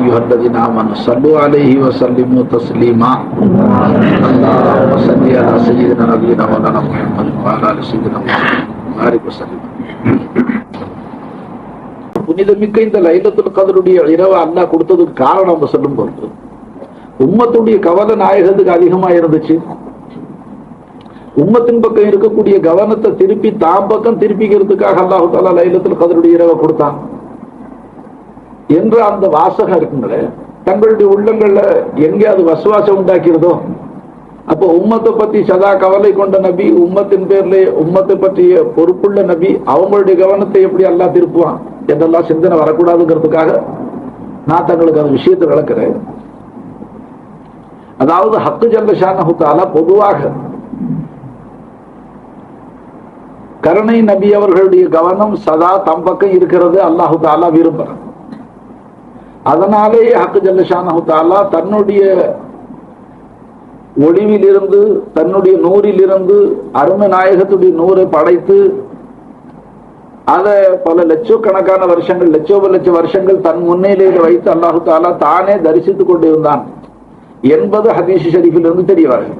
அய்யுஹல்லதீன ஆமனு ஸல்லு அலைஹி வஸல்லிமு தஸ்லீமா. அல்லாஹும்ம ஸல்லி அலா ஸய்யிதினா நபியினா மௌலானா முஹம்மது வ அலா ஆலி ஸய்யிதினா முஹம்மது பாரிக் வஸல்லிம். புனிதமிக்க இந்த லைலத்துல் கத்ருடைய இரவு அல்லாஹ் கொடுத்ததுக்கு காரணம் நம்ம சொல்லும் போது உம்மத்துடைய கவலை நாயகத்துக்கு அதிகமா இருந்துச்சு. உம்மத்தின் பக்கம் இருக்கக்கூடிய கவனத்தை திருப்பி தாம் பக்கம் திருப்பிக்கிறதுக்காக அல்லாஹு தஆலா லைலத்துல் கத்ருடைய இரவை கொடுத்தான் என்ற அந்த வாசகம் இருக்குங்களே, தங்களுடைய உள்ளங்கள்ல எங்கேயாவது வசுவாசம் உண்டாக்கிறதோ, அப்போ உம்மத்தை பத்தி சதா கவலை கொண்ட நபி, உம்மத்தின் பேர்ல உம்மத்தை பற்றிய பொறுப்புள்ள நபி, அவங்களுடைய கவனத்தை எப்படி அல்லாஹ் திருப்புவான் என்றெல்லாம் சிந்தனை வரக்கூடாதுங்கிறதுக்காக நான் தங்களுக்கு அந்த விஷயத்தை விளக்குறேன். அதாவது ஹக்கு ஜல்ல ஷானஹு தஆலா பொதுவாக கருணை நபி அவர்களுடைய கவனம் சதா தம் பக்கம் இருக்கிறது அல்லாஹு தஆலா விரும்புறார். அதனாலேயே ஹக்கு ஜல்ல ஷானஹு தஆலா தன்னுடைய ஒளிவிலிருந்து, தன்னுடைய நூறிலிருந்து அருமை நாயகத்துடைய நூரை படைத்து அதை பல லட்சக்கணக்கான வருஷங்கள், லட்ச வருஷங்கள் தன் முன்னிலையில் வைத்து அல்லாஹு தஆலா தானே தரிசித்துக் கொண்டிருந்தான் என்பது ஹதீஸ் ஷரீஃபில் இருந்து தெரியவார்கள்.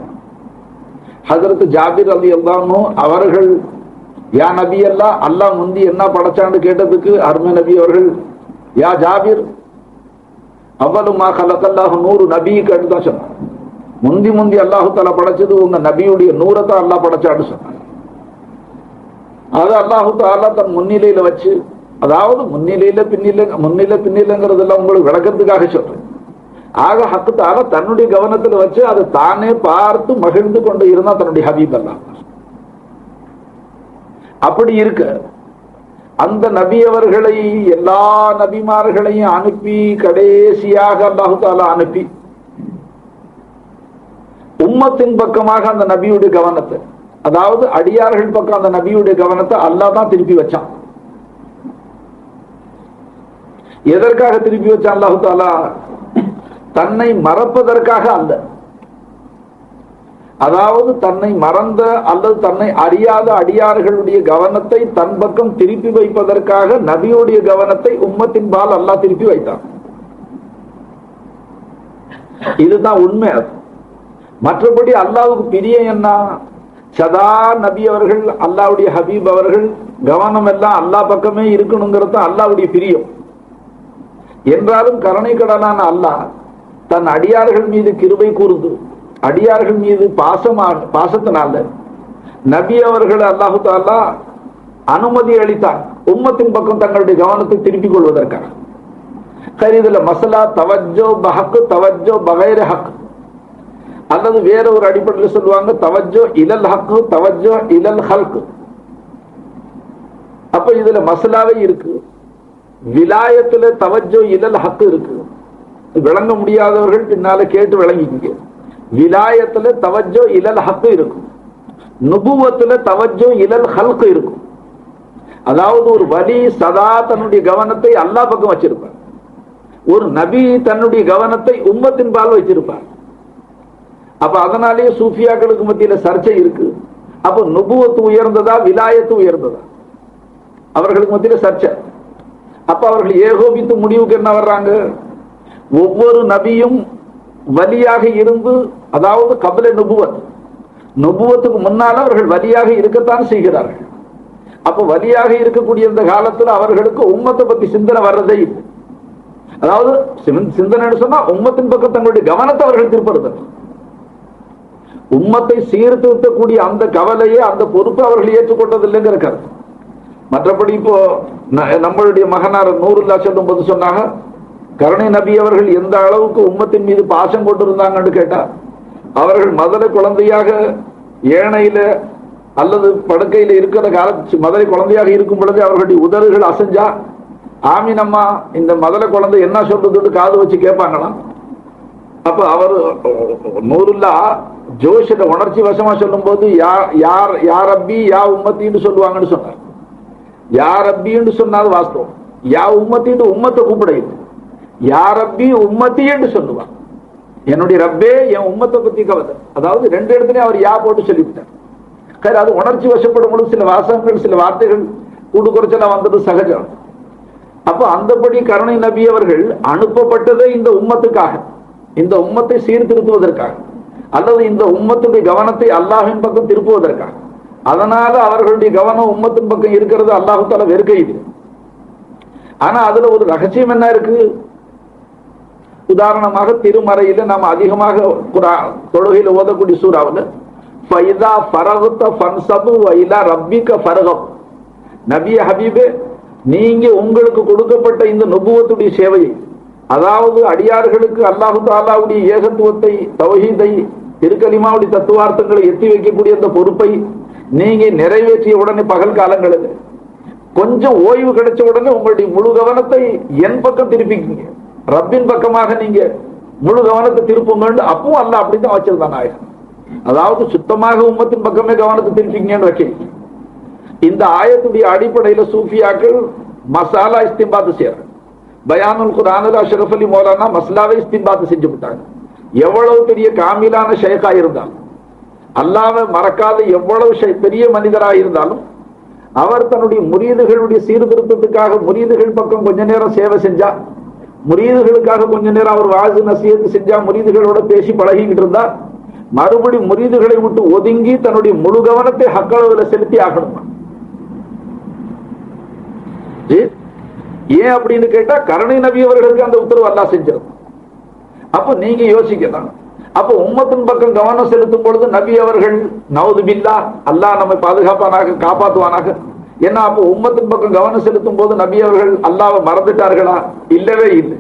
ஹஜ்ரத் ஜாபிர் ரலியல்லாஹு அன்ஹு அவர்கள் யா நபி அல்லாஹ் முந்தி என்ன படைச்சான்னு கேட்டதுக்கு அருமை நபி அவர்கள் யா ஜாபிர் அவ்வளவு மா கலக்கல்லாஹு நூறு நபிக்கு தான் சொன்னார். முந்தி அல்லாஹு தஆலா படைச்சது உங்க நபியுடைய நூறத்தான் அல்லாஹ் படைச்சான்னு சொன்னார். அது அல்லாஹு தஆலா தன் முன்னிலையில வச்சு, அதாவது முன்னிலையில பின்னிலைங்கிறதெல்லாம் உங்களுக்கு விளக்கத்துக்காக சொல்றேன். ஆக ஹக்கு தஆலா தன்னுடைய கவனத்துல வச்சு அதை தானே பார்த்து மகிழ்ந்து கொண்டு இருந்தா தன்னுடைய ஹபீப் அல்லாஹ். அப்படி இருக்க அந்த நபி அவர்களை எல்லா நபிமார்களையும் அனுப்பி கடைசியாக அல்லாஹு தஆலா அனுப்பி உம்மத்தின் பக்கமாக அந்த நபியுடைய கவனத்தை, அதாவது அடியார்கள் பக்கம் அந்த நபியுடைய கவனத்தை அல்லாஹ் தான் திருப்பி வச்சான். எதற்காக திருப்பி வச்சான் அல்லாஹு தஆலா? தன்னை மறப்பதற்காக அல்ல. அதாவது தன்னை மறந்த அல்லது தன்னை அறியாத அடியார்களுடைய கவனத்தை தன் பக்கம் திருப்பி வைப்பதற்காக நபியுடைய கவனத்தை உம்மத்தின் பால் அல்லாஹ் திருப்பி வைத்தான். இதுதான் உண்மை. மற்றபடி அல்லாஹ்வுக்கு பிரியம் என்ன? சதா நபி அவர்கள், அல்லாஹ்வுடைய ஹபீப் அவர்கள் கவனம் எல்லாம் அல்லாஹ் பக்கமே இருக்கணுங்கிறது அல்லாஹ்வுடைய பிரியம். என்றாலும் கருணை கடலான அல்லாஹ் தன் அடியார்கள் மீது கிருபை கூர்ந்து அடியார்கள் மீது பாசத்தினால நபி அவர்கள் அல்லாஹு தஆலா அனுமதி அளித்தார் உம்மத்தின் பக்கம் தங்களுடைய கவனத்தை திருப்பிக் கொள்வதற்காக. இதுல மசலா தவஜ்ஜோ பஹக், தவஜ்ஜோ பகைர ஹக், அல்லது வேற ஒரு அடிப்படையில் சொல்லுவாங்க தவஜ்ஜோ இலல் ஹக், தவஜ்ஜோ இலல் ஹல்க். அப்ப இதுல மசலாவே இருக்கு. விலாயத்துல தவஜ்ஜோ இலல் ஹக் இருக்கு. விளங்க முடியாதவர்கள் பின்னால கேட்டு விளங்கிக்க. விலாயத்துல தவஜ்ஜோ இலல் ஹக் இருக்கும், நுபுவத்துல தவஜ்ஜோ இலல் ஹல்க் இருக்கும். அதாவது ஒரு வலி சதா தன்னுடைய கவனத்தை அல்லாஹ் பக்கம் வச்சிருப்பார், ஒரு நபி தன்னுடைய கவனத்தை உம்மத்தின் பால் வச்சிருப்பார். அப்ப அதனாலேயே சூஃபியாக்களுக்கு மத்தியில சர்ச்சை இருக்கு. அப்ப நுபுவத்து உயர்ந்ததா விலாயத்து உயர்ந்ததா, அவர்களுக்கு மத்தியில சர்ச்சை. அப்ப அவர்கள் ஏகோபித்து முடிவுக்கு என்ன வர்றாங்க? ஒவ்வொரு நபியும் வலியாக இருந்து, அதாவது கபல நுபுவத்துக்கு முன்னால அவர்கள் வலியாக இருக்கத்தான் செய்கிறார்கள். அப்ப வலியாக இருக்கக்கூடிய இந்த காலத்துல அவர்களுக்கு உம்மத்தை பத்தி சிந்தனை வர்றதே இல்லை. அதாவது சிந்தனை சொன்னா உம்மத்தின் பக்கம் தங்களுடைய கவனத்தை அவர்கள் திருப்பறது, உம்மத்தை சீர்திருத்தக்கூடிய அந்த கவலையே, அந்த பொறுப்பை அவர்கள் ஏற்றுக்கொண்டதில்லைங்கிற கருத்து. மற்றபடி இப்போ நம்மளுடைய மகனார் நூறுல்லா சொல்லும் போது சொன்னாங்க, கருணை நபி அவர்கள் எந்த அளவுக்கு உம்மத்தின் மீது பாசம் கொண்டிருந்தாங்கன்னு கேட்டா, அவர்கள் மதலை குழந்தையாக ஏனையில அல்லது படுக்கையில இருக்கிற காலத்து மதலை குழந்தையாக இருக்கும் பொழுது அவர்களுடைய உதடுகள் அசைஞ்சா, ஆமீனம்மா இந்த மதலை குழந்தை என்ன சொல்றதுன்னு காது வச்சு கேட்பாங்களாம். அப்ப அவர் நூறுல்லா ஜோஷில உணர்ச்சி வசமா சொல்லும் போது யார் ரப்பி யா உம்மத்தின்னு சொல்லுவாங்கன்னு சொன்னார். யார் ரப்பின்னு சொன்னாது வாஸ்தவம், யா உம்மத்தின்னு உம்மத்தை கூப்பிடையுது. யார் ரப்பி உம்மத்தி என்று சொல்லுவான், என்னுடைய ரப்பே என் உம்மத்தை பத்தி கவலை. அதாவது ரெண்டு இடத்துலயும் அவர் யா போட்டு சொல்லிவிட்டார். அது உணர்ச்சி வசப்படும் பொழுது சில வாசகங்கள், சில வார்த்தைகள் கூடு குறைச்சலாம் வந்தது சகஜம். அப்ப அந்தபடி கருணை நபி அவர்கள் அனுப்பப்பட்டதே இந்த உம்மத்துக்காக, இந்த உம்மத்தை சீர்திருத்துவதற்காக, அல்லது இந்த உம்மத்துடைய கவனத்தை அல்லாஹின் பக்கம் திருப்புவதற்காக. அதனால அவர்களுடைய கவனம் உம்மத்தின் பக்கம் இருக்கிறது அல்லாஹு தாலா வெறுக்கையுது. ஆனா அதுல ஒரு ரகசியம் என்ன இருக்கு? உதாரணமாக திருமறையில நாம் அதிகமாக தொழுகையில ஓதக்கூடிய சூறாவில் ஃபைதா ஃபரகுத ஃபன்சபு வைலா ரப்பிக ஃபர்கப், நபியே ஹபீபே, நீங்க உங்களுக்கு கொடுக்கப்பட்ட இந்த நுபுவத்துடைய சேவையை, அதாவது அடியார்களுக்கு அல்லாஹு தாலாவுடைய ஏகத்துவத்தை, தௌஹீதை, திருக்கலிமாவுடைய தத்துவார்த்தங்களை எத்தி வைக்கக்கூடிய அந்த பொறுப்பை நீங்க நிறைவேற்றிய உடனே பகல் காலங்களில் கொஞ்சம் ஓய்வு கிடைச்ச உடனே உங்களுடைய முழு கவனத்தை என் பக்கம் திருப்பிக்கிங்க, ரப்பின் பக்கமாக நீங்க முழு கவனத்தை திருப்புங்க. அப்பவும் அல்ல அப்படித்தான் வச்சிருந்தான் நாயகம். அதாவது சுத்தமாக உம்மத்தின் பக்கமே கவனத்தை திருப்பிங்கன்னு வைக்க. இந்த ஆயத்துடைய அடிப்படையில சூஃபியாக்கள் மசாலா இஸ்திம்பாத்து செய்யறாங்க. பயானுல் குர்ஆன்ல அஷ்ரஃப் அலி மௌலானா மஸ்லாவை இஸ்திம்பாத்து செஞ்சு விட்டாங்க. எவ்வளவு பெரிய காமிலான ஷேகா இருந்தாலும், அல்லாஹ்வை மறக்காத எவ்வளவு பெரிய மனிதராக இருந்தாலும், அவர் தன்னுடைய முரீதுகளுடைய சீர்திருத்தத்துக்காக முரீதுகள் பக்கம் கொஞ்ச நேரம் சேவை செஞ்சா, முரீதுகளுக்காக கொஞ்ச நேரம் அவர் வாது நசியத்து செஞ்சா, முரீதுகளோட பேசி பழகிக்கிட்டு இருந்தா, மறுபடி முரீதுகளை விட்டு ஒதுங்கி தன்னுடைய முழு கவனத்தை ஹக்களவில் செலுத்தி ஆகணும். ஏன் அப்படின்னு கேட்டா கருணை நபி அவர்களுக்கு அந்த உத்தரவு அல்லாஹ் செஞ்சிருக்கும். அப்ப நீங்க யோசிக்கலாம், அப்ப உம்மத்தின் பக்கம் கவனம் செலுத்தும் பொழுது நபி அவர்கள் நவுது பில்லா, அல்லாஹ் நம்மை பாதுகாப்பானாக, காப்பாற்றுவானாக. ஏன்னா அப்ப உம்மத்தின் பக்கம் கவனம் செலுத்தும் போது நபி அவர்கள் அல்லாஹ்வை மறந்துட்டார்களா? இல்லவே இல்லை.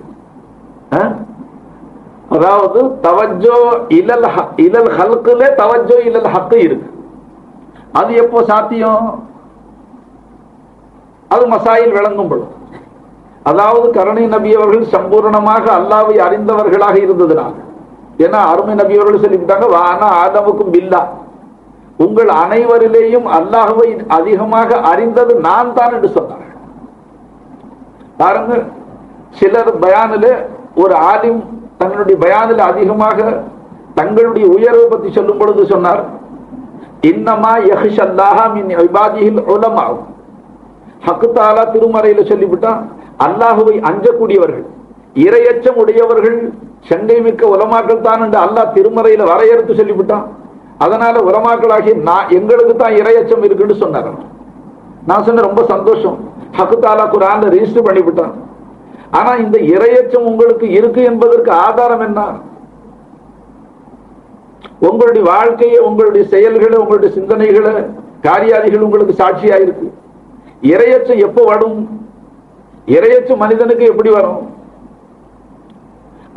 அதாவது தவஜ்ஜோ இலல் ஹல்குல தவஜ்ஜோ இலல் ஹக்கு இருக்கு. அது எப்போ சாத்தியம்? அது மசாயில் விளங்கும் பொழுது. அதாவது கருணை நபி அவர்கள் சம்பூர்ணமாக அல்லாஹ்வை அறிந்தவர்களாக இருந்ததுனால, ஏன்னா அருமை நபி அவர்கள் சொல்லிவிட்டாங்க, வானா ஆதமுக்கும் பில்லா, உங்கள் அனைவரிலேயும் அல்லாஹ்வை அதிகமாக அறிந்தது நான் தான் என்று சொன்னார். பாருங்க, சிலர் பயானில ஒரு ஆலிம் தங்களுடைய பயானில் அதிகமாக தங்களுடைய உயர்வை பற்றி சொல்லும் பொழுது சொன்னார், இன்னமா யஹ்ஷல்லாஹ மின் இபாதிஹில் உலமா. ஹக்கு தஆலா திருமறையில சொல்லிவிட்டான், அல்லாஹுவை அஞ்சக்கூடியவர்கள், இரையச்சம் உடையவர்கள் சண்டை மிக்க உலமாக்கள் தான் என்று அல்லாஹ் திருமறையில வரையறுத்து சொல்லிவிட்டான். அதனால உலமாக்களாகி எங்களுக்கு தான் இரையச்சம் இருக்குன்னு சொன்னார். நான் சொன்ன ரொம்ப சந்தோஷம், ஹக்கு தஆலா குர்ஆன்ல ரெஜிஸ்டர் பண்ணிவிட்டான். ஆனா இந்த இரையச்சம் உங்களுக்கு இருக்கு என்பதற்கு ஆதாரம் என்ன? உங்களுடைய வாழ்க்கையை, உங்களுடைய செயல்களை, உங்களுடைய சிந்தனைகளை, காரியாதிகள் உங்களுக்கு சாட்சியா இருக்கு. இரையச்சம் எப்போ வரும்? இரையச்சம் மனிதனுக்கு எப்படி வரும்?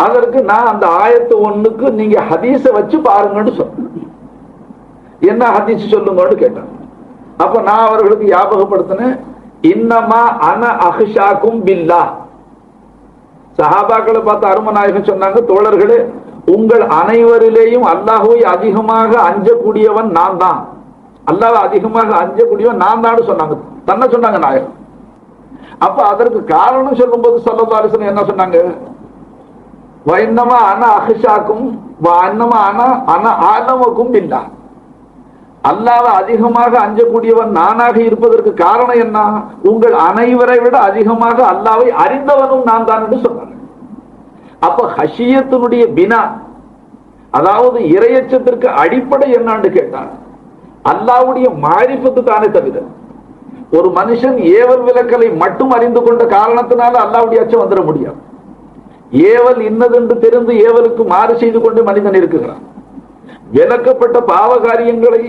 அதற்கு நான் அந்த ஆயத்து ஒண்ணுக்கு நீங்க ஹதீஸ வச்சு பாருங்கன்னு சொன்னேன். என்ன ஹதீஸ் சொல்லுங்கன்னு கேட்டேன். அப்ப நான் அவர்களுக்கு ஞாபகப்படுத்தினேன், இன்னமா அன அஹ்ஷாக்கும் பில்லா. சஹாபாக்களை பார்த்து அருமநாயகம் சொன்னாங்க, தோழர்களே, உங்கள் அனைவரிலேயும் அல்லாஹ்வை அதிகமாக அஞ்சக்கூடியவன் நான் தான், அல்லாஹ்வை அதிகமாக அஞ்சக்கூடியவன் நான் தான் சொன்னாங்க, தன்னை சொன்னாங்க நாயகம். அப்ப அதற்கு காரணம் சொல்லும் போது ஸல்லல்லாஹு அலைஹி வஸல்லம் என்ன சொன்னாங்க? வைன்னமா அன அஹ்ஷாக்கும் வன்னமா அன ஆலமக்கும் பில்லா. அல்லாஹ்வை அதிகமாக அஞ்சக்கூடியவன் நானாக இருப்பதற்கு காரணம் என்ன? உங்கள் அனைவரை விட அதிகமாக அல்லாஹ்வை அறிந்தவனும் நான் தான் என்று சொன்னார். அப்ப ஹஷியத்தினுடைய பினா, அதாவது இரையச்சத்திற்கு அடிப்படை என்னன்னு கேட்டான், அல்லாஹ்வுடைய மாரிஃபத்து தானே தவிர ஒரு மனுஷன் ஏவல் விலக்கலை மட்டும் அறிந்து கொண்ட காரணத்தினால அல்லாஹ்வுடைய அச்சம் வந்துட முடியாது. ஏவல் இன்னதென்று தெரிந்து ஏவலுக்கு மாறு செய்து கொண்டு மனிதன் இருக்குகிறான். விலக்கப்பட்ட பாவ காரியங்களை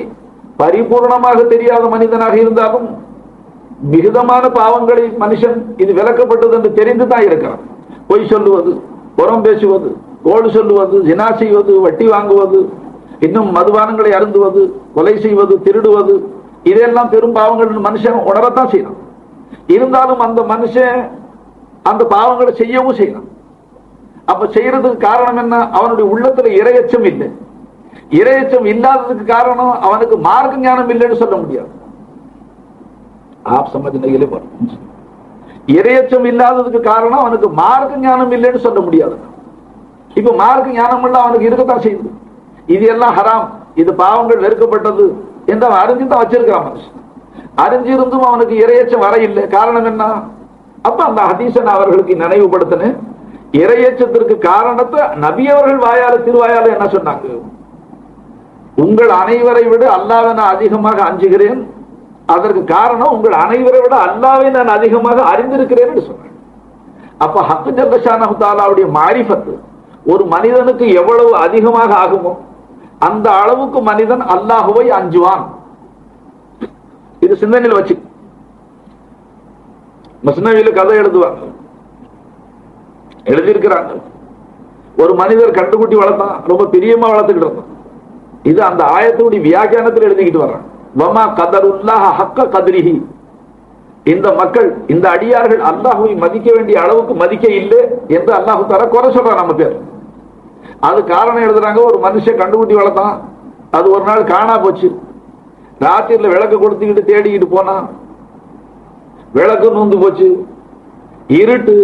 பரிபூர்ணமாக தெரியாத மனிதனாக இருந்தாலும் மிகுதமான பாவங்களை மனுஷன் இது விலக்கப்பட்டது என்று தெரிந்து தான் இருக்கிறான். பொய் சொல்லுவது, புறம் பேசுவது, கோடு சொல்லுவது, ஜினா செய்வது, வட்டி வாங்குவது, இன்னும் மதுபானங்களை அருந்துவது, கொலை செய்வது, திருடுவது, இதெல்லாம் பெரும் பாவங்கள் மனுஷன் உணரத்தான் செய்யலாம். இருந்தாலும் அந்த மனுஷன் அந்த பாவங்களை செய்யவும் செய்யலாம். அப்ப செய்யறதுக்கு காரணம் என்ன? அவனுடைய உள்ளத்துல இரையச்சம் இல்லை. இரையச்சம் இல்லாததுக்கு காரணம் அவனுக்கு மார்க்க ஞானம் இல்லைன்னு சொல்ல முடியாது. இரையச்சம் இல்லாததுக்கு காரணம் அவனுக்கு மார்க்க ஞானம் இல்லைன்னு சொல்ல முடியாது. இப்ப மார்க்க ஞானம் எல்லாம் அவனுக்கு இருக்கத்தான் செய்யுது. இது எல்லாம் ஹராம், இது பாவங்கள் வெறுக்கப்பட்டது என்று அவன் அறிஞ்சுதான் வச்சிருக்கிறான். மனுஷன் அறிஞ்சிருந்தும் அவனுக்கு இரையச்சம் வர இல்லை. காரணம் என்ன? அப்ப அந்த ஹதீஸை நான் அவர்களுக்கு நினைவுபடுத்தினேன். இரையச்சத்திற்கு காரணத்தை நபி அவர்கள் வாயால திருவாயால என்ன சொன்னாங்க? உங்கள் அனைவரை விட அல்லாஹ்வை நான் அதிகமாக அஞ்சுகிறேன், அதற்கு காரணம் உங்கள் அனைவரை விட அல்லாஹ்வை நான் அதிகமாக அறிந்திருக்கிறேன் என்று சொன்னாங்க. அப்ப ஹக்கு ஜல்ல ஷானஹு தஆலாவுடைய மாரிஃபத் ஒரு மனிதனுக்கு எவ்வளவு அதிகமாக ஆகுமோ அந்த அளவுக்கு மனிதன் அல்லாஹுவை அஞ்சுவான். இது சிந்தனையில் வச்சு மஸ்னவியில கதை எழுதுவாங்க, எழுதியிருக்கிறாங்க. ஒரு மனிதர் கண்டுகுட்டி வளர்த்தான், ரொம்ப பிரியமா வளர்த்துக்கிட்டு இருந்தான். இது அந்த ஆயத்துடைய வியாக்கியானத்தில் எழுதிக்கிட்டு வர்றான். வமா கதருல்லாஹ ஹக்க கத்ரிஹி, இந்த மக்கள் இந்த அடியார்கள் அல்லாஹுவை மதிக்க வேண்டிய அளவுக்கு மதிக்க இல்லை என்று அல்லாஹு தஆலா குறை சொல்றான் நம்ம பேர். அது காரணம் எழுதுறாங்க. ஒரு மனுஷன் கண்டுகுட்டி வளர்த்தான், அது ஒரு நாள் காணா போச்சு. ராத்திரில விளக்கு கொடுத்துக்கிட்டு தேடிக்கிட்டு போனா விளக்கு நூந்து போச்சு. இருட்டு,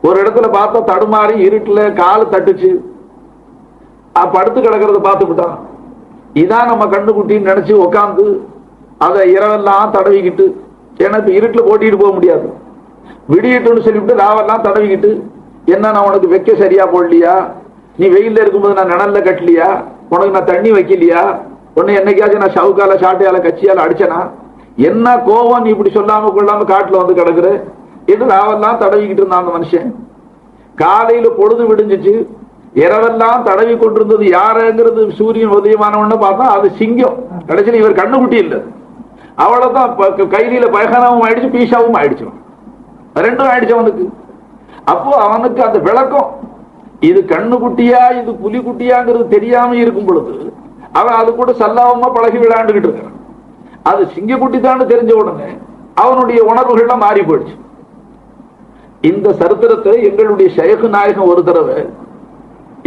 ஒரு இடத்துல பார்த்தா தடுமாறி இருட்டுல கால் தட்டுச்சு, படுத்து கிடக்கிறத பார்த்துக்கிட்டான். இதான் நம்ம கண்டுகுட்டின்னு நினைச்சு உட்காந்து அதை இரவெல்லாம் தடவிக்கிட்டு, ஏன்னா இப்ப இருட்டுல போட்டிட்டு போக முடியாது, விடியட்டுன்னு சொல்லிவிட்டு ராவெல்லாம் தடவிக்கிட்டு, என்ன நான் உனக்கு வைக்க சரியா போடலையா, நீ வெயில்ல இருக்கும்போது நான் நிழல்ல கட்டலையா, உனக்கு நான் தண்ணி வைக்கலையா, உன்னை என்னைக்காச்சும் நான் சவுக்கால சாட்டையால கட்சியால அடிச்சனா, என்ன கோவம் நீ இப்படி சொல்லாம கொள்ளாம காட்டுல வந்து கிடக்குற என்று ராவெல்லாம் தடவிக்கிட்டு இருந்தான் அந்த மனுஷன். காலையில பொழுது விடிஞ்சிச்சு, இரவெல்லாம் தடவி கொண்டிருந்தது யாருங்கிறது சூரியன் உதயமானவன்னு பார்த்தா அது சிங்கம். கடைசியில் இவர் கண்ணுக்குட்டி இல்லை, அவ்வளவுதான். கையில பயகானமும் ஆயிடுச்சு, பீஷாவும் ஆயிடுச்சு, ரெண்டும் ஆயிடுச்சு அவனுக்கு. அப்போ அவனுக்கு அந்த விளக்கம், இது கண்ணுக்குட்டியா இது புலிக்குட்டியாங்கிறது தெரியாம இருக்கும் பொழுது அவன் அது கூட சல்லாவமா பழகி விளையாண்டுகிட்டு இருக்கான். அது சிங்கக்குட்டி தான் தெரிஞ்ச உடனே அவனுடைய உணர்வுகள்லாம் மாறி போயிடுச்சு. இந்த சரித்திரத்தை எங்களுடைய ஷைഖ் நாயகம் ஒரு தடவை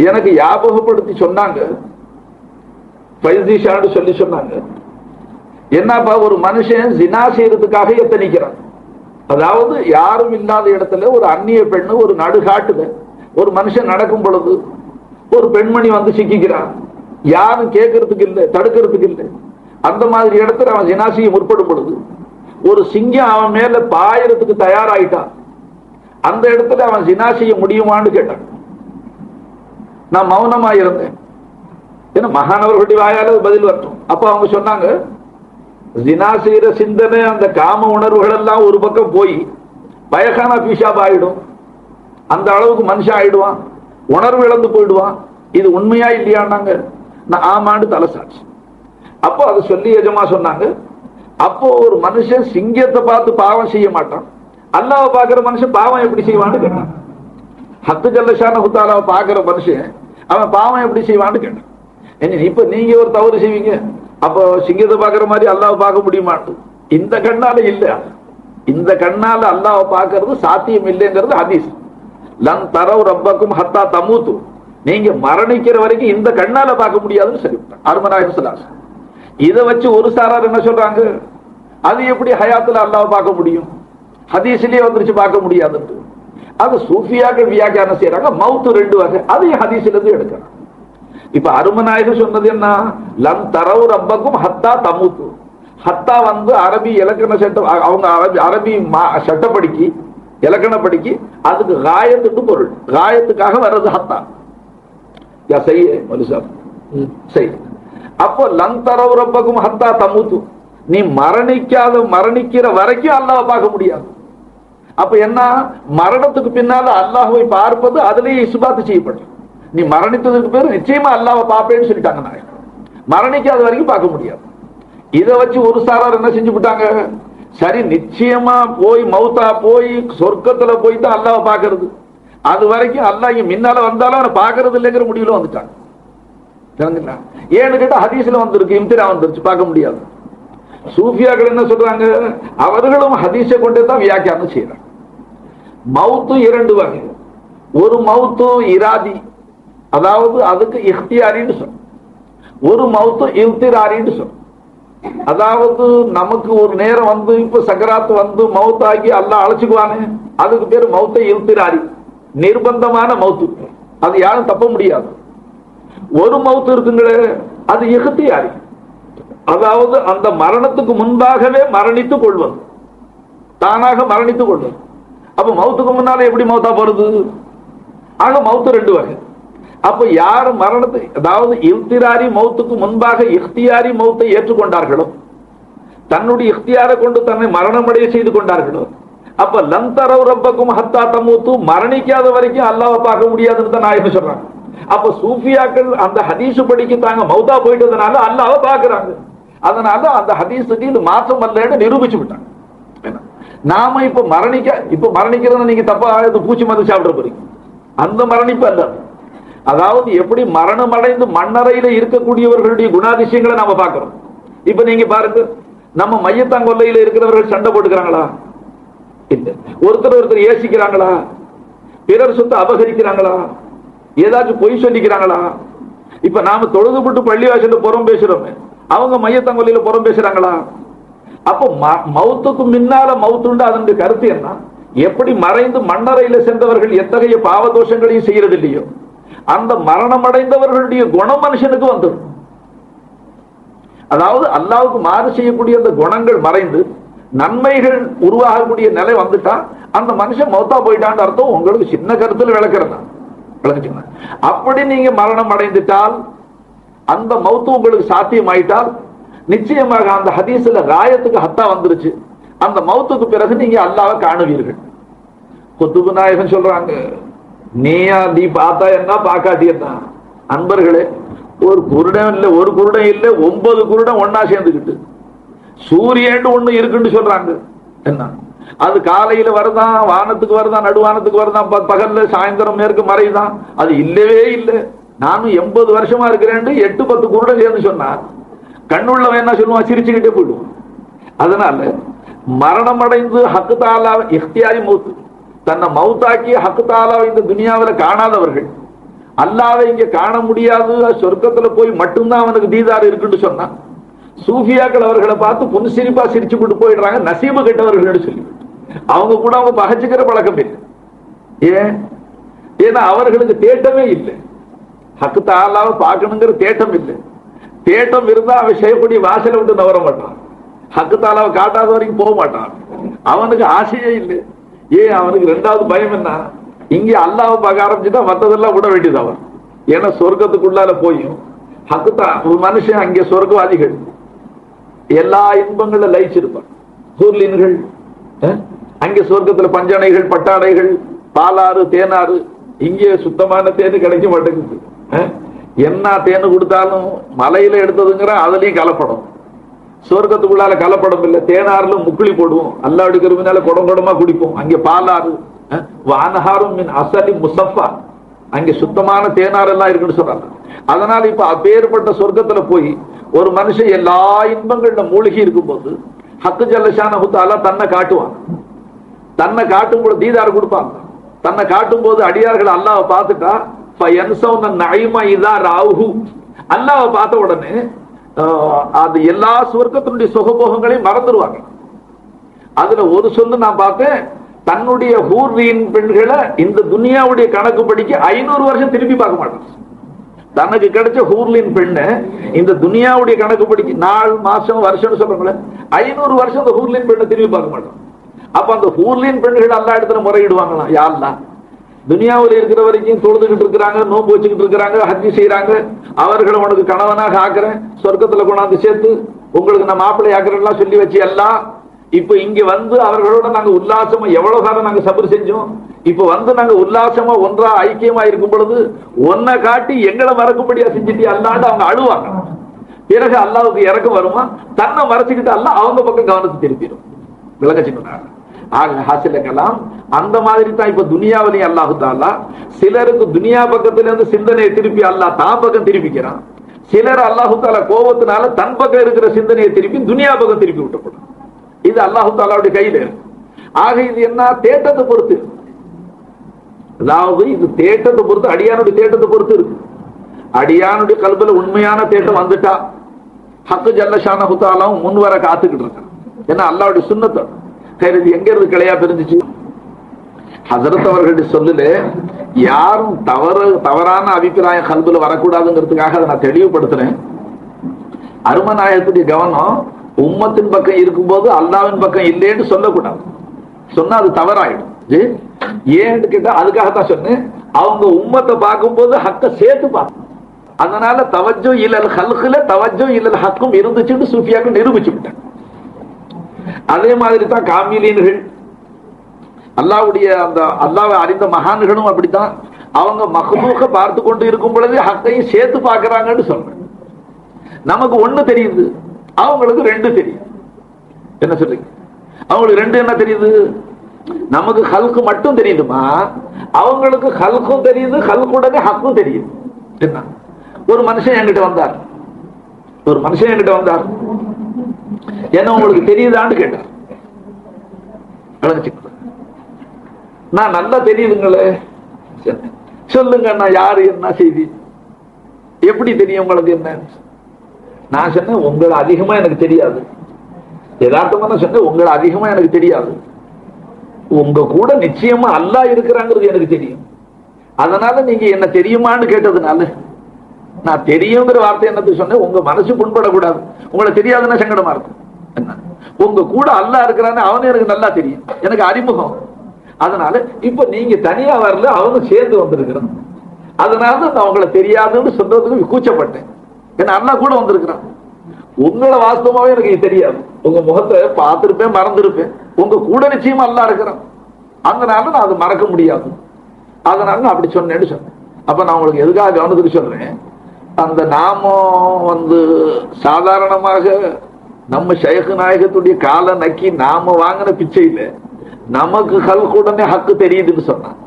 எனக்கு ஞாபகப்படுத்தி சொன்னாங்க. ஃபைசிஷான்னு சொல்லி சொன்னாங்க, என்னப்பா ஒரு மனுஷன் ஜினா செய்யறதுக்காக எத்தனிக்கிறான். அதாவது யாரும் இல்லாத இடத்துல ஒரு அந்நிய பெண்ணு ஒரு நடுகாட்டுல ஒரு மனுஷன் நடக்கும் பொழுது ஒரு பெண்மணி வந்து சிக்கிக்கிறான், யாரும் கேட்கறதுக்கு இல்லை, தடுக்கிறதுக்கு இல்லை. அந்த மாதிரி இடத்துல அவன் ஜினா செய்ய முற்படும் பொழுது ஒரு சிங்கம் அவன் மேல பாயறதுக்கு தயாராயிட்டான். அந்த இடத்துல அவன் ஜினா செய்ய முடியுமான்னு கேட்டான். நான் மௌனமா இருந்தேன், ஏன்னா மகானவர்களுடைய வாயால பதில் வரட்டும். அப்ப அவங்க சொன்னாங்க, ஜினா செய்யற சிந்தனை அந்த காம உணர்வுகள் எல்லாம் ஒரு பக்கம் போய் பயகான பீஷாப் ஆயிடும், அந்த அளவுக்கு மனுஷன் ஆயிடுவான், உணர்வு இழந்து போயிடுவான். இது உண்மையா இல்லையான்னாங்க. நான் ஆமாண்டு தலை சாட்சி. அப்போ அதை சொல்லி எஜமா சொன்னாங்க, அப்போ ஒரு மனுஷன் சிங்கத்தை பார்த்து பாவம் செய்ய மாட்டான், அல்லாஹ்வை பார்க்கிற மனுஷன் பாவம் எப்படி செய்வான்னு கேட்டான். ஹக்கு ஜல்ல ஷானஹு தஆலாவை பார்க்கிற மனுஷன் அவன் பாவம் எப்படி செய்வான்னு கேட்டான். இப்ப நீங்க ஒரு தவறு செய்வீங்க, அப்போ சிங்கத்தை பார்க்கிற மாதிரி அல்லாஹ்வை பார்க்க முடியுமாட்டு? இந்த கண்ணால இல்ல, இந்த கண்ணால அல்லாஹ்வை பார்க்கறது சாத்தியம் இல்லைங்கிறது ஹதீஸ். லன் தரவ் ரப்பக்கும் ஹத்தா தமூத்து, நீங்க மரணிக்கிற வரைக்கும் இந்த கண்ணால பார்க்க முடியாதுன்னு சொல்லிவிட்டான் அருமநாயகம் ஸல்லல்லாஹு அலைஹி வஸல்லம். இதை வச்சு ஒரு சாரார் என்ன சொல்றாங்க, அது எப்படி ஹயாத்துல அல்லாஹ்வை பார்க்க முடியும், ஹதீஸ்லயே வந்துருச்சு பார்க்க முடியாதுன்னு. அது சூஃபியாக்கள் வியாக்கியானம் செய்யறாங்க. மவுத்து ரெண்டு வகை, அதையும் ஹதீஸ்ல இருந்து எடுக்கிறாங்க. இப்ப அருமநாயகம் சொன்னது என்ன, லம் தரவு ரப்பக்கும் ஹத்தா தமூத்து. ஹத்தா வந்து அரபி இலக்கண சட்டம், அவங்க அரபி சட்டப்படிக்கு இலக்கணப்படிக்கு அதுக்கு காயத்துக்கு பொருள், காயத்துக்காக வர்றது ஹத்தா. அப்போ லம் தரவு ரப்பக்கும் ஹத்தா தமூத்து, நீ மரணிக்கிற வரைக்கும் அல்லாஹ்வை பார்க்க முடியாது. அப்ப என்ன, மரணத்துக்கு பின்னால அல்லாஹ்வை பார்ப்பது அதுலயே இஸ்பாத்து செய்யப்படும். நீ மரணித்ததுக்கு பேரு நிச்சயமா அல்லாஹ்வை பார்ப்பேன்னு சொல்லிட்டாங்க. நான் மரணிக்காத வரைக்கும் பார்க்க முடியாது. இதை வச்சு ஒரு சாரார் என்ன செஞ்சு விட்டாங்க, சரி நிச்சயமா போய் மௌத்தா போய் சொர்க்கத்துல போய் தான் அல்லாஹ்வை பார்க்கறது, அது வரைக்கும் அல்லாஹ் இங்க முன்னால வந்தாலும் அவனை பார்க்கறது இல்லைங்கிற முடிவுல வந்துட்டாங்க. ஏன்னு கேட்டா ஹதீஸ்ல வந்திருக்கு, இம்திரா வந்துருச்சு, பார்க்க முடியாது. சூஃபியாக்கள் என்ன சொல்றாங்க, அவர்களும் ஹதீஸை கொண்டே தான் வியாக்கியானம் செய்யறாங்க. மவுத்து இரண்டு வகை, ஒரு மவுத்து இராதி, அதாவது அதுக்கு இஹ்தியாரின்னு சொல்லும், ஒரு மவுத்து இல்திராரின்னு சொல்லும். அதாவது நமக்கு ஒரு நேரம் வந்து இப்ப சக்கராத்து வந்து மவுத்தாக்கி அல்லாஹ் அழைச்சுக்குவானே, அதுக்கு பேரு மவுத்தை இல்திராரி, நிர்பந்தமான மவுத்து, அது யாரும் தப்ப முடியாது. ஒரு மவுத்து இருக்குங்களே அது இஹ்தியாரி, அதாவது அந்த மரணத்துக்கு முன்பாகவே மரணித்துக் கொள்வது, தானாக மரணித்துக் கொள்வது. அப்ப மௌத்துக்கு முன்னால எப்படி மௌத்தா போறது? ஆக மௌத்து ரெண்டு வகை. அப்ப யார் மரணத்தை, அதாவது இஃப்திராரி மௌத்துக்கு முன்பாக இஃப்தியாரி மௌத்தை ஏற்றுக்கொண்டார்களோ, தன்னுடைய இஃப்தியாரை கொண்டு தன்னை மரணமடைய செய்து கொண்டார்களோ, அப்ப லம் தரவு ரப்பக்கும் ஹத்தா தமூத்து, மரணிக்காத வரைக்கும் அல்லாஹ்வை பார்க்க முடியாதுன்னு தான் நாயகம் சொல்றாங்க. அப்ப சூஃபியாக்கள் அந்த ஹதீஸ் படிக்க தாங்க மௌத்தா போயிட்டதுனால அல்லாஹ்வை பார்க்கறாங்க. அதனால அந்த ஹதீஸுக்கு இது மாற்றம் அல்லன்னு நிரூபிச்சு விட்டாங்க. நாம இப்ப மரணிக்கிறத நீங்க தப்பா பூச்சி மருந்து சாப்பிட போறீங்க. அந்த மரணிப்பு அல்ல. அதாவது எப்படி மரணம் அடைந்து மண்ணறையில இருக்கக்கூடியவர்களுடைய குணாதிசயங்களை நாம பார்க்கிறோம். இப்ப நீங்க பாருங்க, நம்ம மையத்தாங்கொல்லையில இருக்கிறவர்கள் சண்டை போட்டுக்கிறாங்களா? இல்ல. ஒருத்தர் ஏசிக்கிறாங்களா? பிறர் சொத்தை அபகரிக்கிறாங்களா? ஏதாச்சும் பொய் சொல்லிக்கிறாங்களா? இப்ப நாம தொழுதுபட்டு பள்ளிவாசல்ல புறம் பேசுறோமே, அவங்க மையத்தாங்கொல்லையில புறம் பேசுறாங்களா? அப்ப மௌத்துக்கு முன்னால மௌத்துண்டு அதனுடைய கருத்து என்ன? எப்படி மறைந்து மண்ணறையில சென்றவர்கள் எத்தகைய பாவதோஷங்களையும் செய்யறது இல்லையோ, அந்த மரணம் அடைந்தவர்களுடைய குணம் மனுஷனுக்கு வந்துடும். அதாவது அல்லாஹ்வுக்கு மாறு செய்யக்கூடிய அந்த குணங்கள் மறைந்து நன்மைகள் உருவாகக்கூடிய நிலை வந்துட்டா அந்த மனுஷன் மௌத்தா போயிட்டான்னு அர்த்தம். உங்களுக்கு சின்ன கருத்துல விளக்குறதா விளக்குச்சுங்க. அப்படி நீங்க மரணம் அடைந்துட்டால், அந்த மௌத்து உங்களுக்கு சாத்தியமாயிட்டால், நிச்சயமாக அந்த ஹதீஸ்ல காயத்துக்கு ஹத்தா வந்துருச்சு. அந்த மௌத்துக்கு பிறகு நீங்க அல்லாஹ்வை காணுவீர்கள். குத்துபு நாயகன் சொல்றாங்க, நீ பார்த்தா என்ன பார்க்காட்டி என்ன? அன்பர்களே, ஒரு குருடன் இல்ல 9 குருடன் ஒன்னா சேர்ந்துக்கிட்டு சூரியன் ஒண்ணு இருக்குன்னு சொல்றாங்க. என்ன அது? காலையில வருதான், வானத்துக்கு வருதான், நடுவானத்துக்கு வருதான், பகல்ல சாயந்தரம் மேற்கு மறைதான். அது இல்லவே இல்லை. நானும் 80 வருஷமா இருக்கிறேன் 8-10 குருடன் சேர்ந்து சொன்னா கண்ணுள்ளவன் என்ன சொல்லுவான்? சிரிச்சுக்கிட்டே போயிடுவான். அதனால மரணம் அடைந்து ஹக்கு தாலா இஃப்தியாரி மௌத்து, தன்னை மௌத்தாக்கி ஹக்கு தாலா இந்த துனியாவில் காணாதவர்கள், அல்லாஹ்வை இங்க காண முடியாது, சொர்க்கத்துல போய் மட்டும்தான் அவனுக்கு தீதார் இருக்குன்னு சொன்னா, சூஃபியாக்கள் அவர்களை பார்த்து புன்சிரிப்பா சிரிச்சு கொண்டு போயிடுறாங்க, நசீபு கெட்டவர்கள் சொல்லி. அவங்க கூட அவங்க பகச்சுக்கிற பழக்கம் இல்லை. ஏன்னா அவர்களுக்கு தேட்டமே இல்லை. ஹக்கு தாலாவை பார்க்கணுங்கிற தேட்டம் இல்லை. தேட்டம் இருந்தா அவன் செய்யக்கூடிய வாசலை விட்டு நவர மாட்டான். ஹக்கு தாலாவை காட்டாத வரைக்கும் போக மாட்டான். அவனுக்கு ஆசையே இல்லை. அவனுக்கு ரெண்டாவது பயம் என்ன? இங்கே அல்லாஹ்வை பார்க்க ஆரம்பிச்சுட்டா மற்றதெல்லாம் விட வேண்டியது அவன். ஏன்னா சொர்க்கத்துக்குள்ளால போயும் மனுஷன் அங்கே சொர்க்கவாதிகள் எல்லா இன்பங்கள லயிச்சிருப்பான். சூர்லின்கள் அங்கே சொர்க்கத்துல பஞ்சனைகள், பட்டாடைகள், பாலாறு, தேனாறு. இங்கே சுத்தமான தேனு கிடைக்க மாட்டேங்குது. என்ன தேனு கொடுத்தாலும் மலையில எடுத்ததுங்கிற அதுலயும் கலப்படம். சொர்க்கத்துக்குள்ளால கலப்படம் இல்லை. தேனாறுல முக்குளி போடுவோம், அல்லாஹ் எடுக்கிறதுனால குடம் குடமா குடிப்போம். அங்கே பாலாறு, வானஹாரும் மின் அஸலி முஸஃபா, அங்கே சுத்தமான தேனாறு எல்லாம் இருக்குன்னு சொல்றாங்க. அதனால இப்ப அப்பேற்பட்ட சொர்க்கத்துல போய் ஒரு மனுஷன் எல்லா இன்பங்கள்ல மூழ்கி இருக்கும் போது ஹக்கு ஜல்லஷானஹு தஆலா தன்னை காட்டுவான். தன்னை காட்டும் போது தீதார் கொடுப்பாங்க. தன்னை காட்டும் போது அடியார்கள் அல்லாஹ்வை பார்த்துட்டா ஃபயன்ஸவுன நஈம இதா ராஹு, அல்லாஹ்வை பார்த்த உடனே அது எல்லா சொர்க்கத்தினுடைய சுகபோகங்களையும் மறந்துடுவாங்க. அதுல ஒரு சொல்லு நான் பார்த்தேன், தன்னுடைய ஹூர்லின் பெண்களை இந்த துனியாவுடைய கணக்கு படிக்க 500 வருஷம் திருப்பி பார்க்க மாட்டான். தனக்கு கிடைச்ச ஹூர்லின் பெண்ணு இந்த துனியாவுடைய கணக்கு படிக்க நாள், மாசம், வருஷம் சொல்றாங்களே, 500 வருஷம் அந்த ஹூர்லின் பெண்ணை திருப்பி பார்க்க மாட்டான். அப்ப அந்த ஹூர்லின் பெண்கள் அல்லா இடத்துல முறையிடுவாங்களாம், யா அல்லாஹ், துனியாவில் இருக்கிற வரைக்கும் தொழுதுகிட்டு இருக்கிறாங்க, நோன்பு வச்சுக்கிட்டு இருக்கிறாங்க, ஹஜ்ஜி செய்யறாங்க, அவர்களை உனக்கு கணவனாக ஆக்குறேன், சொர்க்கத்துல கொண்டாந்து சேர்த்து உங்களுக்கு நான் மாப்பிள்ளை ஆக்குறேன்லாம் சொல்லி வச்சு எல்லாம். இப்ப இங்க வந்து அவர்களோட நாங்க உல்லாசமா எவ்வளவு காலம் நாங்க சபர் செஞ்சோம். இப்ப வந்து நாங்க உல்லாசமா ஒன்றா ஐக்கியமா இருக்கும் பொழுது ஒன்ன காட்டி எங்களை மறக்கும்படியா செஞ்சுட்டு அல்லாண்டு அவங்க அழுவாங்க. பிறகு அல்லாவுக்கு இறக்கம் வருமா, தன்னை மறைச்சுக்கிட்டு அல்ல அவங்க பக்கம் கவனத்தை திருப்பிடும். விளக்கச்சுனாங்க. ஆக ஹாசிலக்கலாம் அந்த மாதிரி தான் இப்ப துனியாவிலையும் அல்லாஹு தாலா சிலருக்கு துனியா பக்கத்துல இருந்து சிந்தனையை திருப்பி அல்லாஹ் தான் பக்கம் திருப்பிக்கிறான். சிலர் அல்லாஹு தாலா கோபத்தினால தன் பக்கம் இருக்கிற சிந்தனையை திருப்பி துனியா பக்கம் திருப்பி விட்டப்படும். இது அல்லாஹு தாலாவுடைய கையில இருக்கு. ஆக இது என்ன, தேட்டத்தை பொறுத்து. அதாவது இது தேட்டத்தை பொறுத்து, அடியானுடைய தேட்டத்தை பொறுத்து இருக்கு. அடியானுடைய கல்புல உண்மையான தேட்டம் வந்துட்டா ஹக்கு ஜல்லஷானஹு தஆலாவும் முன் வர காத்துக்கிட்டு இருக்கான். ஏன்னா அல்லாஹ்வுடைய சுன்னத்தை இது எங்க இருந்து கிளையா பிரிஞ்சிச்சு. ஹஸரத் அவர்களுடைய சொல்லல யாரும் தவறான அபிப்பிராயம் கல்புல வரக்கூடாதுங்கிறதுக்காக அதை நான் தெளிவுபடுத்துறேன். அருமநாயகத்துடைய கவனம் உம்மத்தின் பக்கம் இருக்கும்போது அல்லாஹ்வின் பக்கம் இல்லைன்னு சொல்லக்கூடாது. சொன்னா அது தவறாயிடும். ஏன்னு கேட்டா அதுக்காகத்தான் சொன்னேன், அவங்க உம்மத்தை பார்க்கும்போது ஹக்க சேர்த்து பார்க்கணும். அதனால தவஜ்ஜோ இல்லல் ஹல்குல தவஜ்ஜோ இல்லல் ஹக்கும் இருந்துச்சுன்னு சூஃபியாக்கள் நிரூபிச்சு விட்டாங்க. அதே மாதிரி தான் காமிலீன்கள், அல்லாவுடைய அந்த அல்லாவை அறிந்த மகான்களும் அப்படித்தான். அவங்க மஹ்லூக பார்த்து கொண்டு இருக்கும் பொழுது ஹக்கையும் சேர்த்து பார்க்கறாங்கன்னு சொல்றேன். நமக்கு ஒண்ணு தெரியுது, அவங்களுக்கு ரெண்டு தெரியும். என்ன சொல்றீங்க? அவங்களுக்கு ரெண்டு என்ன தெரியுது? நமக்கு ஹல்கு மட்டும் தெரியுதுமா, அவங்களுக்கு ஹல்கும் தெரியுது, ஹல்குடனே ஹக்கும் தெரியுது. என்ன, ஒரு மனுஷன் என்கிட்ட வந்தார், என்ன உங்களுக்கு தெரியுதான்னு கேட்டார். நான் நல்லா தெரியுதுங்களே, சொல்லுங்க நான் யாரு, என்ன செய்தி, எப்படி தெரியும் உங்களுக்கு என்ன? நான் சொன்னேன் உங்களை அதிகமா எனக்கு தெரியாது. யதார்த்தமா சொன்னேன் உங்களை அதிகமா எனக்கு தெரியாது. உங்க கூட நிச்சயமா அல்லாஹ் இருக்கிறாங்கிறது எனக்கு தெரியும். அதனால நீங்க என்ன தெரியுமான்னு கேட்டதுனால நான் தெரியுங்கிற வார்த்தை என்னது சொன்னேன், உங்க மனசு புண்படக்கூடாது. உங்களை தெரியாதுன்னா சங்கடமா இருக்கும். என்ன, உங்க கூட அல்லாஹ் இருக்கிறான்னு அவனே எனக்கு நல்லா தெரியும், எனக்கு அறிமுகம். அதனால இப்ப நீங்க தனியா வரல, அவங்க சேர்ந்து வந்திருக்கிறான். அதனால நான் உங்களை தெரியாதுன்னு சொல்றதுக்கு கூச்சப்பட்டேன். ஏன்னா அல்லாஹ் கூட வந்திருக்கிறான். உங்களை வாஸ்தவமாவே எனக்கு தெரியாது, உங்க முகத்தை பார்த்திருப்பேன், மறந்துருப்பேன். உங்க கூட நிச்சயமா அல்லாஹ் இருக்கிறான். அதனால நான் அது மறக்க முடியாது. அதனால நான் அப்படி சொன்னேன்னு சொன்னேன். அப்ப நான் உங்களுக்கு எதுக்காக கவனத்துக்கு சொல்றேன், அந்த நாமம் சாதாரணமாக நம்ம ஷைഖ் நாயகத்துடைய காலை நக்கி நாம வாங்கின பிச்சையில நமக்கு ஹல்குடனே ஹக்கு தெரியுதுன்னு சொன்னான்.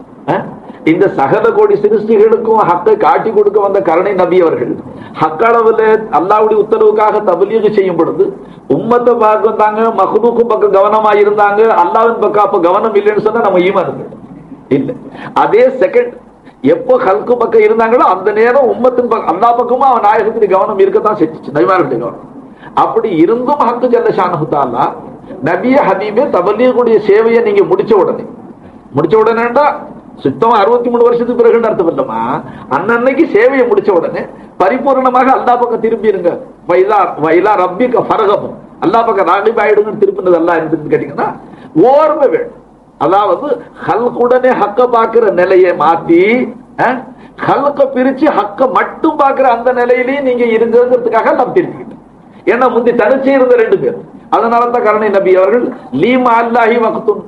இந்த சகல கோடி சிருஷ்டிகளுக்கும் ஹக்கை காட்டி கொடுக்க வந்த கருணை நபி அவர்கள் ஹக்களவுல அல்லாவுடைய உத்தரவுக்காக தபலீக் செய்யும் பொழுது உம்மத்தை பார்க்க வந்தாங்க, மஹ்லூக்கும் பக்கம் கவனமா இருந்தாங்க. அல்லாவின் பக்கம் அப்ப கவனம் இல்லைன்னு சொன்னா நம்ம ஈமான் இல்ல. அதே செகண்ட் எப்போ ஹல்கு பக்கம் இருந்தாங்களோ அந்த நேரம் உம்மத்தின் பக்கம் அல்லா பக்கமும் அவன் நாயகத்துடைய கவனம் இருக்கத்தான் செஞ்சுச்சு, நபிமார்களுடைய கவனம். அப்படி இருந்தும் ஹக்கு ஜல்ல ஷானஹு தஆலா நபிய ஹபீபே தபலீகுடைய சேவையை நீங்க முடிச்ச உடனேண்டா சுத்தமா 63 வருஷத்துக்கு பிறகு அர்த்தம் இல்லமா, அன்னைக்கு சேவையை முடிச்ச உடனே பரிபூர்ணமாக அல்லா பக்கம் திரும்பி இருங்க. வைலா ரப்பிக ஃபர்கபு, அல்லா பக்கம் ராகிப் ஆயிடுங்கன்னு திருப்பினது அல்லா இருந்து கேட்டீங்கன்னா ஓர்மை வேணும். அதாவது ஹல்குடனே ஹக்க பாக்குற நிலையை மாத்தி ஹல்க பிரிச்சு ஹக்க மட்டும் பாக்குற அந்த நிலையிலேயே நீங்க இருங்கிறதுக்காக நாம் திருப்பிக்கிட்டோம். ஏன்னா முந்தி தனிச்சு இருந்த ரெண்டு பேர். அதனாலதான் கருணை நபி அவர்கள் லீமா அல்லாஹி வக்துன்,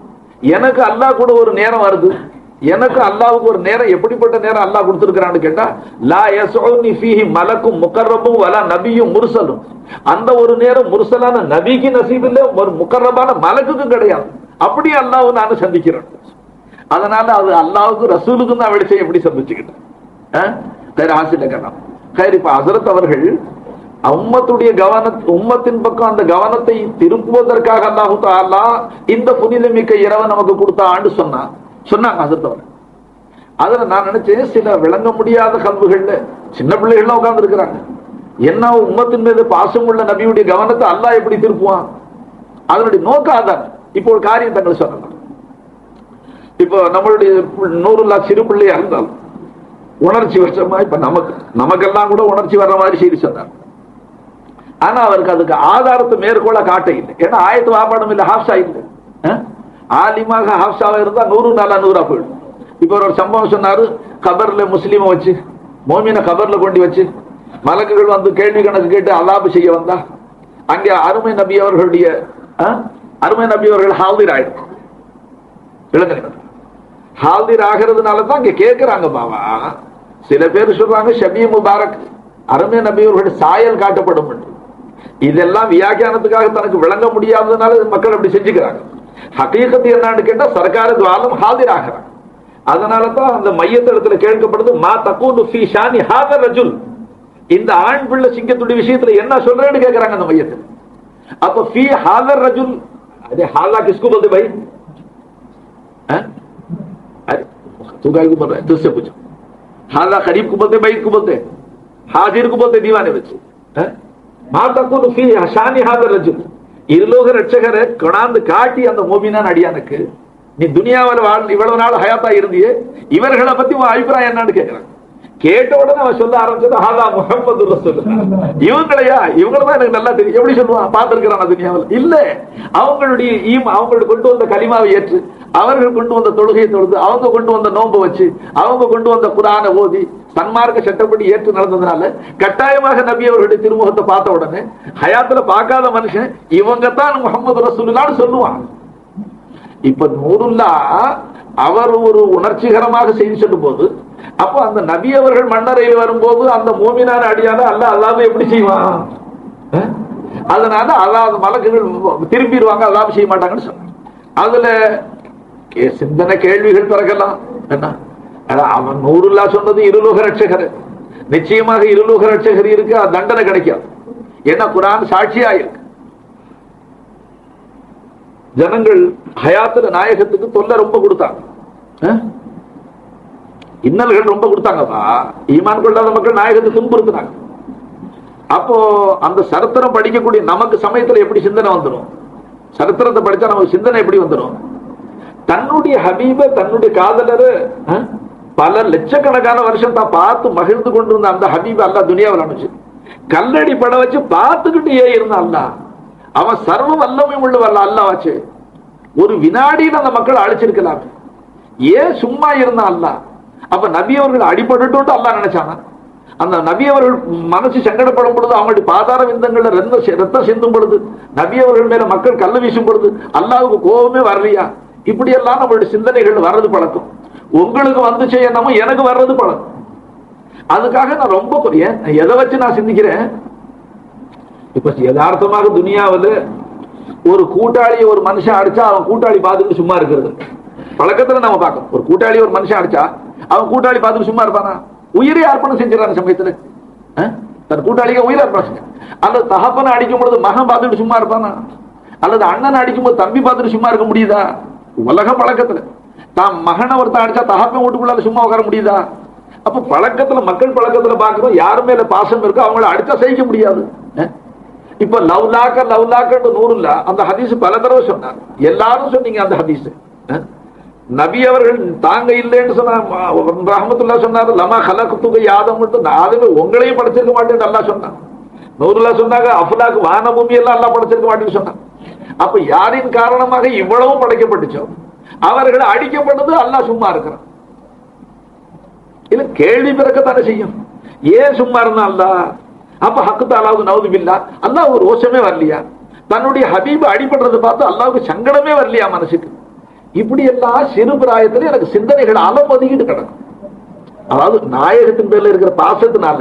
எனக்கு அல்லாஹ் கூட ஒரு நேரம் வருது, எனக்கு அல்லாஹ்வுக்கு ஒரு நேரம். எப்படிப்பட்ட நேரம் அல்லாஹ் கொடுத்திருக்கிறான்னு கேட்டா, லா யஸ்உனி ஃபீஹி மலக்கும் முகர்ரபும் வலா நபியும் முர்சலும், அந்த ஒரு நேரம் முர்சலான நபிக்கு நசீப் இல்லை, ஒரு முகர்ரபான மலக்குக்கும் கிடையாது. அப்படி அல்லாஹ் நான் சந்திக்கிறேன். அதனால அது அல்லாஹ்வுக்கு ரசூலுக்கு தான் வெளிச்சம் எப்படி சந்திச்சுக்கிட்டேன். இப்ப ஹஸரத் அவர்கள் உம்மத்துடைய உம்மத்தின் பக்கம் அந்த கவனத்தை திருப்புவதற்காக அல்லாஹு தஆலா இந்த புனிதமிக்க இரவை நமக்கு கொடுத்தான்னு சொன்னாங்க ஹஸரத் அவர்கள். அதுல நான் நினைச்சேன், சில விளங்க முடியாத கல்விகள்ல சின்ன பிள்ளைகள்லாம் உட்கார்ந்து இருக்கிறாங்க. என்ன உம்மத்தின் மீது பாசம் உள்ள நபியுடைய கவனத்தை அல்லாஹ் எப்படி திருப்புவான்? அதனுடைய நோக்கம் அதான். இப்போ ஒரு காரியம் தங்கள் சொல்லலாம். இப்போ நம்மளுடைய 100 சிறு பிள்ளையா இருந்தாலும் உணர்ச்சி வசமா இப்ப நமக்கெல்லாம் கூட உணர்ச்சி வர்ற மாதிரி செய்தி சொன்னார். ஆனா அவருக்கு அதுக்கு ஆதாரத்தை மேற்கொள்ள காட்ட இல்லை. ஏன்னா ஆயத்து வாபாடம் இல்லை, ஹாப்ஸா இல்லை. ஆலிமாக ஹாப்ஸாவா இருந்தா 100 நாளா 100 போயிடும். இப்ப ஒரு சம்பவம் சொன்னாரு, கபர்ல முஸ்லீமை வச்சு, மோமினை கபர்ல கொண்டு வச்சு மலக்குகள் வந்து கேள்வி கணக்கு கேட்டு அலாபு செய்ய வந்தா அங்கே அருமை நபி அவர்கள் ஹால்தீர் ஆயிடும். ஹால்தீர் ஆகிறதுனாலதான் இங்க கேட்கிறாங்க பாவா. சில பேர் சொல்றாங்க ஷபீ முபாரக், அருமை நபி அவர்கள் சாயல் காட்டப்படும் என்று. இதெல்லாம் வியாக்கியானத்துக்காக தனக்கு விளங்க முடியாததுனால மக்கள் அப்படி செஞ்சுக்கிறாங்க. ஹகீகத்து என்னன்னு கேட்டா சர்க்கார துவாலம் ஹாதிர் ஆகிறாங்க. அதனாலதான் அந்த மையத்திடத்துல கேட்கப்படுது, மா தகூனு ஃபீ ஷானி ஹாதர் ரஜுல், இந்த ஆண் பிள்ளை சிங்கத்துடைய விஷயத்துல என்ன சொல்றேன்னு கேட்கறாங்க அந்த மையத்தில். அப்ப ஃபீ ஹாதர் ரஜுல், अरे हाला किसको बोलते भाई? तू गाय को बोल रहा है, तुझसे पूछो। हाला करीब को बोलते, भाई को बोलते, हाजिर को बोलते, दीवाने बच्चे। माता को फी हशानी हादर रजुल, இருலோக ரட்சகரை கொண்டாந்து காட்டி அந்த மோமினான் அடியானுக்கு, நீ துனியாவில் இவ்வளவு நாள் ஹயாத்தா இருந்தியே, இவர்களை பத்தி உன் அபிப்பிராயம் என்னன்னு கேட்கிறாங்க. கேட்ட உடனே அவன் சொல்ல ஆரம்பிச்சது ஹாதா முஹம்மது ரசூலுல்லாஹ். இவங்களையா? இவங்களதான் எனக்கு நல்லா தெரியும். எப்படி சொல்லுவான்? பார்த்திருக்கிறான் துனியாவில் இல்ல. அவங்களுடைய அவங்களுடைய கொண்டு வந்த கலிமாவை ஏற்று, அவர்கள் கொண்டு வந்த தொழுகையை தொழுது, அவங்க கொண்டு வந்த நோன்பு வச்சு, அவங்க கொண்டு வந்த குர்ஆனை ஓதி சன்மார்க்க சட்டப்படி ஏற்று நடந்ததுனால கட்டாயமாக நபி அவர்களுடைய திருமுகத்தை பார்த்த உடனே ஹயாத்துல பார்க்காத மனுஷன் இவங்க தான் முஹம்மது ரசூலுல்லாஹ்னு சொல்லுவான். இப்ப நூருல்லா அவர் ஒரு உணர்ச்சிகரமாக செய்தி சொல்லும் போது, அப்போ அந்த நபி அவர்கள் மன்னரையில் வரும்போது அந்த மூமினான அடியாத அல்லாஹ் எப்படி செய்வான்? அதனால அல்லாஹ் மலக்குகள் திரும்பிடுவாங்க, அல்லாஹ் செய்ய மாட்டாங்கன்னு சொன்னாங்க. அதுல சிந்தனை கேள்விகள் பிறக்கலாம். என்ன அவன் நூறுல்லா சொன்னது இருலோக ரட்சகர், நிச்சயமாக இருலோக ரட்சகர் இருக்கு, தண்டனை கிடைக்காது. ஏன்னா குர்ஆன் சாட்சியா இருக்கு. ஜனங்கள் ஹயாத்துல நாயகத்துக்கு தொல்லை ரொம்ப கொடுத்தாங்க, இன்னல்கள் ரொம்ப கொடுத்தாங்கப்பா. ஈமான் கொள்ளாத மக்கள் நாயகத்தை துன்புறுத்தினாங்க. அப்போ அந்த சரித்திரம் படிக்கக்கூடிய நமக்கு சமயத்துல எப்படி சிந்தனை வந்துடும்? சரித்திரத்தை படிச்சா நமக்கு சிந்தனை எப்படி வந்துடும்? தன்னுடைய ஹபீப, தன்னுடைய காதலரு பல லட்சக்கணக்கான வருஷம் தான் பார்த்து மகிழ்ந்து கொண்டிருந்த அந்த ஹபீப அல்லாஹ் துனியாவில் அனுப்பிச்சு கல்லடி பட வச்சு பார்த்துக்கிட்டு இருந்தான். அல்லாஹ் அவன் சர்வ வல்லமை உள்ளவல்ல அல்லாஹ்வாச்சு. ஒரு வினாடியில் அந்த மக்கள் அழிச்சிருக்கலாம். ஏன் சும்மா இருந்தான் அல்லாஹ்? அப்ப நபி அவர்கள் அடிபட்டு அல்லாஹ் நினைச்சானா? அந்த நபி அவர்கள் மனசு சங்கடப்படும் பொழுது, அவங்களுடைய பாதார விந்தங்கள்ல ரத்தம் சிந்தும் பொழுது, நபி அவர்கள் மேல மக்கள் கல்ல வீசும் பொழுது அல்லாஹ்வுக்கு கோபமே வரலையா? இப்படி எல்லாம் நம்மளுடைய சிந்தனைகள் வர்றது பழக்கம். உங்களுக்கு வந்துச்சு என்னமோ எனக்கு வர்றது பழக்கம். அதுக்காக நான் ரொம்ப எதை வச்சு நான் சிந்திக்கிறேன்? இப்ப யதார்த்தமாக துனியாவில் ஒரு கூட்டாளி ஒரு மனுஷன் அடிச்சா அவன் கூட்டாளி பார்த்துட்டு சும்மா இருக்கிறது பழக்கத்துல நம்ம பார்க்கணும். ஒரு கூட்டாளி ஒரு மனுஷன் அடிச்சா அவன் கூட்டாளி பார்த்துட்டு சும்மா இருப்பானா? உயிரை அர்ப்பணம் செஞ்சிடறான சமயத்துல தன் கூட்டாளிக்கு உயிரை அர்ப்பணம் செஞ்ச. அல்லது தகப்பனை அடிக்கும் பொழுது மகன் பார்த்துட்டு சும்மா இருப்பானா? அல்லது அண்ணனை அடிக்கும் போது தம்பி பார்த்துட்டு சும்மா இருக்க முடியுதா? உலக பழக்கத்துல தான் மகனை ஒருத்தன் அடிச்சா தகப்பன் வீட்டுக்குள்ளால சும்மா உட்கார முடியுதா? அப்ப பழக்கத்துல, மக்கள் பழக்கத்துல பார்க்கிறோம், யாரு மேல பாசம் இருக்கோ அவங்கள அடிச்சா சகிக்க முடியாது. இப்ப லவ்லாக்க நூறுல்லா அந்த ஹதீஸ் பல தடவை சொன்னாங்க. எல்லாரும் சொன்னீங்க அந்த ஹதீஸ். நபி அவர்கள் தாங்க இல்லைன்னு சொன்ன ரஹ்மத்துல்லாஹ் சொன்னாரு, லமா ஹலக்துக யாதம், ஆதமே உங்களையும் படைச்சிருக்க மாட்டேன்னு அல்லாஹ் சொன்னாங்க. நூறுல்லா சொன்னாங்க, அஃலாக்கு வான பூமி எல்லாம் அல்லாஹ் படைச்சிருக்க மாட்டேன்னு சொன்னாங்க. அப்ப யாரின் காரணமாக இவ்வளவு படைக்கப்பட்டுச்சோ அவர்கள் அடிக்கப்பட்டது அல்லாஹ் சும்மா இருக்கிறான். இல்ல கேள்வி பிறக்கத்தானே செய்யும். ஏன் சும்மா இருந்தா அல்லாஹ்? அப்ப ஹக்கு தாலாவது நவுது பில்லா, அல்லாஹ் ஒரு ரோஷமே வரலையா? தன்னுடைய ஹபீப அடிபடுறதை பார்த்து அல்லாஹ்வுக்கு சங்கடமே வரலையா மனசுக்கு? இப்படி எல்லாம் சிறு பிராயத்துல எனக்கு சிந்தனைகள் அலமதிக்கிட்டு கிடக்கும். அதாவது நாயகத்தின் பேர்ல இருக்கிற பாசத்தினால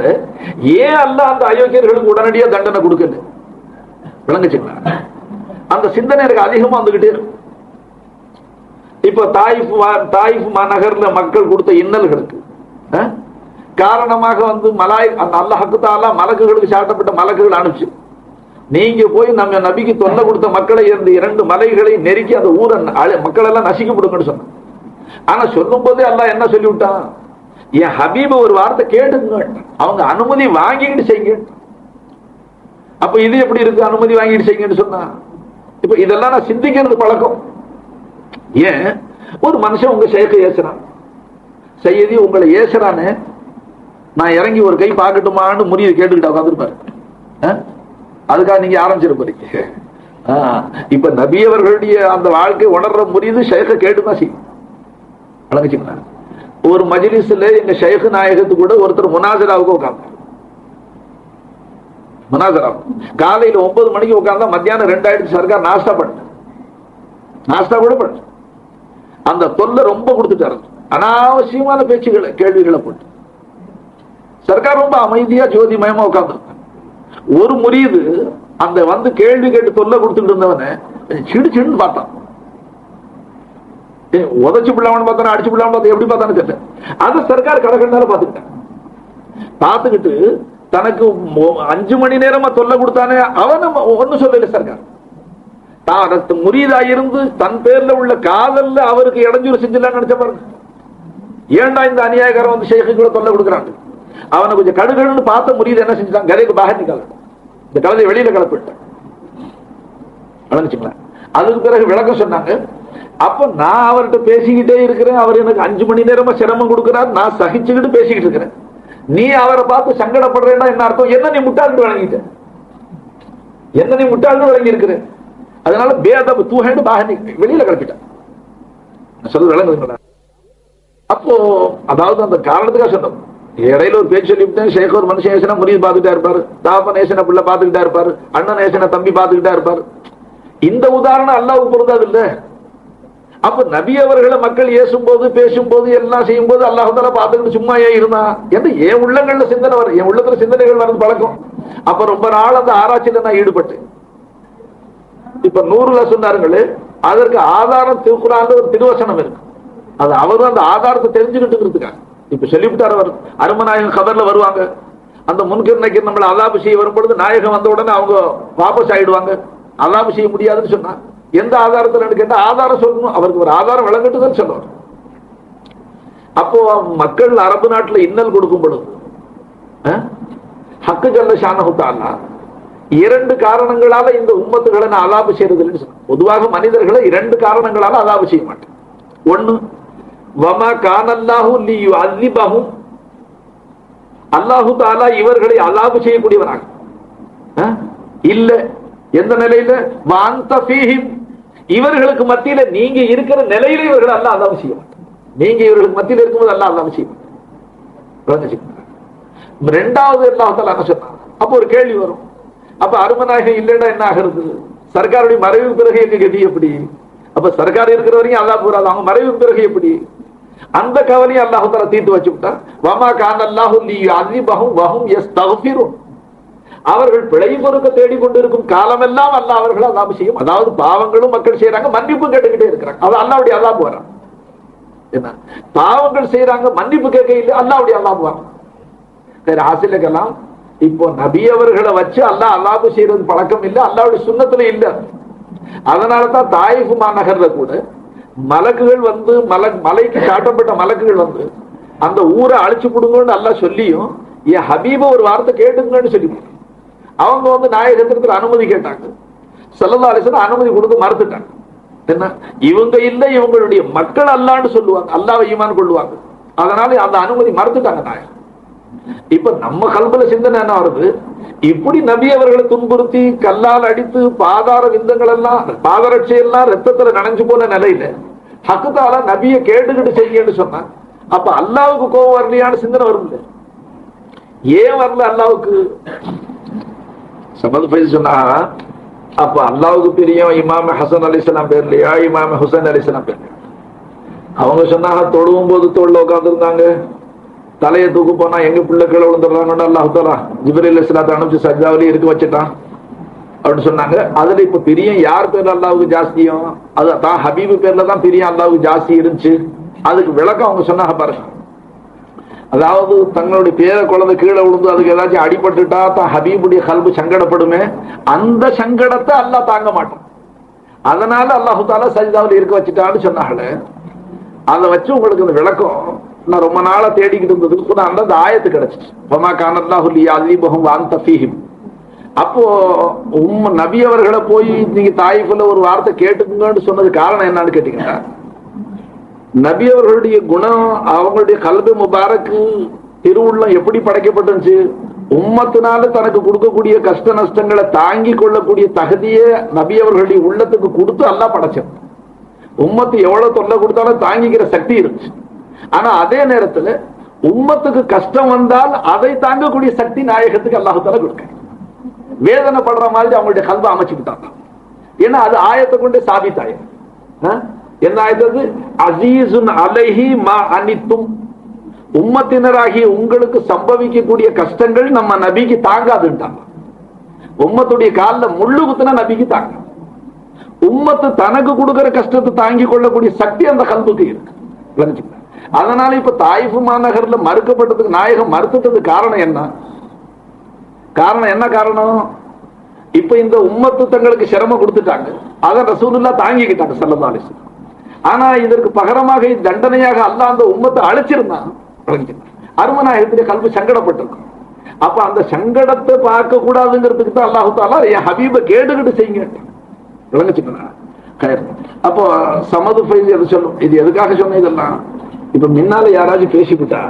ஏன் அல்லாஹ் அந்த அயோக்கியர்களுக்கு உடனடியா தண்டனை கொடுக்கல? விளங்குச்சுங்களா? அந்த சிந்தனை எனக்கு அதிகமா வந்துகிட்டே இருக்கும். இப்ப தாயிஃப் மாநகர்ல மக்கள் கொடுத்த இன்னல்களுக்கு காரணமாக அந்த அல்லாஹ் தஆலா மலக்குகளுக்கு சாட்டப்பட்ட மலக்குகள் அனுப்பிச்சு, நீங்க போய் நம்ம நபிக்கு தொல்லை கொடுத்த மக்களை இருந்து 2 மலைகளை நெருக்கி அந்த ஊரை மக்கள் எல்லாம் நசிக்கப்படுங்கன்னு சொன்ன. ஆனா சொல்லும் போதே அல்லாஹ் என்ன சொல்லிவிட்டான்? என் ஹபீப ஒரு வார்த்தை கேட்டுங்க, அவங்க அனுமதி வாங்கிட்டு செய்யுங்க. அப்ப இது எப்படி இருக்கு? அனுமதி வாங்கிட்டு செய்யுங்கன்னு சொன்னா, இப்ப இதெல்லாம் நான் சிந்திக்கிறது பழக்கம். ஏன் ஒரு மனுஷன் உங்க ஷேக்க ஏசுறான், செய்யதி உங்களை ஏசுறானு நான் இறங்கி ஒரு கை பார்க்கட்டுமான்னு முறிய கேட்டுக்கிட்ட உட்காந்துருப்பாரு. அதுக்காக நீங்க ஆரம்பிச்சிருப்பீங்க. இப்ப நபியவர்களுடைய அந்த வாழ்க்கை உணர்ற முறியது ஷேக்க கேட்டுதான் செய்யும். வழங்குச்சுங்களா? ஒரு மஜ்லிஸ்ல எங்க ஷேக் நாயகத்து கூட ஒருத்தர் முனாசராவுக்கு உட்காந்து, முனாசரா காலையில 9 மணிக்கு உட்கார்ந்தா மத்தியானம் 2 ஆயிடுச்சு. சர்க்கார் நாஸ்தா கூட பண்ண அந்த தொல்லை ரொம்ப கொடுத்துட்டாரு. அனாவசியமான பேச்சுகளை, கேள்விகளை போட்டு சர்க்கார் ரொம்ப அமைதியா ஜோதிமயமா உட்கார்ந்து. ஒரு முறியது அந்த கேள்வி கேட்டு தொல்லை கொடுத்துட்டு இருந்தவன சிடுன்னு பார்த்தான். உதச்சு பிள்ளாமனு பார்த்தானே, அடிச்சு பிள்ளாமனு பார்த்தா எப்படி பார்த்தானு தெரியல. அதை சர்க்கார் கடற்கண்டால பார்த்துக்கிட்டு தனக்கு 5 மணி நேரமா தொல்லை கொடுத்தானே அவன் ஒன்னும் சொல்லல. சர்க்கார் தான் முறியதா இருந்து தன் பேர்ல உள்ள காதல்ல அவருக்கு இடைஞ்சூறு செஞ்சலான்னு நினைச்ச பாருங்க. ஏண்டா இந்த அநியாயக்காரன் ஷேக்கு கூட தொல்லை கொடுக்குறாங்க. அவனை கொஞ்சம் கடுகடுன்னு பார்த்த முறியது என்ன செஞ்சான்? கதைக்கு பாகத்தி கலப்பு, இந்த கலதை வெளியில கலப்பிட்டான். அதுக்கு பிறகு விளக்கம் சொன்னாங்க. அப்ப நான் அவர்கிட்ட பேசிக்கிட்டே இருக்கிறேன், அவர் எனக்கு 5 மணி நேரமா சிரமம் கொடுக்கிறார், நான் சகிச்சுக்கிட்டு பேசிக்கிட்டு இருக்கிறேன். நீ அவரை பார்த்து சங்கடப்படுறேன்னா என்ன அர்த்தம்? என்ன நீ முட்டாள்னு வழங்கிட்ட, என்ன நீ முட்டாள்னு வழங்கி இருக்கிற. அதனால பேதம் தூஹேண்டு பாக வெளியில கிளப்பிட்டான். சொல்ல விளங்குதுங்களா? அப்போ அதாவது அந்த காரணத்துக்காக சொன்னோம். இடையில ஒரு பேச்சு சொல்லிவிட்டேன். ஷேக் ஒரு மனுஷன் ஏசனா முறியது பார்த்துட்டா இருப்பாரு, தாப்பன் ஏசன பிள்ளை பார்த்துக்கிட்டா இருப்பாரு, அண்ணன் ஏசன தம்பி பார்த்துக்கிட்டா இருப்பாரு. இந்த உதாரணம் அல்லாஹ்வுக்கு பொருந்தாது இல்ல. அப்ப நபி அவர்களை மக்கள் ஏசும் போது பேசும் போது எல்லாம் செய்யும் போது அல்லாஹ் தாலா பார்த்துக்கிட்டு சும்மா ஏன் இருந்தா என்று என் உள்ளங்கள்ல சிந்தனை வரும், என் உள்ளத்துல சிந்தனைகள் வரது பழக்கம். அப்ப ரொம்ப நாள் அந்த ஆராய்ச்சியில நான் ஈடுபட்டு இப்ப 100 சொன்னாருங்களே, அதற்கு ஆதாரம் திருக்குறான்ல ஒரு திருவசனம் இருக்கு. அது அவரும் அந்த ஆதாரத்தை தெரிஞ்சுக்கிட்டு இருக்காங்க. இப்ப சொல்லிவிட்டார் அவர் அருமநாயகம் கபர்ல வருவாங்க. அந்த முன்கர் நக்கீர் நம்மள அல்லாபு செய்ய வரும்பொழுது நாயகம் வந்த உடனே அவங்க வாபஸ் ஆயிடுவாங்க. அல்லாபு செய்ய முடியாதுன்னு சொன்னா எந்த ஆதாரத்தில் கேட்டா ஆதாரம் சொல்லணும், அவருக்கு ஒரு ஆதாரம் விளங்கட்டுதான் சொல்லுவார். அப்போ மக்கள் அரபு நாட்டுல இன்னல் கொடுக்கும் பொழுது ஹக்கு ஜல்ல ஷானஹு தஆலா 2 காரணங்களால இந்த உம்மத்துகளை நான் அலாபு செய்யறதில்லைன்னு சொன்ன. பொதுவாக மனிதர்களை 2 காரணங்களால அலாபு செய்ய மாட்டேன். ஒண்ணு, வமா கானல்லாஹு லியுஅஸிபஹும், அல்லாஹு தஆலா இவர்களை அலாபு செய்யக்கூடியவனாக இல்ல. எந்த நிலையில? வஅன்த ஃபீஹிம், இவர்களுக்கு மத்தியில நீங்க இருக்கிற நிலையில இவர்கள் அல்லாஹ் அலாபு செய்ய மாட்டான். நீங்க இவர்களுக்கு மத்தியில இருக்கும்போது அல்லாஹ் அலாபு செய்ய மாட்டான். ரெண்டாவது அல்லாஹ் தஆலா என்ன சொன்னான்? அப்போ ஒரு கேள்வி வரும், அப்ப அருமநாயகம் இல்லைன்னா என்ன ஆகிறது? சர்க்காருடைய மறைவு பிறகு எங்க கதி எப்படி? அப்ப சர்க்கார் இருக்கிற வரைக்கும் அல்லாஹ் போறாது, அவங்க மறைவு பிறகு எப்படி? அந்த கவலையை அல்லாஹ் தஆலா தீர்த்து வச்சு விட்டார். வமா கானல்லாஹு லியுஅஸிபஹும் வஹும் யஸ்தக்ஃபிரூன், அவர்கள் பிழை பொறுக்க தேடிக்கொண்டிருக்கும் காலமெல்லாம் அல்லாஹ் அவர்களை அல்லாஹ் செய்யும். அதாவது பாவங்களும் மக்கள் செய்யறாங்க, மன்னிப்பு கேட்டுக்கிட்டே இருக்கிறாங்க. அது அல்லாஹ்வுடைய அல்லாஹ் வரான். என்ன பாவங்கள் செய்யறாங்க, மன்னிப்பு கேட்க இல்லை, அல்லாஹ்வுடைய அல்லாஹ் வரான். ஆசிரியர்களாம் இப்போ நபி அவர்களை வச்சு அல்லாஹ் அல்லாஹ் செய்யறது பழக்கம் இல்லை, அல்லாஹ்வுடைய சுன்னத்துல இல்ல. அதனாலதான் தாயிஃப் மாநகர்ல கூட மலக்குகள் வந்து மலைக்கு காட்டப்பட்ட மலக்குகள் வந்து அந்த ஊரை அழிச்சு கொடுங்கன்னு அல்லாஹ் சொல்லியும் என் ஹபீப ஒரு வார்த்தை கேட்டுங்கன்னு சொல்லி அவங்க வந்து நாயகத்திற்கு அனுமதி கேட்டாங்க. ஸல்லல்லாஹு அலைஹி வஸல்லம் அனுமதி கொடுத்து மறுத்துட்டாங்க. என்ன, இவங்க இல்ல இவங்களுடைய மக்கள் அல்லாஹ்னு சொல்லுவாங்க, அல்லாஹ்வை ஈமான் கொள்வாங்க. அதனால அந்த அனுமதி மறுத்துட்டாங்க நாயகம். இப்ப நம்ம கல்புல சிந்தனை என்ன வருது? இப்படி நபி அவர்களை துன்புறுத்தி கல்லால் அடித்து பாதார விந்தங்கள் எல்லாம் பாதரட்சை எல்லாம் ரத்தத்துல நனைஞ்சு போன நிலையில ஹக்கு தஆலா நபியை கேட்டுக்கிட்டு செய்யுன்னு சொன்னா அப்ப அல்லாஹ்வுக்கு கோபம் வரலையான்னு சிந்தனை வரும்ல. ஏன் வரல அல்லாஹ்வுக்கு? சமது பைஸ் சொன்னா அப்ப அல்லாஹ்வுக்கு தெரியும் இமாம் ஹசன் அலைஹிஸ்ஸலாம் பேர்லையா இமாம் ஹுசைன் அலைஹிஸ்ஸலாம் பேர்லையா? அவங்க சொன்னாங்க தொழுவும் போது தோல்ல உட்கார்ந்து இருந்தாங்க, தலையை தூக்கு போனா எங்க பிள்ளை கீழே விழுந்துடுறாங்க, அல்லாஹ் தஆலா ஜிப்ரீல் அலைஹிஸ்ஸலாத்தை அனுப்பிச்சு சஜ்ஜாவிலே இருக்க வச்சுட்டான் அப்படின்னு சொன்னாங்க. அதுல இப்ப பிரியம் யார் பேர்ல அல்லாஹ்வுக்கு ஜாஸ்தியும்? அது தான் ஹபீபு பேர்ல தான் பிரியம் அல்லாஹ்வுக்கு ஜாஸ்தி இருந்துச்சு. அதுக்கு விளக்கம் அவங்க சொன்னாங்க பாருங்க. அதாவது தங்களுடைய பேர குழந்தை கீழே விழுந்து அதுக்கு ஏதாச்சும் அடிபட்டுட்டா தான் ஹபீபுடைய கல்பு சங்கடப்படுமே, அந்த சங்கடத்தை அல்லாஹ் தாங்க மாட்டான். அதனால அல்லாஹ் தஆலா சஜ்ஜாவிலே இருக்க வச்சுட்டான்னு சொன்னாங்களே. அதை வச்சு உங்களுக்கு இந்த விளக்கம் நான் ரொம்ப நாளா தேடிக்கிட்டு இருந்ததுக்கு அந்த ஆயத்து கிடைச்சிச்சு. வமா கானல்லாஹு லியுஅஸிபஹும் வஅன்த ஃபீஹிம். அப்போ நபி அவர்களை போய் நீங்க தாயிஃப்ல ஒரு வார்த்தை கேட்டுக்குங்கன்னு சொன்னது காரணம் என்னன்னு கேட்டீங்கன்னா, நபி அவர்களுடைய குணம், அவங்களுடைய கல்பு முபாரக்கு திருவுள்ளம் எப்படி படைக்கப்பட்டுச்சு? உம்மத்தினால தனக்கு கொடுக்கக்கூடிய கஷ்ட நஷ்டங்களை தாங்கி கொள்ளக்கூடிய தகுதியை நபி அவர்களுடைய உள்ளத்துக்கு கொடுத்து அல்லாஹ் படைச்சான். உம்மத்து எவ்வளவு தொல்லை கொடுத்தாலும் தாங்கிக்கிற சக்தி இருந்துச்சு. ஆனா அதே நேரத்துல உம்மத்துக்கு கஷ்டம் வந்தால் அதை தாங்கக்கூடிய சக்தி நாயகத்துக்கு அல்லாஹ் தஆலா கொடுக்க, வேதனை படுற மாதிரி அவங்களுடைய கல்பை அமைச்சுக்கிட்டாங்க. ஏன்னா அது ஆயத்தை கொண்டு சாபித்தாயம். என்ன ஆயத்து? அஸீஸுன் அலைஹி மா அனித்தும், உம்மத்தினராகிய உங்களுக்கு சம்பவிக்கக்கூடிய கஷ்டங்கள் நம்ம நபிக்கு தாங்காதுன்றாங்க. உம்மத்துடைய காலில் முள்ளு குத்துனா நபிக்கு தாங்க. உம்மத்து தனக்கு கொடுக்கிற கஷ்டத்தை தாங்கி கொள்ளக்கூடிய சக்தி அந்த கல்புக்கு இருக்கு. அதனால இப்ப தாயிஃப் மாநகர்ல மறுக்கப்பட்டதுக்கு நாயகம் மறுத்துட்டது காரணம் என்ன? காரணம் இப்ப இந்த உம்மத்து தங்களுக்கு சிரமம் கொடுத்துட்டாங்க, அதை ரசூலுல்லாஹ் தாங்கிக்கிட்டாங்க ஸல்லல்லாஹு அலைஹி வஸல்லம். ஆனா இதற்கு பகரமாக தண்டனையாக அல்லாஹ் அந்த உம்மத்தை அழிச்சிருந்தான். அருமநாயகத்திலே கல்வி சங்கடப்பட்டிருக்கும். அப்ப அந்த சங்கடத்தை பார்க்க கூடாதுங்கிறதுக்கு தான் அல்லாஹ் தஆலா என் ஹபீபை கேட்டுக்கிட்டு செய்யுங்க விளங்குச்சுக்கா. அப்போ சமது ஃபைல் எது சொல்லும்? இது எதுக்காக சொன்ன? இதெல்லாம் இப்ப முன்னால யாராச்சும் பேசிவிட்டா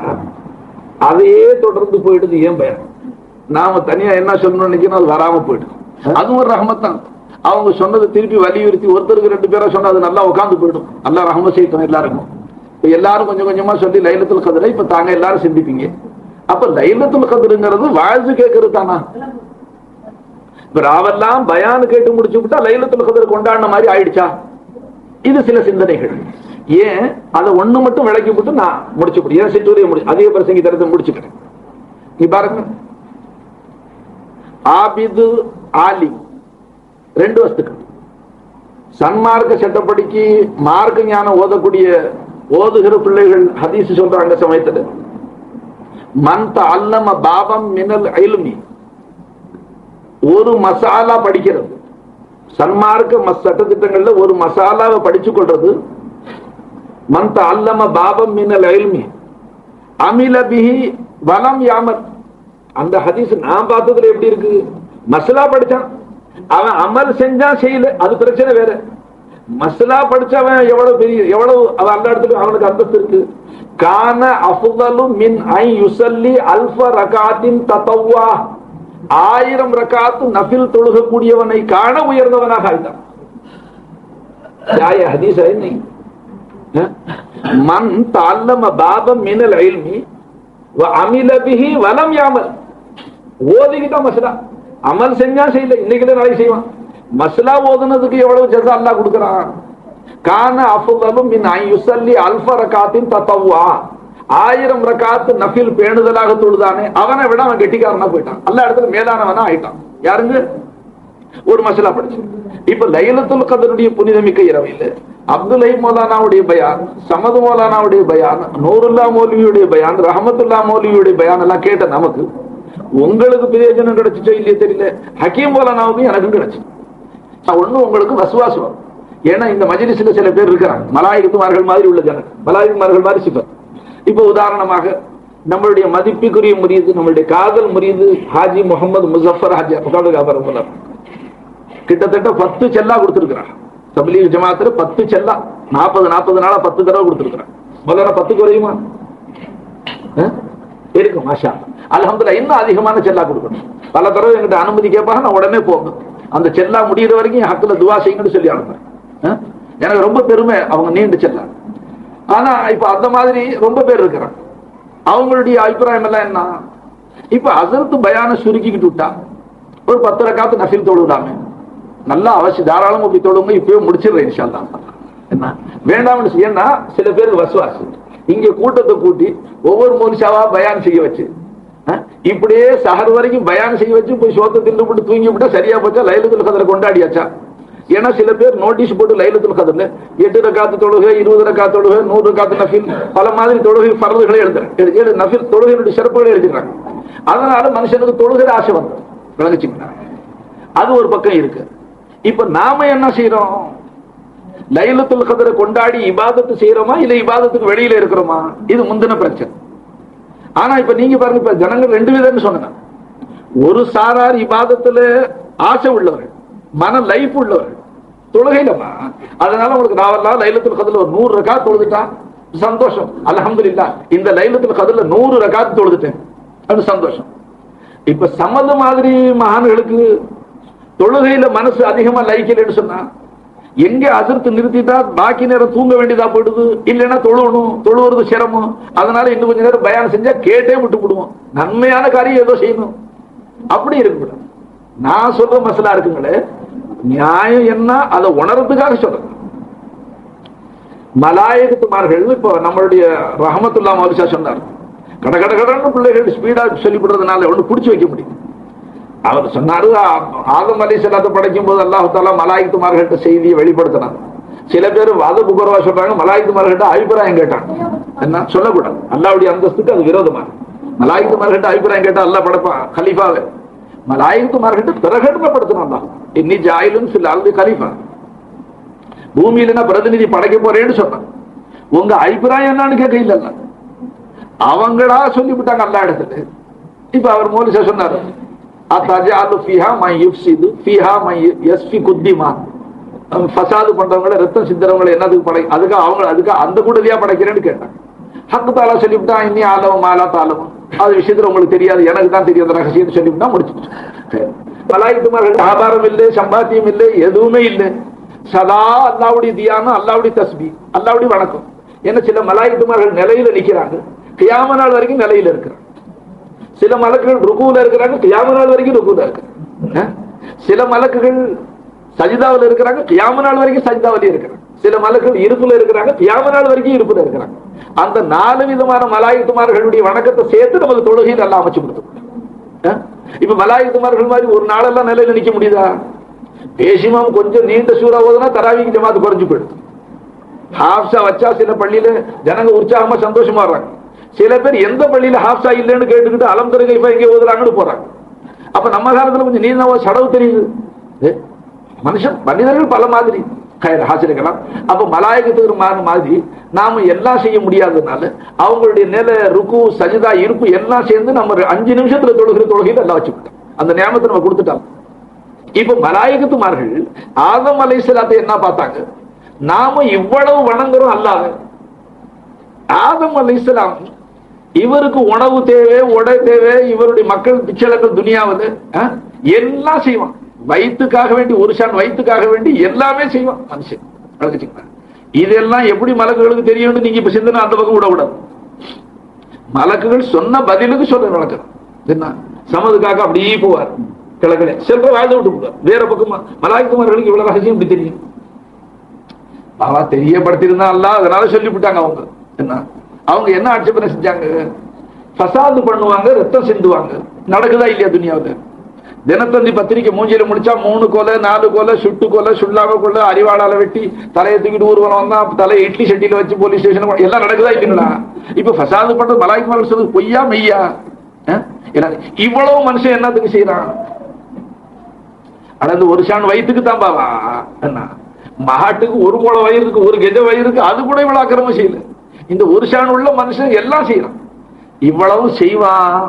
அதையே தொடர்ந்து போயிடுது. ஏன் பயம்? நாம தனியா என்ன சொல்லணும்னு நினைக்கணும், அது வராம போயிடும். அதுவும் ஒரு ரஹமத்தான். அவங்க சொன்னதை திருப்பி வலியுறுத்தி ஒருத்தருக்கு 2 பேரை சொன்னா அது நல்லா உட்காந்து போயிடும். நல்லா ரஹமத் செய்யட்டும் எல்லாருக்கும். இப்ப எல்லாரும் கொஞ்சம் கொஞ்சமா சொல்லி லைலத்துல் கத்ரை இப்ப தாங்க எல்லாரும் சிந்திப்பீங்க. அப்ப லைலத்துல் கத்ருங்கிறது வாழ்த்து கேட்கறது தானா? இப்ப ராவெல்லாம் பயானு கேட்டு முடிச்சு விட்டா லைலத்துல் கத்ர் கொண்டாடின மாதிரி ஆயிடுச்சா? இது சில சிந்தனைகள். ஏன் அதை ஒண்ணு மட்டும் விளக்கி விட்டு நான் முடிச்சு ஏன் சிற்றூரிய அதிக பிரசங்கி தரத்தை முடிச்சுக்கிறேன். நீ பாருங்க, ஆபிது ஆலி 2 வஸ்துக்கள். சன்மார்க்க சட்டப்படிக்கு மார்க்க ஞானம் ஓதுகிற பிள்ளைகள் ஹதீஸ் சொல்றாங்க சமயத்துல, மன் தஅல்லம பாபம் மினல் இல்மி, ஒரு மசாலா படிக்கிறது. சன்மார்க்க சட்டத்திட்டங்கள்ல ஒரு மசாலாவை படிச்சு கொள்றது. மன் தஅல்லம பாபம் மினல் இல்மி அமில பிஹி வலம் யாமல். அந்த ஹதீஸ் நான் பார்த்ததுல எப்படி இருக்கு? மசாலா படிச்சான், அவன் அமல் செஞ்சான் செய்யல, அது பிரச்சனை வேற. மஸ்லா படிச்சவன் எவ்வளவு அவன் அந்த இடத்துக்கு அவனுக்கு அந்தஸ்து இருக்கு. கான அஃதலு மின் ஐ யுஸல்லி அல்ஃப ரகாத்தின் ததவ்வா, 1000 ரகாத்து நஃபில் தொழுகக்கூடியவனை காண உயர்ந்தவனாக ஆயிட்டான். ஹதீஸ் है மன் தஅல்லம பாபம் மினல் இல்மி வ அமில பிஹி வலம் யாமல். ஓதிக்கிட்டான் மஸ்லா, அமல் செஞ்சா செய்யல, இன்னைக்கு நாளைக்கு செய்வான். மஸ்லா ஓதுனதுக்கு எவ்வளவு ஜஸா அல்லாஹ் கொடுக்கறான். கான அஃதலு மின் ஐ யுஸல்லி அல்ஃப ரகாத்தின் ததவ்வா, 1000 ரகாத் நஃபில் பேணுதலாக தொழுதானே அவனை விட அவன் கெட்டிக்காரனா போயிட்டான். எல்லா இடத்துல மேலானவனா ஆயிட்டான். யாருங்க? ஒரு மஸ்லா படிச்சு. இப்ப லைலத்துல் கத்ருடைய புனிதமிக்க இரவில் அப்துல்லை மௌலானாவுடைய பயான், சமது மௌலானாவுடைய பயான், நூருல்லா மௌலவியுடைய பயான், ரஹமத்துல்லா மௌலவியுடைய பயான் எல்லாம் கேட்ட நமக்கு உங்களுக்கு பிரயோஜனம் கிடைச்சிச்சோ இல்லையே தெரியல. ஹக்கீம் மௌலானாவுக்கும் எனக்கும் கிடைச்சு. ஒண்ணு உங்களுக்கு வசுவாசம் வரும். ஏன்னா இந்த மஜ்லிஸ்ல சில பேர் இருக்கிறாங்க மலாயிகத்துமார்கள் மாதிரி உள்ள ஜனங்கள், மலாயிகமார்கள் மாதிரி சிப்பர். இப்ப உதாரணமாக நம்மளுடைய மதிப்புக்குரிய முரீது, நம்மளுடைய காதல் முரீது ஹாஜி முகமது முசஃபர் ஹாஜி கிட்டத்தட்ட 10 செல்லா கொடுத்திருக்கிறார். தப்லீக் ஜமாத்துல 10 செல்லா 40 நாளா 10 தடவை கொடுத்திருக்கிறார். முதல்ல 10 குறையுமா இருக்கு? மாஷா அல்ஹம்துலில்லாஹ். இன்னும் அதிகமான செல்லா கொடுக்கணும். பல தடவை என்கிட்ட அனுமதி கேட்பாங்க, நான் உடனே போகணும். அந்த செல்லா முடிகிற வரைக்கும் என் ஹக்குல துவா செய்யுங்கன்னு சொல்லி அனுப்புறேன். எனக்கு ரொம்ப பெருமை அவங்க நீண்டு செல்லா. ஆனா இப்ப அந்த மாதிரி ரொம்ப பேர் இருக்கிறாங்க. அவங்களுடைய அபிப்பிராயம் எல்லாம் என்ன? இப்ப ஹஸரத் பயான சுருக்கிக்கிட்டு விட்டா ஒரு 10 ரகாத் நஃபில் தொழுதாமே, நல்லா அவசியம் தாராளம் அப்படி தொழுங்க. இப்பவே முடிச்சிடுறேன் இன்ஷா அல்லாஹ். என்ன வேண்டாம்னு ஏன்னா சில பேர் வசுவாசு. இங்க கூட்டத்தை கூட்டி ஒவ்வொரு மனுஷாவா பயான் செய்ய வச்சு, இப்படியே சஹர் வரைக்கும் பயான் செய்ய வச்சு போய் சோத்தை தின்னு போட்டு தூங்கி விட்டா சரியா போச்சா? லைலத்துல் கத்ரை கொண்டாடியாச்சா? ஏன்னா சில பேர் நோட்டீஸ் போட்டு லைலத்துல் கத்ர்ல 8 ரகாத்து தொழுகை, 20 ரகாத்து தொழுகை, 100 ரகாத்து நஃபில், பல மாதிரி தொழுகை ஃபர்துகளை எழுதுறாங்க. நஃபில் தொழுகையினுடைய சிறப்புகளை எழுதுறாங்க. அதனால மனுஷனுக்கு தொழுகிற ஆசை வந்து விளங்குச்சுங்களா? அது ஒரு பக்கம் இருக்கு. இப்ப நாம என்ன செய்யறோம்? லைலத்துல் கத்ரை கொண்டாடி இபாதத்து செய்யறோமா இல்ல இபாதத்துக்கு வெளியில இருக்கிறோமா? இது முந்தின பிரச்சனை. ஆனா இப்ப நீங்க பாருங்க, இப்ப ஜனங்கள் 2 விதம்னு சொன்னாங்க. ஒரு சாரார் இபாதத்துல ஆசை உள்ளவர்கள், மன லைஃப் உள்ளவர்கள், தொழுகையிலமா. அதனால உங்களுக்கு நாவெல்லாம் லைலத்துல் கத்ர்ல ஒரு 100 ரகாத் தொழுதுட்டா சந்தோஷம், அல்ஹம்துலில்லாஹ். இந்த லைலத்துல் கத்ர்ல 100 ரகாத் தொழுதுட்டேன், அது சந்தோஷம். இப்ப சமது மாதிரி மகான்களுக்கு தொழுகையில மனசு அதிகமா லைக்கலன்னு சொன்னா எங்க அதிர்த்து நிறுத்திட்டா பாக்கி நேரம் தூங்க வேண்டியதா போயிடுது. இல்லைன்னா தொழுவது சிரமம். அதனால இன்னும் கொஞ்ச நேரம் பயான் செஞ்சா கேட்டே விட்டு விடுவோம். நன்மையான காரியம் ஏதோ செய்யணும், அப்படி இருக்கக்கூடாது. நான் சொல்ற மசலா இருக்குங்களே, நியாயம் என்ன அதை உணர்றதுக்காக சொல்றேன். மலாயகத்துமார்கள் இப்ப நம்மளுடைய ரஹமத்துல்லா மௌலிஷா சொன்னார், கடன்னு பிள்ளைகள் ஸ்பீடா சொல்லிவிடுறதுனால ஒண்ணு புடிச்சு வைக்க முடியும். அவர் சொன்னாரு, ஆதம் அலைஹிஸ்ஸலாத்தை படைக்கும் போது அல்லாஹ் தஆலா மலாயிகத்துமார்கள்ட்ட செய்தியை வெளிப்படுத்தினார். சில பேர் வாத புகரவா சொல்றாங்க, மலாயிகத்துமார்கள்ட்ட அபிப்பிராயம் கேட்டாங்க. என்ன சொல்லக்கூடாது, அல்லாஹ்வுடைய அந்தஸ்துக்கு அது விரோதமா. மலாயிகத்துமார்கள்ட்ட அபிப்பிராயம் கேட்டா அல்லாஹ் படைப்பான் கலீஃபாவை. மலாயிகத்துமார்கள்ட்ட பிரகடனப்படுத்தணும், அல்லாஹ் இன்னி ஜாயிலுன் ஃபில் அர்தி கலீஃபா, பூமியில நான் பிரதிநிதி படைக்க போறேன்னு சொன்னான். உங்க அபிப்பிராயம் என்னன்னு கேட்க இல்ல, அவங்களா சொல்லிவிட்டாங்க அல்லா இடத்துல. இப்ப அவர் மௌலிஷா சொன்னாரு, ஃபசாது பண்றவங்களை ரத்தம் சிந்தறவங்களை என்னதுக்கு படை, அதுக்கு அவங்க அதுக்கு அந்த கூடலையா படைக்கிறேன்னு கேட்டாங்க. ஹக்கு தாலா சொல்லிவிட்டான், இன்னி ஆலவம் மாலா தாலவம், அது விஷயத்துல உங்களுக்கு தெரியாது, எனக்கு தான் தெரியாத ரகசியம் சொல்லிவிட்டா முடிச்சு. மலாயிக்குமார்கள் வியாபாரம் இல்லை, சம்பாத்தியம் இல்லை, எதுவுமே இல்லை. சதா அல்லாவுடைய தியானம், அல்லாவுடைய தஸ்பீஹ், அல்லாவுடைய வணக்கம். ஏன்னா சில மலாயிக்குமார்கள் நிலையில நிக்கிறாங்க, கியாம நாள் வரைக்கும் நிலையில இருக்கிறாங்க. சில மலக்குகள் ருக்குல இருக்கிறாங்க, கியாம நாள் வரைக்கும் ருக்குல இருக்கிறாங்க. சில மலக்குகள் சஜிதாவில் இருக்கிறாங்க, கியாம நாள் வரைக்கும் சஜிதாவிலே இருக்கிறாங்க. சில மலக்குகள் இருப்புல இருக்கிறாங்க, கியாம நாள் வரைக்கும் இருப்புல இருக்கிறாங்க. அந்த 4 விதமான மலாயிக்குமார்களுடைய வணக்கத்தை சேர்த்து நமக்கு தொழுகையில் நல்லா அமைச்சு கொடுத்தோம். இப்ப மலாயிக்குமார்கள் மாதிரி ஒரு நாளெல்லாம் நிலையில நிக்க முடியுதா? பேசிமாம் கொஞ்சம் நீண்ட சூறா ஓதுனா தராவிக்கு ஜமாத்து குறைஞ்சு போயிடுது. ஹாப்ஸா வச்சா சில பள்ளியில ஜனங்க உற்சாகமா சந்தோஷமா வர்றாங்க. சில பேர் எந்த பள்ளியில ஹாப்ஸா இல்லைன்னு கேட்டுக்கிட்டு அலம்தர கைஃபா எங்கே ஓதுறாங்கன்னு போறாங்க. அப்ப நம்ம காலத்துல கொஞ்சம் நீண்ட சடவு தெரியுது. மனுஷன் மனிதர்கள் பல மாதிரி ஹாசிரிக்கலாம். அப்ப மலாயகத்துக்கு மாதிரி நாம எல்லாம் செய்ய முடியாததுனால அவங்களுடைய நிலை, ருக்கு, சஜிதா, இருப்பு எல்லாம் சேர்ந்து நம்ம 5 நிமிஷத்துல தொழுகையில எல்லாம் வச்சுக்கிட்டோம். அந்த நியமத்தை நம்ம கொடுத்துட்டோம். இப்ப மலாயகத்துமார்கள் ஆதம் அலைஹிஸ்ஸலாத்தை என்ன பார்த்தாங்க? நாம இவ்வளவு வணங்குறோம் அல்லாஹ். ஆதம் அலைஹிஸ்ஸலாம் இவருக்கு உணவு தேவை, உடை தேவை, இவருடைய மக்கள் பிச்சளங்கள் துனியாவது எல்லாம் செய்வான். வயிற்றுக்காக வேண்டி, ஒரு ஷான் வயிற்றுக்காக வேண்டி எல்லாமே செய்வான் மனுஷன். இதெல்லாம் எப்படி மலக்குகளுக்கு தெரியும்? நீங்க இப்ப சிந்தனை அந்த பக்கம் விடக்கூடாது. மலக்குகள் சொன்ன பதிலுக்கு சொல்ற வழக்கம் என்ன? சமதுக்காக அப்படியே போவார் கிழக்கில, செல்ற வாழ்ந்து விட்டு போவார். வேற பக்கம் மலாய்க்குமார்களுக்கு இவ்வளவு ரகசியம் இப்படி தெரியும். பாவா தெரியப்படுத்திருந்தா அல்ல, அதனால சொல்லிவிட்டாங்க. அவங்க என்ன, அவங்க என்ன ஆட்சேபனை செஞ்சாங்க? ஃபசாது பண்ணுவாங்க, ரத்தம் சிந்துவாங்க. நடக்குதா இல்லையா துனியாவுல? தினத்தந்தி பத்திரிக்கை மூஞ்சியில முடிச்சா 3 கொலை 4 கொலை, சுட்டு கொலை, சுல்லாம கொலை, அறிவாளால வெட்டி தலையை தூக்கிட்டு ஊர்வலம் வந்தா தலையை இட்லி சட்டியில வச்சு போலீஸ் ஸ்டேஷன் எல்லாம் நடக்குதா இல்லைங்களா? இப்ப ஃபசாது பண்றது மலாய்க்குமார்கள் சொல்றது பொய்யா மெய்யா? இவ்வளவு மனுஷன் என்னத்துக்கு செய்யறான்? அதாவது ஒரு ஷான் வயிற்றுக்கு தான் பாவா என்ன, மகாட்டுக்கு 1 முழம் வயிறுக்கு, 1 கெஜ வயிறுக்கு, அது கூட இவ்வளவு அக்கிரமம் செய்யல. இந்த ஒரு ஷான் உள்ள மனுஷன் எல்லாம் செய்யறான். இவ்வளவு செய்வான்.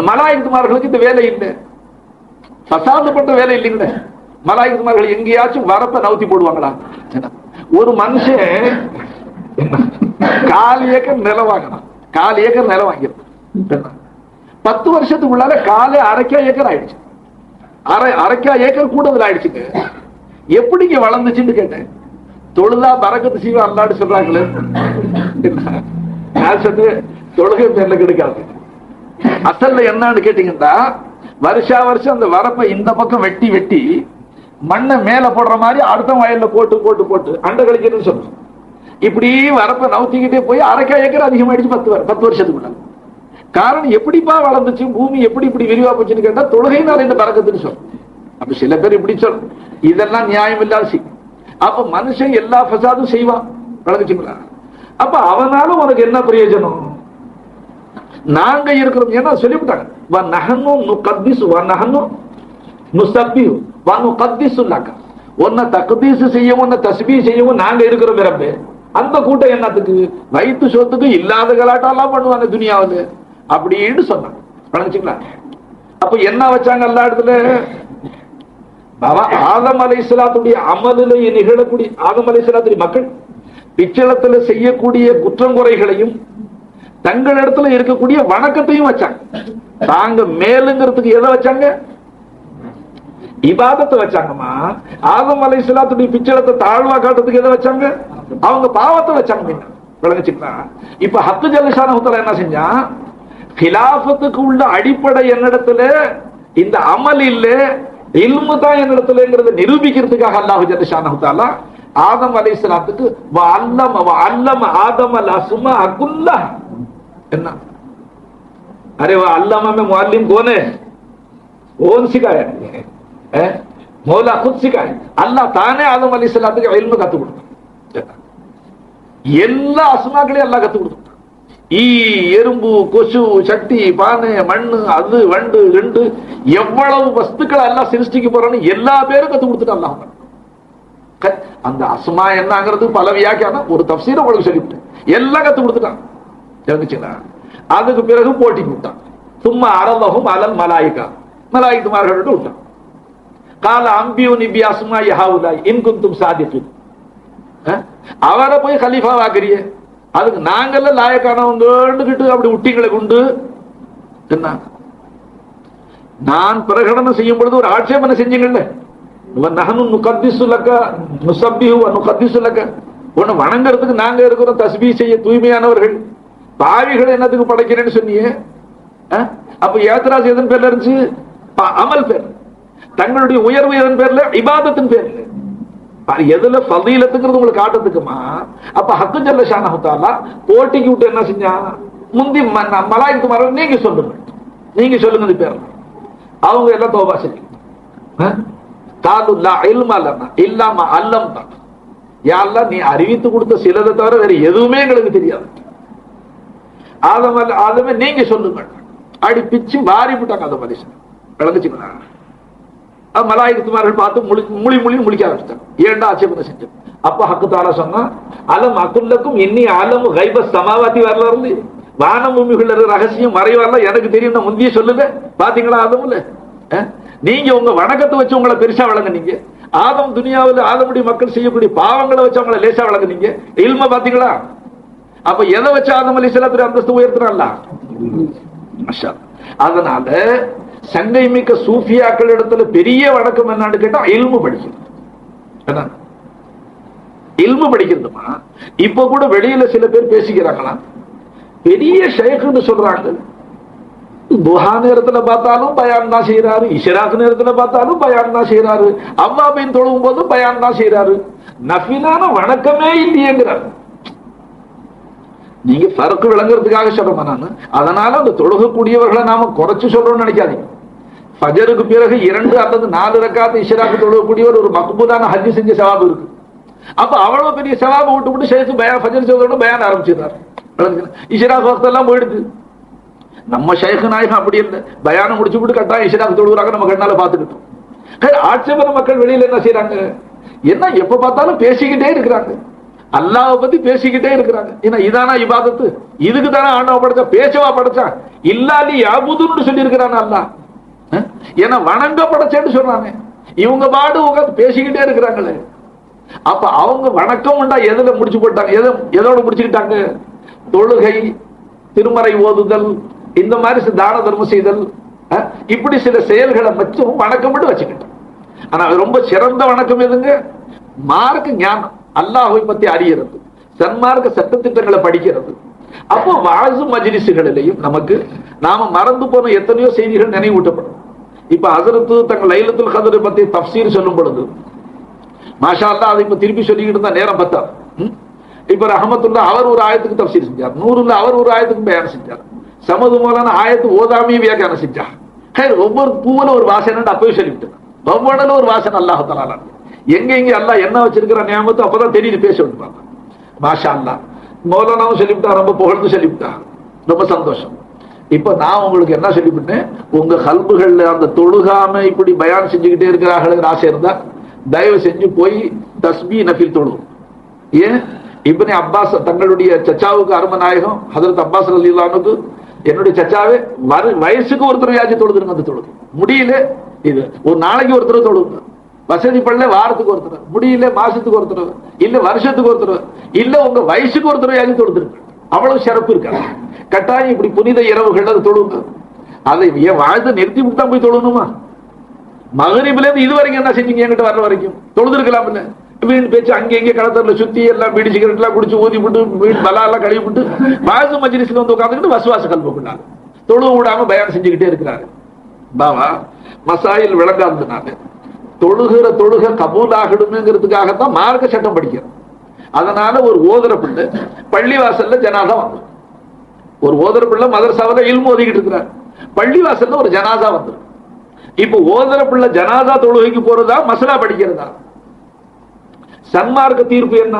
மலாய்க்குமார்களுக்கு இந்த வேலை இல்லை, ஃபசாதுப்பட்ட வேலை இல்லைங்களே. மலாய்க்குமார்கள் எங்கேயாச்சும் வரப்ப நவுத்தி போடுவாங்களா? ஒரு மனுஷன் 4 ஏக்கர் நிலம் வாங்கினான், 4 ஏக்கர் நிலம் வாங்கிருந்தான். 10 வருஷத்துக்குள்ளால 4 ஏக்கர் ஆயிடுச்சு. அரைக்கா ஏக்கர் கூடுதல் ஆயிடுச்சுங்க. எப்படிங்க வளர்ந்துச்சுன்னு கேட்டேன். தொழுதா பறக்கத்து செய்வா அல்லாடு சொல்றாங்களே, தொழுகை பேர்ல கிடைக்காது. அசல்ல என்னன்னு கேட்டீங்கன்னா, வருஷா வருஷம் அந்த வரப்பை இந்த பக்கம் வெட்டி வெட்டி மண்ணை மேல போடுற மாதிரி அடுத்த வயல்ல போட்டு போட்டு போட்டு அண்டை கழிக்கிறதுன்னு சொல்றோம். இப்படி வரப்பை நவுத்திக்கிட்டே போய் அரைக்கா ஏக்கர் அதிகமாயிடுச்சு 10 வருஷத்துக்குள்ள. காரணம் எப்படிப்பா வளர்ந்துச்சு, பூமி எப்படி இப்படி விரிவா போச்சுன்னு கேட்டா தொழுகைனால இந்த பறக்கத்துன்னு சொல்றோம். அப்ப சில பேர் இப்படி சொல்றோம், இதெல்லாம் நியாயம் இல்லாத செய்யும். அப்ப மனுஷன் எல்லா ஃபசாதும் செய்வான், வளர்ந்துச்சுங்களா? அப்ப அவனால உனக்கு என்ன பிரயோஜனம்? நாங்க இருக்கிறோம் ஏன்னா சொல்லிவிட்டாங்க, உன்னை தக்தீஸ் செய்யவும் உன்னை தஸ்பீஹ் செய்யவும் நாங்க இருக்கிறோம். பிறப்பு அந்த கூட்டம் என்னத்துக்கு? வயிற்று சொத்துக்கு இல்லாத கலாட்டெல்லாம் பண்ணுவாங்க துனியாவது அப்படின்னு சொன்னாங்க. வளர்ந்துச்சுங்களா? அப்ப என்ன வச்சாங்க எல்லா இடத்துல? ஆதம் அலைஹிஸ்ஸலாத்துடைய அமலிலே நிகழக்கூடிய ஆதம் அலைஹிஸ்ஸலாத்துடைய மக்கள் பிச்சளத்துல செய்யக்கூடிய குற்றங்குறைகளையும் தங்களிடத்துல இருக்கக்கூடிய வணக்கத்தையும் வச்சாங்க. தாங்க மேலுங்கிறதுக்கு எதை வச்சாங்க? இபாதத்தை வச்சாங்கம்மா. ஆதம் அலைஹிஸ்ஸலாத்துடைய பிச்சளத்தை தாழ்வா காட்டுறதுக்கு எதை வச்சாங்க? அவங்க பாவத்தை வச்சாங்க. விளங்குச்சுங்களா? இப்ப ஹக்கு ஜல்லஷானஹு என்ன செஞ்சா, கிலாஃபத்துக்கு உள்ள அடிப்படை என்னிடத்துல இந்த அமல் இல்ல, இல்மு தான் என்னிடத்துலங்கிறத நிரூபிக்கிறதுக்காக அல்லாஹ் ஜல்லஷானஹு தஆலா ஆதம் அலைஹிஸ்ஸலாத்துக்கு அல்லம ஆதம் அல் அஸ்மா குல்லஹ் என்ன, अरे वह अल्लामा में मुअल्लिम कौन है? कौन सिखाया? मौला खुद सिखाया. अल्लाह ताने आदम अलैहिस्सलाத்துக்கு இல்மு கத்து கொடுத்தான். எல்லா அஸ்மாக்களையும் அல்லாஹ் கத்து கொடுத்தான். ஈ, எறும்பு, கொசு, சட்டி, பானை, மண்ணு, அது வண்டு ரெண்டு எவ்வளவு வஸ்துக்களை எல்லாம் சிருஷ்டிக்க போறான்னு எல்லா பேரும் கத்து கொடுத்துட்டான் அல்லாஹ். அந்த அஸ்மா என்னங்கிறது பல வியாக்கியானம், ஒரு தஃசீரை உங்களுக்கு சொல்லிவிட்டேன். எல்லாம் கத்து கொடுத்துட்டான். தெரிஞ்சுச்சுங்களா? அதுக்கு பிறகு போட்டி விட்டான். சும்மா அரலஹும் அலல் மலாயிகா, மலாயிக்குமார்கள்ட்ட விட்டான். கால அம்பியூனி பி அஸ்மாஇ ஹாஉலாஇ இன் குன்தும் சாதிகீன். அவரை போய் கலீஃபா வாக்குறியே, அதுக்கு நாங்கள்ல லாயக்கானவங்கன்னு அப்படி உட்டிங்களை கொண்டு என்ன நான் பிரகடனம் செய்யும் பொழுது ஒரு ஆட்சேபனை செஞ்சீங்கல்ல, உன்னை வணங்குறதுக்கு நாங்க இருக்கிறோம், தஸ்பீ செய்ய தூய்மையானவர்கள், பாவிகள் என்னத்துக்கு படைக்கிறேன்னு சொன்னீங்க. அப்ப ஏத்ராஸ் எதன் பேர்ல இருந்துச்சு? அமல் பேர். தங்களுடைய உயர்வு எதன் பேர்ல? இபாதத்தின் பேர்ல. எதுல ஃபதீலத்துங்கிறது உங்களுக்கு காட்டுறதுக்குமா? அப்ப ஹக்கு ஜல்ல ஷானஹு தஆலா போட்டிக்கு விட்டு என்ன செஞ்சா, முந்தி மலாயிக்கு மர நீங்க சொல்லுங்க, நீங்க சொல்லுங்க பேர். அவங்க எல்லாம் தௌபா செஞ்சு காலு லா இல்ம லனா இல்லா மா அல்லம்தா, யா அல்லாஹ் நீ அறிவித்து கொடுத்த சிலதை தவிர வேற எதுவுமே எங்களுக்கு தெரியாது. ஆதமே நீங்க சொல்லுங்க. அடி பிச்சு வாரி விட்டாங்க அந்த மனுஷன். விளங்குச்சுங்களா? மலாயிகத்துமார்கள் பார்த்து முழி முழிக்க ஆரம்பிச்சாங்க. ஏண்டா ஆட்சேபனை செஞ்சோம். அப்ப ஹக்கு தஆலா சொன்னா, அலம் அகுல்லக்கும் இன்னி அலமு கைப சமாவாதி வரல இருந்து, வான பூமிகள் ரகசியம் மறைவாரில் எனக்கு தெரியும், முந்தைய சொல்லுங்க. பாத்தீங்களா? ஆதம்ல நீங்க உங்க வணக்கத்தை வச்சு உங்களை பெருசா வழங்குனீங்க. ஆதம் துனியாவில் ஆதமுடைய மக்கள் செய்யக்கூடிய பாவங்களை வச்சு அவங்களை லேசா வழங்குனீங்க. இல்ம பாத்தீங்களா? அப்ப எதை வச்சு ஆதம் அலைஹிஸ்ஸலாத்துடைய அந்தஸ்து உயர்த்தினால. அதனால சங்கை மிக்க சூஃபியாக்கள் இடத்துல பெரிய வணக்கம் என்னன்னு கேட்டா இல்மு படிக்கிறது. இல்மு படிக்கிறதுமா இப்ப கூட வெளியில சில பேர் பேசிக்கிறாங்களா, பெரிய ஷேக்னு சொல்றாங்க. துஹா நேரத்துல பார்த்தாலும் பயான் தான் செய்யறாரு, இஷ்ராக் நேரத்துல பார்த்தாலும் பயான் தான் செய்யறாரு, அவ்வாபின் தொழும் போதும் பயான் தான் செய்யறாரு. நஃபிலான வணக்கமே இல்லையேங்கிறார். நீங்க ஃபர்க் விளங்குறதுக்காக சொல்றேன் நான். அதனால அந்த தொழுகக்கூடியவர்களை நாம குறைச்சு சொல்றோம்னு நினைக்காதீங்க. ஃபஜருக்கு பிறகு 2 அல்லது 4 ரக்காத் இஷ்ராக் தொழுகக்கூடியவர் ஒரு மக்பூலான ஹஜ் செஞ்ச சவாபு இருக்கு. அப்ப அவ்வளவு பெரிய சவாபை விட்டு ஷேக் பயான் ஃபஜர் சொல்றோம் பயான் ஆரம்பிச்சிடுறாரு. இஷ்ராக் வக்தெல்லாம் போயிடுது. நம்ம ஷேக் நாயகம் அப்படி இல்லை, பயானம் முடிச்சு விட்டு கட்டாயம் இஷ்ராக் தொழுகிறாங்க, நம்ம கண்ணால பார்த்துக்கிட்டோம். ஆட்சேபன மக்கள் வெளியில என்ன செய்யறாங்க, என்ன எப்ப பார்த்தாலும் பேசிக்கிட்டே இருக்கிறாங்க, அல்லாஹ்வை பத்தி பேசிக்கிட்டே இருக்கிறாங்க. ஏன்னா இதானா இபாதத்து? இதுக்கு தானே ஆண்டவன் படைச்சா, பேசவா படைச்சா? இல்லாலி யாபுதுன்னு சொல்லி இருக்கிறான் அல்லாஹ். ஏன்னா வணங்க படைச்சேன்னு சொல்றாங்க. இவங்க பாடு உட்காந்து பேசிக்கிட்டே இருக்கிறாங்களே. அப்ப அவங்க வணக்கம் உண்டா எதுல முடிச்சு போட்டாங்க? எதோட முடிச்சுக்கிட்டாங்க? தொழுகை, திருமறை ஓதுதல், இந்த மாதிரி தான தர்மம் செய்தல், இப்படி சில செயல்களை மட்டும் வணக்கம் மட்டும் வச்சுக்கிட்டோம். ஆனா ரொம்ப சிறந்த வணக்கம் எதுங்க? மார்க்க ஞானம், அல்லாஹ்வை பத்தி அறியறது, சன்மார்க்க சட்டத்திட்டங்களை படிக்கிறது. அப்போ வாசு மஜ்லிஸ்களிலையும் நமக்கு நாம மறந்து போன எத்தனையோ செய்திகள் நினைவூட்டப்படும். இப்ப ஹஸரத் தங்கள் லைலத்துல் கத்ர் பத்தி தஃப்சீர் சொல்லும் பொழுது மாஷா அல்லாஹ் அதை இப்ப திருப்பி சொல்லிக்கிட்டு இருந்தா நேரம் பத்தா. இப்ப ரஹமத்துல்லா அவர் ஒரு ஆயத்துக்கு தஃப்சீர் செஞ்சார், நூறுல்லா அவர் ஒரு ஆயத்துக்கு பயான் செஞ்சார், சமது மூலான ஆயத்து ஓதாமியும் வியாக்கியானம் செஞ்சார். ஒவ்வொரு பூவில ஒரு வாசனை அப்பவே சொல்லிவிட்டு, ஒவ்வொன்றுல ஒரு வாசனை அல்லாஹ் தஆலா எங்க எங்க அல்லாஹ் என்ன வச்சிருக்கிற நியாமத்து அப்பதான் தெரியுது பேச விட்டுப்பாங்க. மாஷா அல்லாஹ் மௌலானாவும் சொல்லிவிட்டா, ரொம்ப புகழ்ந்து சொல்லிவிட்டா, ரொம்ப சந்தோஷம். இப்ப நான் உங்களுக்கு என்ன சொல்லிவிட்டேன், உங்க கல்புகள்ல அந்த தொழுகாம இப்படி பயான் செஞ்சுக்கிட்டே இருக்கிறார்கள் ஆசை இருந்தா தயவு செஞ்சு போய் தஸ்பீ நஃபில் தொழுகும். ஏன் இப்னு அப்பாஸ் தங்களுடைய சச்சாவுக்கு அருமநாயகம் ஹஜ்ரத் அப்பாஸ் ரலியல்லாஹு அன்ஹு, என்னுடைய சச்சாவே வயசுக்கு ஒருத்தர் வியாஜி தொழுதுருங்க, அந்த தொழுது முடியல, இது ஒரு நாளைக்கு ஒருத்தர் தொழுங்க, வசதி படல வாரத்துக்கு ஒருத்தர், முடியல மாசத்துக்கு ஒருத்தர், இல்ல வருஷத்துக்கு ஒருத்தர், இல்ல உங்க வயசுக்கு ஒருத்தர் வியாஜி தொழுதுருங்க. அவ்வளவு சிறப்பு இருக்காது. கட்டாயம் இப்படி புனித இரவுகள் அது தொழுங்க. அதை என் வாழ்ந்து நிறுத்தி விட்டு தான் போய் தொழணுமா? மகரிபில இருந்து இது வரைக்கும் என்ன செஞ்சீங்க? என்கிட்ட வர்ற வரைக்கும் தொழுதுருக்கலாம் இல்ல? வீண் பேச்சு அங்கே எங்கே கடத்தல சுத்தி எல்லாம் பீடி சிகரெட் எல்லாம் குடிச்சு ஊதி விட்டு வீண் பலா எல்லாம் கழுவி விட்டு வாசு மஜ்லிஸ்ல வந்து உட்காந்துக்கிட்டு வசுவாச கல்புக்குள்ளாரு தொழுவு விடாம பயான் செஞ்சுக்கிட்டே இருக்கிறாரு. பாவா மசாயில் விளங்காததுனால தொழுக கபூல் ஆகணுங்கிறதுக்காகத்தான் மார்க்க சட்டம் படிக்கிறோம். அதனால ஒரு ஓதுற பிள்ளை பள்ளிவாசல்ல ஜனாதா வந்து, ஒரு ஓதுற பிள்ளை மதரசாவில இல்மு ஓதிக்கிட்டு இருக்கிறார், பள்ளிவாசல்ல ஒரு ஜனாதா வந்துடும். இப்ப ஓதுற பிள்ளை ஜனாதா தொழுகைக்கு போறதா மசலா படிக்கிறதா? சன்மார்க்க தீர்ப்பு என்ன?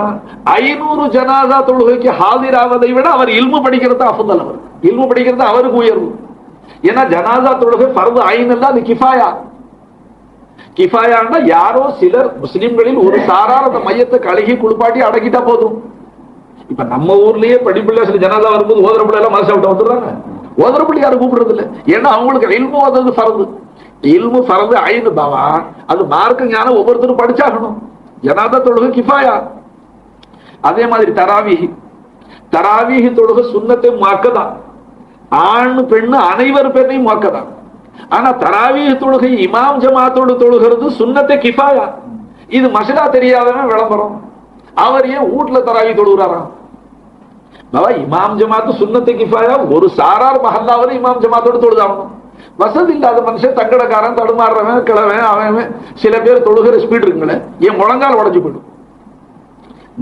500 ஜனாதா தொழுகைக்கு ஹாதிராவதை விட அவர் இல்மு படிக்கிறது அஃதல். அவர் இல்மு படிக்கிறது அவருக்கு உயர்வு. ஏன்னா ஜனாதா தொழுகை ஃபர்து ஐன் அல்ல, அது கிஃபாயா. கிஃபாயான்னா யாரோ சிலர் முஸ்லிம்களில் ஒரு சாரார் அந்த மையத்தை கழுகி குளிப்பாட்டி அடக்கிட்டா போதும். இப்ப நம்ம ஊர்லயே படிப்பிள்ள சில ஜனாதா வரும்போது ஓதுற பிள்ளை எல்லாம் மனசை விட்டு வந்துடுறாங்க. ஓதுற பிள்ளை யாரும் கூப்பிடுறது இல்லை. ஏன்னா அவங்களுக்கு இல்மு ஓதுறது ஃபர்து. இல்மு ஃபர்து ஐன் பாவா, அது மார்க்க ஞானம் ஒவ்வொருத்தரும் படிச்சாகணும். ஜனாதா தொழுகை கிஃபாயா. அதே மாதிரி தராவி தராவீஹ் தொழுகை சுன்னத்தை முஅக்கதா, ஆண் பெண்ணு அனைவர் பேரையும் முஅக்கதா. ஆனா தராவீஹ் தொழுகை இமாம் ஜமாத்தோடு தொழுகிறது சுன்னத்தை கிஃபாயா. இது மசலா தெரியாதவன் விளம்பரம். அவர் ஏன் வீட்டுல தராவீஹ் தொழுகிறாராம்? இமாம் ஜமாத்து சுன்னத்தை கிஃபாயா, ஒரு சாரார் மஹல்லாவது இமாம் ஜமாத்தோடு தொழுதாகணும். வசதி இல்லாத மனுஷன் தங்கடக்காரன் தடுமாறுறவன் கிழவன் அவன் சில பேர் தொழுகிற ஸ்பீட் இருக்குங்களே, என் முழங்கால் உடஞ்சு போயிடும்.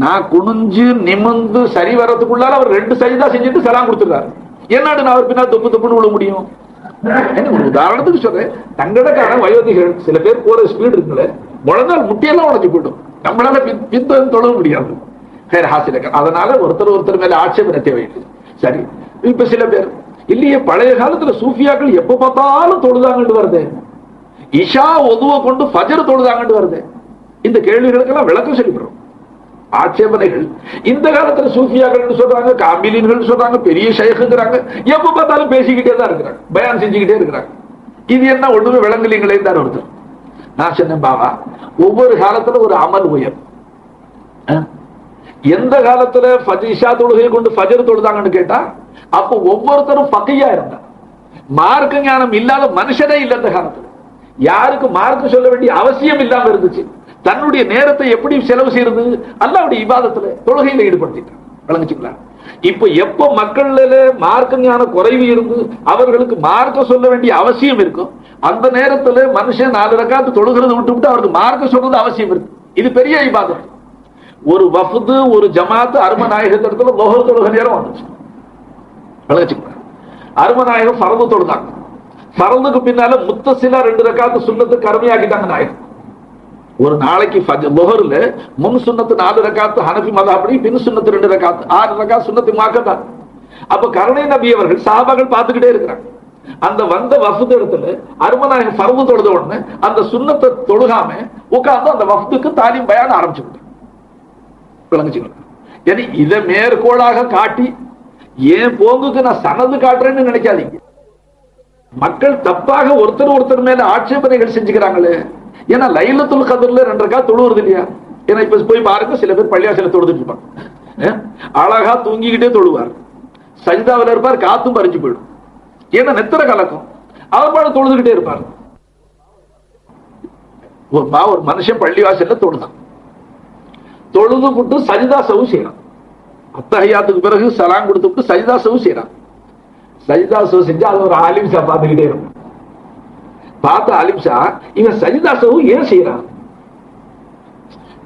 நான் குனிஞ்சு நிமிந்து சரி வர்றதுக்குள்ளால அவர் 2 சஜிதா செஞ்சுட்டு சலாம் கொடுத்துறாரு. என்னடு நான் அவர் பின்னால் தொப்பு தொப்புன்னு விட முடியும்? உதாரணத்துக்கு சொல்றேன், தங்கடக்காரன் வயோதிகள் சில பேர் போற ஸ்பீடு இருக்குங்களே, முழங்கால் முட்டியெல்லாம் உடஞ்சு போயிடும். நம்மளால பின் தொழ முடியாது. அதனால ஒருத்தர் மேல ஆட்சேபனை தேவையில்லை. சரி, இப்ப சில பேர் இல்லையே பழைய காலத்துல சூஃபியாக்கள் எப்ப பார்த்தாலும் தொழுதாங்கன்னு வருது, இஷா ஒதுவை கொண்டு ஃபஜர் தொழுதாங்கன்னு வருது. இந்த கேள்விகளுக்கெல்லாம் விளக்கம் சொல்லிவிடுறோம். ஆட்சேபனைகள் இந்த காலத்துல சூஃபியாக்கள் சொல்றாங்க, காமிலின்கள் சொல்றாங்க, பெரிய ஷைக்குங்கிறாங்க, எப்ப பார்த்தாலும் பேசிக்கிட்டே தான் இருக்கிறாங்க, பயான் செஞ்சுக்கிட்டே இருக்கிறாங்க. இது என்ன ஒண்ணுமே விளங்கலீங்களே தான் ஒருத்தர். நான் சொன்னேன், பாவா ஒவ்வொரு காலத்துல ஒரு அமல் உயர். எந்த காலத்துல இஷா தொழுகையை கொண்டு ஃபஜர் தொழுதாங்கன்னு கேட்டா, அப்ப ஒவ்வொருத்தரும் ஃபக்கியா இருந்தா, மார்க்க ஞானம் இல்லாத மனுஷனே இல்ல. அந்த காலத்துல யாருக்கு மார்க்க சொல்ல வேண்டிய அவசியம் இல்லாம இருந்துச்சு. தன்னுடைய நேரத்தை எப்படி செலவு செய்யறது? அல்லாஹ்வுடைய இபாதத்துல தொழுகையில ஈடுபடுத்திட்டான். விளங்குச்சுங்களா? இப்ப எப்ப மக்கள்ல மார்க்க ஞான குறைவு இருந்து அவர்களுக்கு மார்க்க சொல்ல வேண்டிய அவசியம் இருக்கும், அந்த நேரத்துல மனுஷன் 4 ரக்காத்து தொழுகிறது விட்டு அவருக்கு மார்க்க சொல்றது அவசியம் இருக்கு. இது பெரிய இபாதத். ஒரு வஃது ஒரு ஜமாத்து அருமநாயகத்திடத்துல லுஹர் தொழுகை நேரம் வந்துச்சு. விளங்குச்சுங்களா? அருமநாயகம் ஃபர்து தொழுதாங்க. ஃபர்துக்கு பின்னால முத்தசிலா 2 ரக்காத்து சுன்னத்து கருமையாக்கிட்டாங்க நாயகம். ஒரு நாளைக்கு லுஹர்ல முன் சுன்னத்து 4 ரக்காத்து ஹனஃபி மذஹபடி, பின் சுன்னத்து 2 ரக்காத்து 6 ரக்காத் சுன்னத்து முஅக்கதா. அப்ப கருணை நபி அவர்கள் சஹாபாக்கள் பார்த்துக்கிட்டே இருக்கிறாங்க. அந்த வந்த வஃது இடத்துல அருமநாயகம் ஃபர்து தொழுத உடனே அந்த சுன்னத்தை தொழுகாம உட்கார்ந்து அந்த வஃதுக்கு தாலீம் பயான் ஆரம்பிச்சுட்டாங்க. விளங்குச்சுங்களா? இதை மேற்கோளாக காட்டி ஏன் போங்குக்கு நான் சனது காட்டுறேன்னு நினைக்காதீங்க. மக்கள் தப்பாக ஒருத்தர் மேல ஆட்சேபனைகள் செஞ்சுக்கிறாங்களே. ஏன்னா லைலத்துல் கத்ர்ல 2 ரக்காத் தொழுவது இல்லையா? ஏன்னா இப்ப போய் பாருங்க, சில பேர் பள்ளியாசல தொழுதுட்டு இருப்பாங்க, அழகா தூங்கிக்கிட்டே தொழுவார், சஜிதாவில் இருப்பார், காத்தும் பறிஞ்சு போயிடும். ஏன்னா நெத்திர கலக்கம், அவர் பாட தொழுதுகிட்டே இருப்பார். ஒரு மனுஷன் பள்ளிவாசல்ல தொழுதான், தொழுது விட்டு சஜிதா சவு செய்யறான். அத்தஹியாத்துக்கு பிறகு சலாம் கொடுத்து விட்டு சஜிதா சவு செய்யறான். சஜிதா சவு செஞ்சா அது ஒரு ஆலிம் ஷா பார்த்துக்கிட்டே இருக்கும். பார்த்த ஆலிம் ஷா இவன் சஜிதா சவு ஏன் செய்யறான்?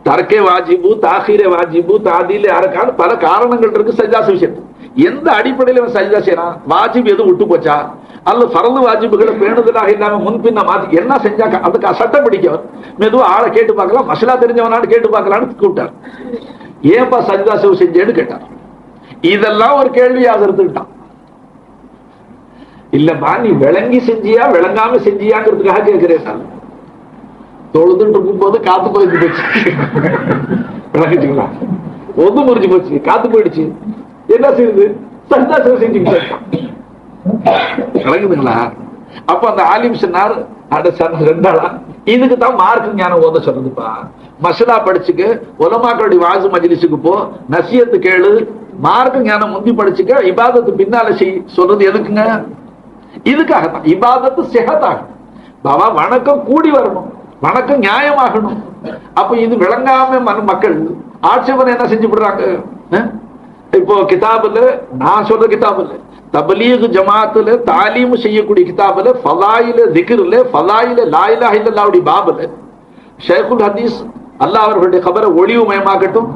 தர்க்கே வாஜிபு, தாஹீரே வாஜிபு, தாதீலே அரக்கான் பல காரணங்கள் இருக்கு சஜிதா சவு செய்யறது. எந்த அடிப்படையில் இவன் சஜிதா செய்யறான்? வாஜிப் எதுவும் விட்டு போச்சா, அல்ல ஃபர்து வாஜிபுகளை பேணுதலாக இல்லாம முன்பின்ன மாத்தி என்ன செஞ்சா அதுக்கு சட்டம் பிடிக்கவர் மெதுவா ஆளை கேட்டு பார்க்கலாம், மசலா தெரிஞ்சவனான்னு கேட்டு பார்க்கலான்னு கூப்பிட்டார். ஏன்பா சஜிதா சவு செஞ்சேன்னு கேட்டார். இதெல்லாம் ஒரு கேள்வியாக இருந்துட்டான். இல்லப்பா நீ விளங்கி செஞ்சியா விளங்காம செஞ்சியாங்கிறதுக்காக கேட்கிறேன். தொழுதுட்டு இருக்கும் போது காத்து போயிட்டு போச்சு, விளங்கிட்டீங்களா? ஒது முறிஞ்சு போச்சு, காத்து போயிடுச்சு, என்ன செய்யுது? சஜிதா சவு செஞ்சுக்கிட்டு விளங்குதுங்களா? அப்ப அந்த ஆலிம் சொன்னார், ரெண்டாளா இதுக்கு தான் மார்க்க ஞானம் ஓத சொல்றதுப்பா. மசலா படிச்சுக்க, உலமாக்களுடைய வாசு மஜ்லிஸுக்கு போ, நசியத்து கேளு, மார்க்க ஞானம் முந்தி படிச்சுக்க, இபாதத்து பின்னால செய் சொல்றது எதுக்குங்க? இதுக்காகத்தான். இபாதத்து சிஹத்தாகும். பாபா வணக்கம் கூடி வரணும், வணக்கம் நியாயமாகணும். அப்ப இது விளங்காம மக்கள் ஆட்சேபனை என்ன செஞ்சு விடுறாங்க? இப்போ கிதாபுல, நான் சொல்ற கிதாபுல தபலீக் ஜமாத்துல தாலீம் செய்யக்கூடிய கிதாபுல ஃபலாயில திக்ர்ல ஃபலாயில லா இலாஹ இல்லல்லாஹ்வுடைய பாபுல ஷைகுல் ஹதீஸ் அல்லாஹ் அவர்களுடைய கபரை ஒளிவுமயமாக்கட்டும்,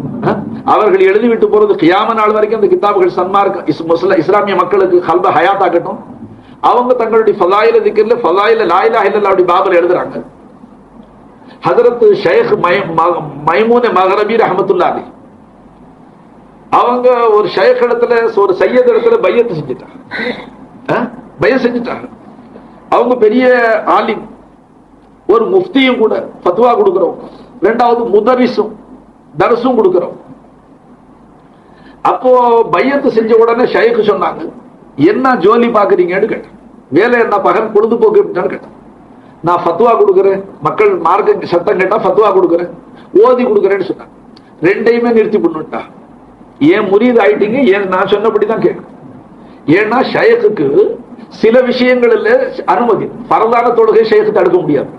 அவர்கள் எழுதிவிட்டு போறது கியாம நாள் வரைக்கும் அந்த கிதாபுகள் சன்மார்க்க இஸ்லாமிய மக்களுக்கு கல்ப ஹயாத்தாக்கட்டும். அவங்க தங்களுடைய ஃபலாயில திக்ர்ல ஃபலாயில லா இலாஹ இல்லல்லாஹ்வுடைய பாபுல எழுதுறாங்க. ஹஜ்ரத் ஷைக் மைமூன் மகரபி ரஹ்மத்துல்லாஹி அலைஹி அவங்க ஒரு ஷைக் இடத்துல, ஒரு சையத் இடத்துல பையத்து செஞ்சுட்டாங்க. அவங்க பெரிய ஆலிம், ஒரு முஃப்தியும் கூட, ஃபத்வா கொடுக்கிறோம், 2வது முதரிசும் தர்சும் கொடுக்கிறோம். அப்போ பையத்து செஞ்ச உடனே ஷைக் சொன்னாங்க, என்ன ஜோலி பாக்குறீங்கன்னு கேட்டேன். வேலை என்ன பகல் பொழுதுபோக்கு கேட்டேன். நான் ஃபத்வா கொடுக்குறேன், மக்கள் மார்க்க சட்டம் கேட்டா ஃபத்வா கொடுக்குறேன், ஓதி கொடுக்குறேன்னு சொன்னாங்க. 2யுமே நிறுத்தி பண்ணிட்டா. ஏன் முரீது ஆயிட்டீங்க, ஏன் நான் சொன்னபடிதான் கேட்கும். ஏன்னா ஷேக்குக்கு சில விஷயங்கள்ல அனுமதி, பரதான தொழுகை ஷேக்கு தடுக்க முடியாது.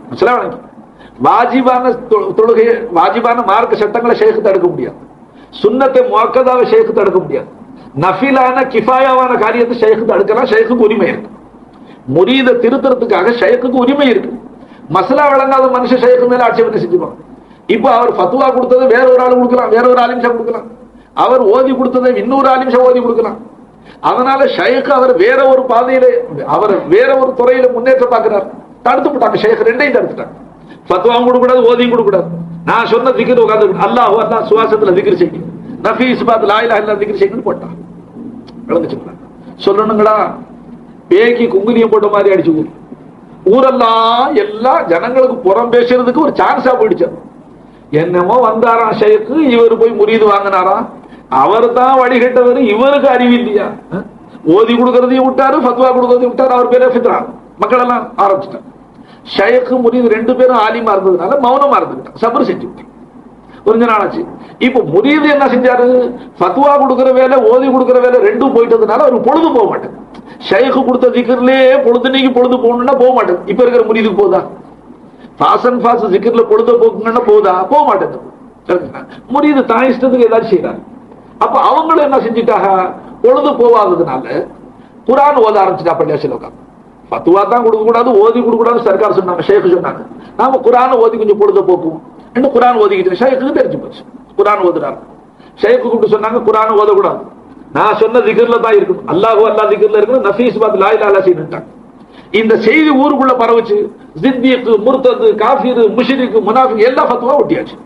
வாஜிபான தொழுகை, வாஜிபான மார்க்க சட்டங்களை ஷேக்கு தடுக்க முடியாது. சுன்னத்தை முஅக்கதாவை ஷேக்கு தடுக்க முடியாது. நஃபிலான கிஃபாயாவான காரியத்தை ஷேக்கு தடுக்கலாம். ஷேக்குக்கு உரிமை இருக்கு. முரீதை திருத்தறதுக்காக ஷேக்குக்கு உரிமை இருக்கு. மசலா விளங்காத மனுஷன் ஷேக்கு மேல ஆட்சேபனை செஞ்சுப்பாங்க. இப்ப அவர் ஃபத்வா கொடுத்ததை வேற ஒரு ஆள் கொடுக்கலாம், வேற ஒரு ஆலிம்ஷா கொடுக்கலாம். அவர் ஓதி கொடுத்ததை இன்னொரு ஆலிம்ஷா ஓதி கொடுக்கலாம். அதனால ஷேக் அவர் வேற ஒரு பாதையில, அவர் வேற ஒரு துறையில முன்னேற்ற பார்க்கிறார். தடுத்து போட்டாங்க. ஷேக் ரெண்டையும் தடுத்துட்டாங்க. ஃபத்வாவும் கொடுக்கூடாது, ஓதியும் கொடுக்கூடாது. நான் சொன்ன திக்ர் உட்கார்ந்து அல்லாஹ் அல்லாஹ் சுவாசத்துல திக்ர் செய்யும், நஃபி இஸ்பாத் லா இலாஹ இல்லல்லாஹ் திக்ர் செய்யணும்னு போட்டான். விளங்குச்சுங்களா? சொல்லணுங்களா? பேக்கி குங்குலியம் போட்ட மாதிரி அடிச்சு ஊரெல்லாம் எல்லா ஜனங்களுக்கு புறம் பேசுறதுக்கு ஒரு சான்ஸா போயிடுச்சு. என்னமோ வந்தாராம் ஷேக்கு, இவர் போய் முரீது வாங்கினாராம். அவர் தான் வழிகட்டவர், இவருக்கு அறிவு இல்லையா? ஓதி கொடுக்கறதையும் விட்டாரு, ஃபத்வா கொடுக்கறதையும் விட்டாரு. அவர் பேரே ஃபித்ரா. மக்கள் எல்லாம் ஆரம்பிச்சுட்டாங்க. ஷேக்கு முரீது ரெண்டு பேரும் ஆலிமா இருந்ததுனால மௌனமா இருந்துக்கிட்டாங்க, சபர் செஞ்சு கொஞ்ச நாளாச்சு. இப்ப முரீது என்ன செஞ்சாரு? ஃபத்வா கொடுக்கிற வேலை, ஓதி கொடுக்கிற வேலை ரெண்டும் போயிட்டதுனால அவருக்கு பொழுது போக மாட்டேன். ஷேக்கு கொடுத்த திக்ர்லே பொழுது நீங்க பொழுது போகணும்னா போக மாட்டேன். இப்ப இருக்கிற முரீதுக்கு போதா? ஃபாசன் ஃபாஸ் திக்ர்ல பொழுது போக்குங்கன்னா போதா? போக மாட்டேன். முரீது தான் இஷ்டத்துக்கு ஏதாச்சும் செய்யறாங்க. அப்ப அவங்களும் என்ன செஞ்சுட்டாங்க? பொழுது போவாததுனால குர்ஆன் ஓத ஆரம்பிச்சுட்டா. பள்ளியாசில உட்காந்து ஃபத்வா தான் கொடுக்க கூடாது, ஓதி கொடுக்க கூடாது சர்க்கார் சொன்னாங்க, ஷேக் சொன்னாங்க. நாம குர்ஆன் ஓதி கொஞ்சம் பொழுத போக்குவோம். இன்னும் குர்ஆன் ஓதிக்கிட்டு ஷேக்கு தெரிஞ்சு போச்சு. குர்ஆன் ஓதுறாரு. ஷேக்கு கூப்பிட்டு சொன்னாங்க குர்ஆன் ஓதக்கூடாது, நான் சொன்ன திக்ர்ல தான் இருக்கணும், அல்லாஹ் அல்லாஹ் திக்ர்ல இருக்கணும், நஃபி இஸ்பாத் லா இலாஹ இல்லல்லாஹ் செய்யணும்ட்டாங்க. இந்த செய்தி ஊருக்குள்ள பரவுச்சு. ஜிந்திக், முர்தத், காஃபிர், முஷ்ரிக், முனாஃபிக் எல்லா ஃபத்வா ஒட்டியாச்சு.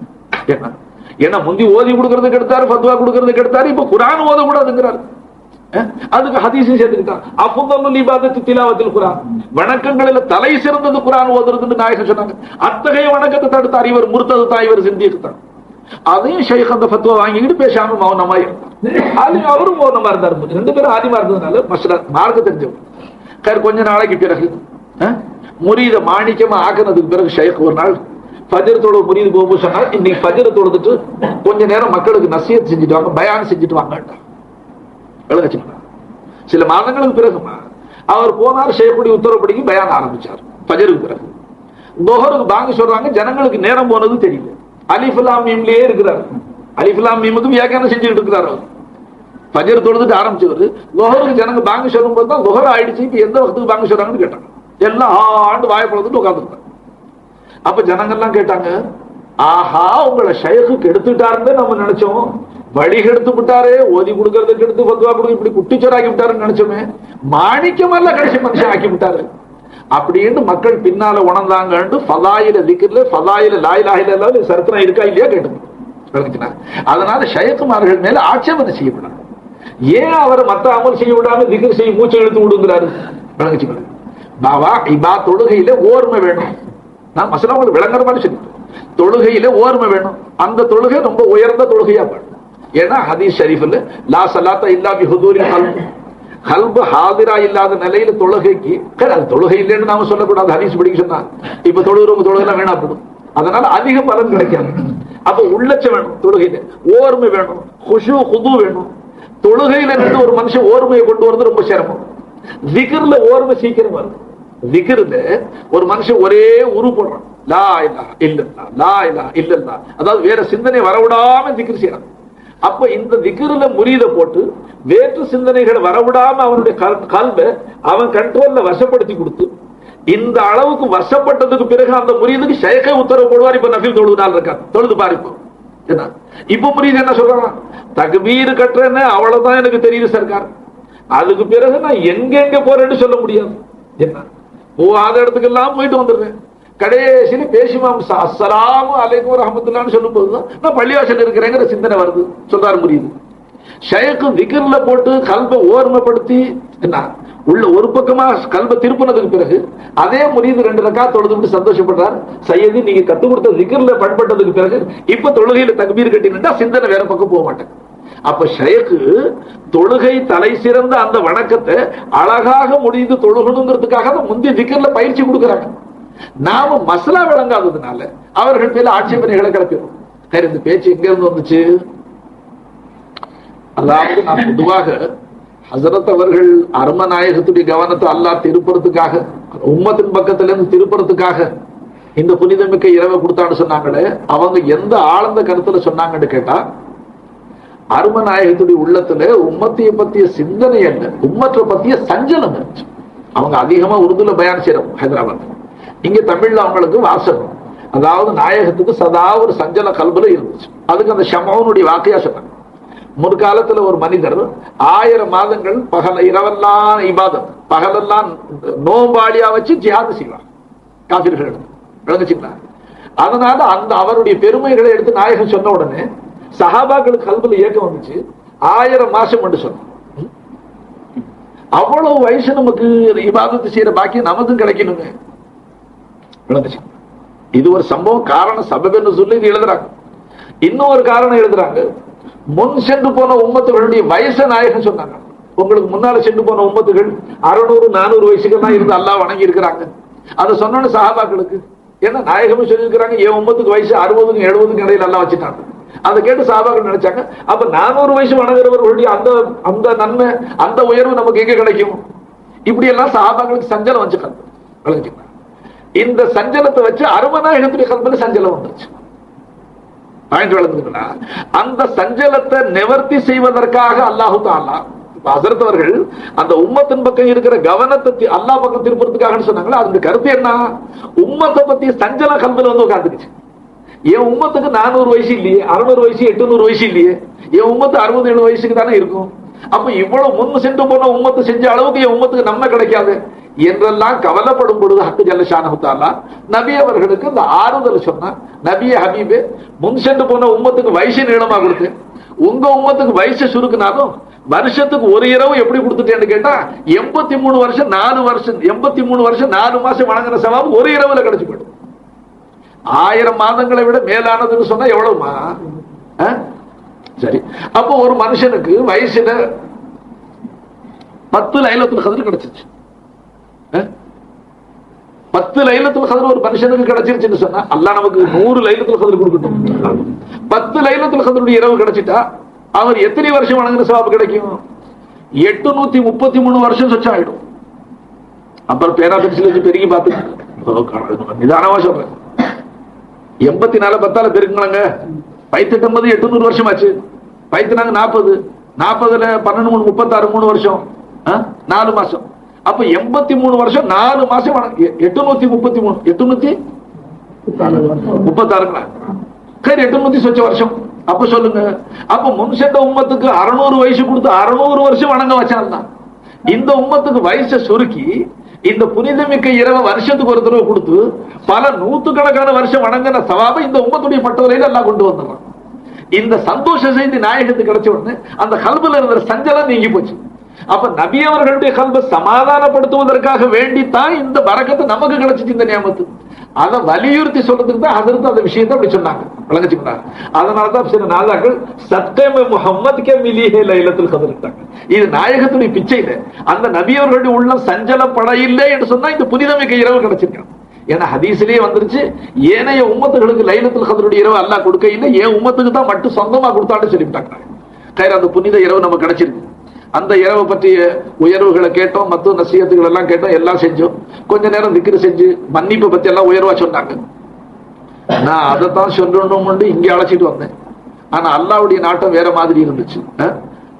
ஏன்னா முந்தி ஓதி கொடுக்கறதுக்கு எடுத்தாரு, ஃபத்வா கொடுக்கறதுக்கு எடுத்தாரு. இப்ப குர்ஆன் ஓத கூடாதுங்கிறாரு. அதுக்கு ஹதீஸையும் சேர்த்துக்கிட்டான். அஃதலுல் இபாதத்தி திலாவத்துல் குர்ஆன், வணக்கங்களில் தலை சிறந்தது குர்ஆன் ஓதுறதுன்னு நாயகம் சொன்னாங்க. அத்தகைய வணக்கத்தை தடுத்தார் இவர். முர்தத் தான், இவர் சிந்திக் தான். அதையும் ஷேக் அந்த ஃபத்வா வாங்கிட்டு பேசாம மௌனமா இருந்தார். அவரும் மௌனமா இருந்தார். ரெண்டு பேரும் ஆதிமா இருந்ததுனால மஸ்லா மார்க்க தெரிஞ்சவர். கொஞ்ச நாளைக்கு பிறகு முரீத மாணிக்கமா ஆக்குனதுக்கு பிறகு ஷேக் ஒரு நாள் ஃபஜ்ர் தொழு முரீது போகும்போது சொன்னார், இன்னைக்கு ஃபஜ்ர் தொழுதுட்டு கொஞ்ச நேரம் மக்களுக்கு நசியத் செஞ்சுட்டு வாங்க, பயான் செஞ்சுட்டு வாங்க. சில மாதங்களுக்கு பிறகு அவர் போனார். ஷேக்குடைய உத்தரவுப்படிக்கு பயான் ஆரம்பிச்சார். ஃபஜ்ருக்கு பிறகு லுஹருக்கு பாங்க சொல்றாங்க. ஜனங்களுக்கு நேரம் போனது தெரியல. அலிஃப் லாம் மீம்லயே இருக்கிறார். அலிஃப் லாம் மீமுக்கு வியாக்கியானம் செஞ்சுட்டு இருக்கிறார். அவர் ஃபஜ்ர் தொழுதுட்டு ஆரம்பிச்சவர் லுஹருக்கு ஜனங்க பாங்க சொல்லும் போது தான் லுஹர் ஆயிடுச்சு. இப்ப எந்த வக்துக்கு பாங்க சொல்றாங்கன்னு கேட்டாங்க. எல்லாம் ஆண்டு வாய பொழுதுட்டு உட்கார்ந்துருக்காங்க. அப்ப ஜனங்கள்லாம் கேட்டாங்க, ஆஹா உங்களை ஷேக்கு எடுத்துட்டாருன்னு நம்ம நினைச்சோம், வழி கெடுத்து விட்டாரு, ஓதி கொடுக்கறதுக்கு எடுத்து ஃபத்வா கொடுக்க இப்படி குட்டிச்சோராக்கி விட்டாருன்னு நினைச்சோமே, மாணிக்கமல்ல கடைசி மனுஷன் ஆக்கி விட்டாரு அப்படின்னு மக்கள் பின்னால உணர்ந்தாங்க. ஃபதாயில திக்ர்ல ஃபதாயில லா இலாஹ இல்லல்லாஹ் சரித்திரம் இருக்கா இல்லையா கேட்டு. அதனால ஷேக்குமார்கள் மேல ஆட்சேபனை செய்யப்படாது. ஏன் அவரை மத்த அமல் செய்ய விடாம திக்ர் செய்ய மூச்சை இழுத்து விடுங்கிறாரு? பாவா இபா தொழுகையில ஓர்மை வேணும். நான் மசலா உங்களுக்கு விளங்குற மாதிரி சொல்லி, தொழுகையில ஓர்மை வேணும். அந்த தொழுகை ரொம்ப உயர்ந்த தொழுகையா பாடும். ஏன்னா ஹதீஸ் ஷரீஃப்ல லா ஸலாத்த இல்லா பி ஹுதூரில் கல்ப், கல்பு ஹாதிரா இல்லாத நிலையில தொழுகைக்கு, அது தொழுகை இல்லைன்னு நாம சொல்லக்கூடாது. ஹதீஸ் படிக்க சொன்னா இப்ப தொழுகிறவங்க தொழுகைலாம் வேணா போடும். அதனால அதிக பலன் கிடைக்காது. அப்ப உள்ளச்சம் வேணும், தொழுகையில ஓர்மை வேணும், குஷு குது வேணும். தொழுகையில இருந்து ஒரு மனுஷன் ஓர்மையை கொண்டு வரது ரொம்ப சிரமம். திக்ர்ல ஓர்மை சீக்கிரம் வருது. திக்ர்ல ஒரு மனுஷன் ஒரே உரு போடுறான், லா இலாஹ இல்லல்லாஹ் லா இலாஹ இல்லல்லாஹ், அதாவது வேற சிந்தனை வரவிடாம திக்ர் செய்யறான். அப்ப இந்த திக்ருல முரீத போட்டு வேற்று சிந்தனைகளை வரவிடாம அவனுடைய கல்வை அவன் கண்ட்ரோல்ல வசப்படுத்தி கொடுத்து, இந்த அளவுக்கு வசப்பட்டதுக்கு பிறகு அந்த முரீதுக்கு ஷேக்கே உத்தரவு போடுவார். இப்ப நஃபில் தொழுதுனால இருக்கார், தொழுது பாருப்போம். இப்ப முரீது என்ன சொல்றான்? தக்பீர் கட்டுறேன்னு அவ்வளவுதான் எனக்கு தெரியுது சர்க்கார், அதுக்கு பிறகு நான் எங்க போறேன்னு சொல்ல முடியாது. என்ன போகாத இடத்துக்கெல்லாம் போயிட்டு வந்துடுறேன். கடைசியில பேசுமா அஸ்ஸலாமு அலைக்கும் ரஹ்மத்துல்லாஹ்னு சொல்லும் போதுதான் நான் பள்ளிவாசல் இருக்கிறேங்கிற சிந்தனை வருது சொல்றாரு முரீது. ஷேக்கு திக்ர்ல போட்டு கல்பை ஓர்மைப்படுத்தி என்ன உள்ள ஒரு பக்கமா கல்பை திருப்பினதுக்கு பிறகு அதே முரீது 2 ரக்காத் தொழுது சந்தோஷப்படுறார். சையதி நீங்க கத்துக் கொடுத்த திக்ர்ல பண்பட்டதுக்கு பிறகு இப்ப தொழுகையில தக்பீர் கட்டினா சிந்தனை வேற பக்கம் போக மாட்டேன். அப்ப ஷேக்கு தொழுகை தலை சிறந்த அந்த வணக்கத்தை அழகாக முடிந்து தொழுகணுங்கிறதுக்காக முந்தைய திக்ர்ல பயிற்சி கொடுக்குறாங்க. நாம மசலா விளங்காததுனால அவர்கள் மேல ஆட்சேபனைகளை கிளப்பிடும். இந்த பேச்சு எங்க இருந்து வந்துச்சு? அதாவது நான் பொதுவாக ஹசரத் அவர்கள் அருமநாயகத்துடைய கவனத்தை அல்லாஹ் திருப்புறதுக்காக, உம்மத்தின் பக்கத்துல இருந்து திருப்புறதுக்காக இந்த புனிதமிக்க இரவை கொடுத்தான்னு சொன்னாங்களே, அவங்க எந்த ஆழ்ந்த கருத்துல சொன்னாங்கன்னு கேட்டா, அருமநாயகத்துடைய உள்ளத்துல உம்மத்தைய பத்திய சிந்தனை அல்ல, உம்மத்தை பத்திய சஞ்சலம் இருந்துச்சு. அவங்க அதிகமா உருதுல பயான் செய்யறோம் ஹைதராபாத். இங்க தமிழ்ல அவங்களுக்கு வாசகம், அதாவது நாயகத்துக்கு சதா ஒரு சஞ்சல கல்புல இருந்துச்சு. அதுக்கு அந்த ஷமௌனுடைய வாக்கையா சொன்னாங்க. முற்காலத்துல ஒரு மனிதர் 1000 மாதங்கள் இரவெல்லாம் இபாதத், பகலெல்லாம் நோம்பாளியா வச்சு ஜிஹாது செய்வார் காபிர்கள், விளங்குச்சுங்களா? அதனால அந்த அவருடைய பெருமைகளை எடுத்து நாயகம் சொன்ன உடனே சஹாபாக்களுக்கு கல்புல ஏக்கம் வந்துச்சு. 1000 மாசம் என்று சொன்னோம். அவ்வளவு வயசு நமக்கு இபாதத்து செய்யற பாக்கியம் நமக்கும் கிடைக்கணுங்க, விளங்குச்சு? இது ஒரு சம்பவம். காரணம் சபபென்னு சொல்லி இது எழுதுறாங்க. இன்னொரு காரணம் எழுதுறாங்க, முன் சென்று போன உம்மத்துகளுடைய வயசை நாயகம் சொன்னாங்க. உங்களுக்கு முன்னால சென்று போன உம்மத்துகள் 600-400 வயசுக்கு தான் இருந்து அல்லாஹ் வணங்கி இருக்கிறாங்க. அதை சொன்னோன்னு சஹாபாக்களுக்கு, ஏன்னா நாயகமும் சொல்லியிருக்கிறாங்க என் உம்மத்துக்கு வயசு 60க்கும் 70க்கும் இடையில எல்லாம் வச்சுட்டாங்க. அதை கேட்டு சஹாபாக்கள் நினைச்சாங்க, அப்ப 400 வயசு வணங்குறவர்களுடைய அந்த அந்த நன்மை, அந்த உயர்வு நமக்கு எங்க கிடைக்கும்? இப்படி எல்லாம் சஹாபாக்களுக்கு சஞ்சலம் வச்சுக்காங்க. இந்த சஞ்சலத்தை வச்சு அருமநாயகத்துடைய கல்புல சஞ்சலம் வந்துருச்சு. அந்த சஞ்சலத்தை நிவர்த்தி செய்வதற்காக அல்லாஹு தஆலா ஹஸரத் அவர்கள் அந்த உம்மத்தின் பக்கம் இருக்கிற கவனத்தை அல்லாஹ் பக்கம் திருப்புறதுக்காக சொன்னாங்களா. அதுக்கு கருத்து என்ன? உம்மத்தை பத்தி சஞ்சல கல்புல வந்து உட்கார்ந்துருச்சு. என் உம்மத்துக்கு 400 வயசு இல்லையே, 600 வயசு 800 வயசு இல்லையே, என் உம்மத்து 60-70 வயசுக்கு தானே இருக்கும். அப்ப இவ்வளவு முன் சென்று போன உம்மத்து செஞ்ச அளவுக்கு என் உம்மத்துக்கு நன்மை கிடைக்காது என்றெல்லாம் கவலைப்படும் பொழுது ஹக்கு ஜல்ல ஷானஹு தஆலா நபி அவர்களுக்கு இந்த ஆறுதல் சொன்னார். நபியே ஹபீபே, முன் சென்று போன உம்மத்துக்கு வயசு நீளமா கொடுத்து, உங்க உம்மத்துக்கு வயசு சுருக்குனாலும் வருஷத்துக்கு ஒரு இரவு எப்படி கொடுத்துட்டேன்னு கேட்டா 83 வருஷம் 4 வருஷம் 83 வருஷம் 4 மாசம் வணங்கின சவாபு ஒரு இரவுல கிடைச்சு போயிடும். 1000 மாதங்களை விட மேலானதுன்னு சொன்னா எவ்வளவுமா? சரி, அப்போ ஒரு மனுஷனுக்கு வயசுல 10 லைலத்துல் கத்ர் கிடைச்சிருச்சு. 10 லைலத்துல் கத்ர் ஒரு மனுஷனுக்கு கிடைச்சிருச்சுன்னு சொன்னா அல்லாஹ் நமக்கு 100 லைலத்துல் கத்ர் கொடுக்கட்டும். 10 லைலத்துல் கத்ருடைய இரவு கிடைச்சிட்டா அவர் எத்தனை வருஷம் வணங்கின சவாபு கிடைக்கும்? 833 வருஷம் சொச்சம் ஆயிடும். அப்புறம் பேரா பென்சில் வச்சு பெருகி பார்த்து நிதானமா சொல்றேன். 84 10 பெருக்குங்களங்க, 589 800 வருஷம் ஆச்சு. 5 40 40ல 12 36 3 வருஷம் 4 மாசம். அப்ப 83 வருஷம் 4 மாசம் 833 836 800 சொச்ச வருஷம். அப்ப சொல்லுங்க, அப்ப முன் சென்ற உம்மத்துக்கு 600 வயசு கொடுத்து 600 வருஷம் வணங்க வச்சான். இந்த உம்மத்துக்கு வயசை சுருக்கி இந்த புனிதமிக்க இரவு வருஷத்துக்கு ஒரு தடவை கொடுத்து பல நூற்றுக்கணக்கான வருஷம் வணங்கின சவாபை இந்த உம்மத்துடைய பட்டவரையில எல்லாம் கொண்டு வந்துடுறான். இந்த சந்தோஷ செய்தி நாயகத்துக்கு கிடைச்ச உடனே அந்த கல்புல இருந்த சஞ்சலம் நீங்கி போச்சு. அப்ப நபி அவர்களுடைய கல்பை சமாதானப்படுத்துவதற்காக வேண்டித்தான் இந்த பரக்கத்தை நமக்கு கிடைச்சிச்சு, இந்த நியமத்து. அதை வலியுறுத்தி சொல்றதுக்கு தான் ஹஸரத் அந்த விஷயத்தை அப்படி சொன்னாங்க, விளங்குச்சுங்களா? அதனாலதான் சில நாதாக்கள் சத்தமே முஹம்மதுக்கே மிலிஹே லைலத்துல் கத்ர். இது நாயகத்துடைய பிச்சையில அந்த நபி அவர்களுடைய உள்ளம் சஞ்சலப்பட இல்லை என்று சொன்னா இந்த புனிதமிக்க இரவு கிடைச்சிருக்காங்க. ஏன்னா ஹதீஸ்லயே வந்துருச்சு, ஏனைய உம்மத்துகளுக்கு லைலத்துல் கத்ருடைய இரவு அல்லாஹ் கொடுக்க இல்லை, ஏன் உம்மத்துக்கு தான் மட்டும் சொந்தமா கொடுத்தான்னு சொல்லிவிட்டாங்க. அந்த புனித இரவு நமக்கு கிடைச்சிருக்கு. அந்த இரவை பற்றிய உயர்வுகளை கேட்டோம், மற்ற நசியத்துகள் எல்லாம் கேட்டோம், எல்லாம் செஞ்சோம். கொஞ்ச நேரம் திக்ரு செஞ்சு மன்னிப்பை பத்தி எல்லாம் உயர்வா சொன்னாங்க. நான் அதைத்தான் சொல்லணும் இங்க அழைச்சிட்டு வந்தேன். ஆனா அல்லாவுடைய நாட்டம் வேற மாதிரி இருந்துச்சு.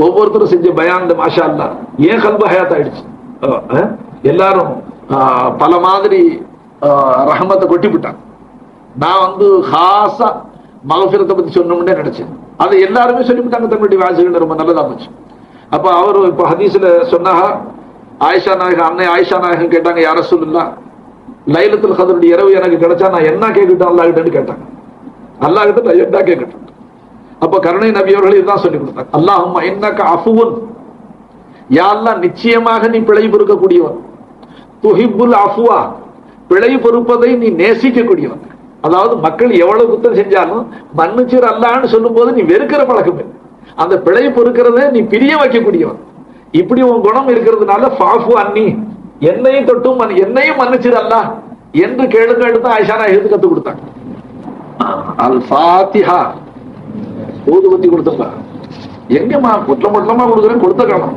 ஒவ்வொருத்தரும் செஞ்ச பயான் மாஷா அல்லாஹ் ஏன் கல்பு ஹயாத் ஆயிடுச்சு. எல்லாரும் பல மாதிரி ரஹமத்தை கொட்டிவிட்டாங்க. நான் ஹாசா மகஃபிரத்தை பத்தி சொன்னோம்னே நினைச்சேன். அதை எல்லாருமே சொல்லிவிட்டாங்க. தங்களுடைய வாசிகள் ரொம்ப நல்லதா போச்சு. அப்ப அவரு இப்ப ஹதீஸ்ல சொன்னாங்க, ஆயிஷா நாயகம் அன்னை ஆயிஷா நாயகம் கேட்டாங்க, யார ரசூலுல்லாஹ் லைலத்துல் கத்ருடைய இரவு எனக்கு கிடைச்சா நான் என்ன கேட்கட்டும் அல்லாஹ் கிட்டன்னு கேட்டாங்க. அல்லாஹ் கிட்ட நான் என்ன கேட்கட்டும்? அப்ப கருணை நபி அவர்கள் இதுதான் சொல்லி கொடுத்தாங்க, அல்லாஹும்ம இன்னக அஃபுவுன், யா அல்லாஹ் நிச்சயமாக நீ பிழை பொறுக்கக்கூடியவன், துஹிப்புல் அஃப்வா, பிழை பொறுப்பதை நீ நேசிக்கக்கூடியவன். அதாவது மக்கள் எவ்வளவு குத்தம் செஞ்சாலும் மன்னிச்சர் அல்லாஹ்னு சொல்லும் போது நீ வெறுக்கிற பழக்கம் இல்லை, அந்த பிழை பொறுக்கிறத நீ பிரிய வைக்கக்கூடியவன். இப்படி உன் குணம் இருக்கிறதுனால ஃபாஃபு அன்னி, என்னையும் தொட்டும் என்னையும் மன்னிச்சிரு அல்லாஹ் என்று கேளுங்க எடுத்து ஆயிஷா எழுத்து கத்து கொடுத்தாங்க. அல் ஃபாத்திஹா ஊதுபத்தி கொடுத்தாங்க. எங்கம்மா பொட்டலம் பொட்டலமா கொடுக்குறேன், கொடுத்த காலம்.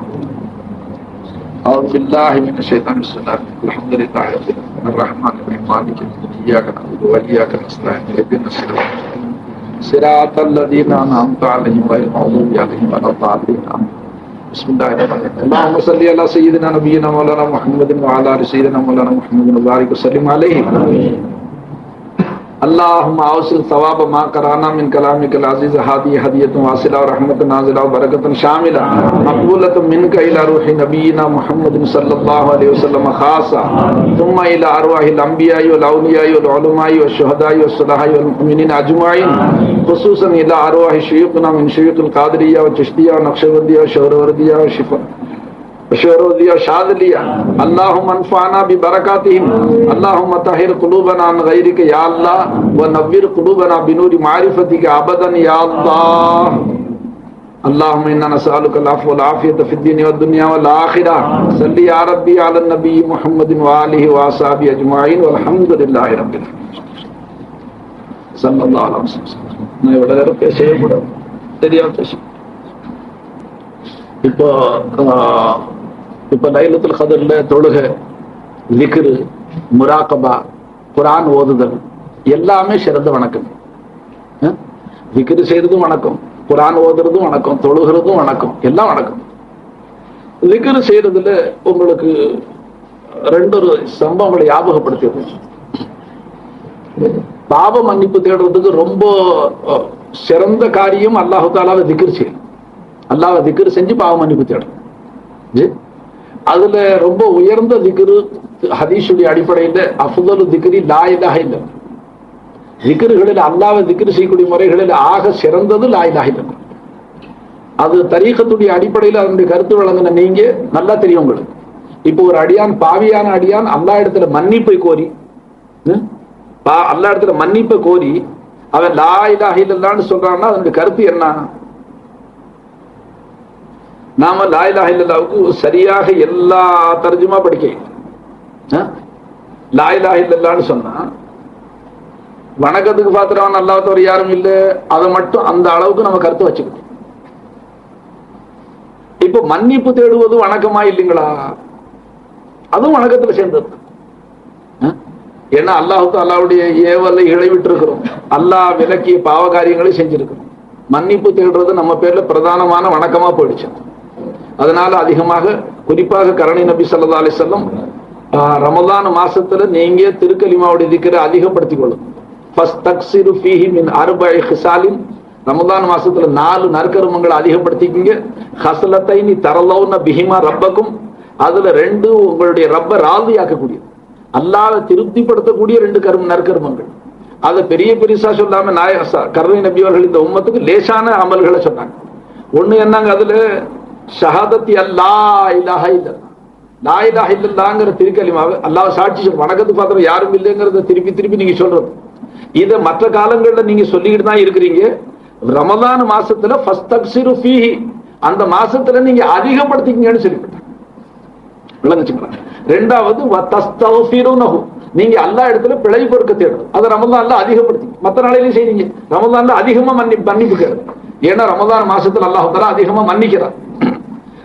أعوذ بالله من الشيطان الرجيم. الحمد لله الرحمن الرحيم مالك يوم الدين إياك نعبد وإياك نستعين اهدنا الصراط الذين أنعمت عليهم غير المغضوب عليهم ولا الضالين. بسم الله الرحمن الرحيم. اللهم صل على سيدنا نبينا مولانا محمد وعلى آل سيدنا مولانا محمد وبارك وسلم عليه. اللهم اوصل ثواب ما قرانا من كلامك العزيز هذه هدية واصلة ورحمة نازلة وبركة شاملة مقبولة منك إلى روح نبينا محمد صلى الله عليه وسلم خاصة، ثم إلى أرواح الأنبياء والأولياء والعلماء والشهداء والصلحاء والمؤمنين أجمعين، خصوصا إلى أرواح شيوخنا من شيوخ القادرية والچشتية والنقشبندية والشهروردية وشهروردية وشاذلية. اللهم انفعنا ببركاتهم. اللهم طهر قلوبنا عن غيرك يا الله، ونور قلوبنا بنور معرفتك أبدا يا الله. اللهم إنا نسألك العفو والعافية في الدين والدنيا والآخرة. صل يا ربي على النبي محمد وآله وأصحابه أجمعين والحمد لله رب العالمين. صلى الله عليه وسلم. நான் இவ்வளவு நேரம் பேசவே கூடாது, தெரியாம பேச. இப்போ லைலத்துல் கத்ர்ல தொழுகை, திக்ரு, முராகபா, குர்ஆன் ஓதுதல் எல்லாமே சிறந்த வணக்கம். திக்ரு செய்யறதும் வணக்கம், குர்ஆன் ஓதுறதும் வணக்கம், தொழுகிறதும் வணக்கம், எல்லாம் வணக்கம். திக்ரு செய்யறதுல உங்களுக்கு ரெண்டொரு சம்பவங்களை ஞாபகப்படுத்தியது. பாவ மன்னிப்பு தேடுறதுக்கு ரொம்ப சிறந்த காரியம் அல்லாஹ் தஆலாவை திக்ர் செய்யும். அல்லாஹ்வை திக்ர் செஞ்சு பாவ மன்னிப்பு தேடும். அதுல ரொம்ப உயர்ந்த திக்ரு ஹதீஸுடைய அடிப்படையில் அஃதலு திக்ரி லா இலாஹ இல்லல்லாஹ். திக்ருகளில் அல்லாஹ்வை திக்ர் செய்யக்கூடிய முறைகளில் ஆக சிறந்தது லா இலாஹ இல்லல்லாஹ். அது தரீகத்துடைய அடிப்படையில் அதனுடைய கருத்து வழங்கின நீங்க நல்லா தெரியும் உங்களுக்கு. இப்போ ஒரு அடியான், பாவியான அடியான் அல்லாஹ் இடத்துல மன்னிப்பை கோரி, அல்லாஹ் இடத்துல மன்னிப்பை கோரி அவன் லா இலாஹ இல்லல்லாஹ்னு சொல்றான்னா அதனுடைய கருத்து என்ன? நாம லா இலாஹ இல்லல்லாஹ்வுக்கு சரியாக எல்லா தர்ஜுமா படிக்க, லா இலாஹ இல்லல்லாஹ்னு சொன்னா வணக்கத்துக்கு பாத்திரவான் அல்லாஹ் தவிர யாரும் இல்லை, அதை மட்டும் அந்த அளவுக்கு நம்ம கருத்து வச்சுக்கணும். இப்போ மன்னிப்பு தேடுவது வணக்கமா இல்லைங்களா? அதுவும் வணக்கத்துல சேர்ந்தது. ஏன்னா அல்லாஹுக்கு அல்லாஹ்வுடைய ஏவலை இழைவிட்டு இருக்கிறோம், அல்லாஹ் விலக்கிய பாவ காரியங்களை செஞ்சிருக்கிறோம். மன்னிப்பு தேடுறது நம்ம பேர்ல பிரதானமான வணக்கமா போயிடுச்சு. அதனால அதிகமாக, குறிப்பாக கருணை நபி ஸல்லல்லாஹு அலைஹி வஸல்லம் ரமலான் மாசத்துல நீங்க திருக்கலிமாவுடைய திக்ரை அதிகப்படுத்திக் கொள்ளும். ஃபஸ்தக்ஸிரு ஃபீஹி மின் அர்பஇ ஹிசாலின். ரமலான் மாசத்துல 4 நற்கர்மங்களை அதிகப்படுத்திக்கிங்க. ஹஸ்லத்தைனி தரலௌன பிஹிமா ரப்பக்கும். அதுல 2 உங்களுடைய ரப்ப ராதியாக்கக்கூடியது, அல்லாஹ்வை திருப்திப்படுத்தக்கூடிய 2 நற்கர்மங்கள். அதை பெரிய பெருசா சொல்லாம கருணை நபி அவர்கள் இந்த உம்மத்துக்கு லேசான அமல்களை சொன்னாங்க. ஒண்ணு என்னங்க, அதுல ஷஹாதத்தி அல்லா இலாஹ இல்லல்லாஹ், லா இலாஹ இல்லல்லாஹ்ங்கற திருக்கலிமாவை அல்லாஹ் சாட்சி வணக்கத்து பாத்திரம் யாரும் இல்லைங்கிறத திருப்பி திருப்பி நீங்க சொல்றது. இதை மற்ற காலங்கள்ல நீங்க சொல்லிக்கிட்டு தான் இருக்கிறீங்க. ரமலான் மாசத்துல ஃபஸ்தக்ஸிரு ஃபீஹி, அந்த மாசத்துல நீங்க அதிகப்படுத்திக்கங்கன்னு சொல்லிவிட்டாங்க. விளங்குச்சுங்களா? ரெண்டாவது வதஸ்தக்ஃபிருனஹு, நீங்க அல்லாஹ் இடத்துல பிழை பொறுக்க தேடணும். அதை ரமலான்ல அதிகப்படுத்தி, மற்ற நாளையிலும் செய்றீங்க, ரமலான்ல அதிகமா மன்னிப்பு கேட்கணும். ஏன்னா ரமலான் மாசத்துல அல்லாஹ் தஆலா அதிகமா மன்னிக்கிறார்.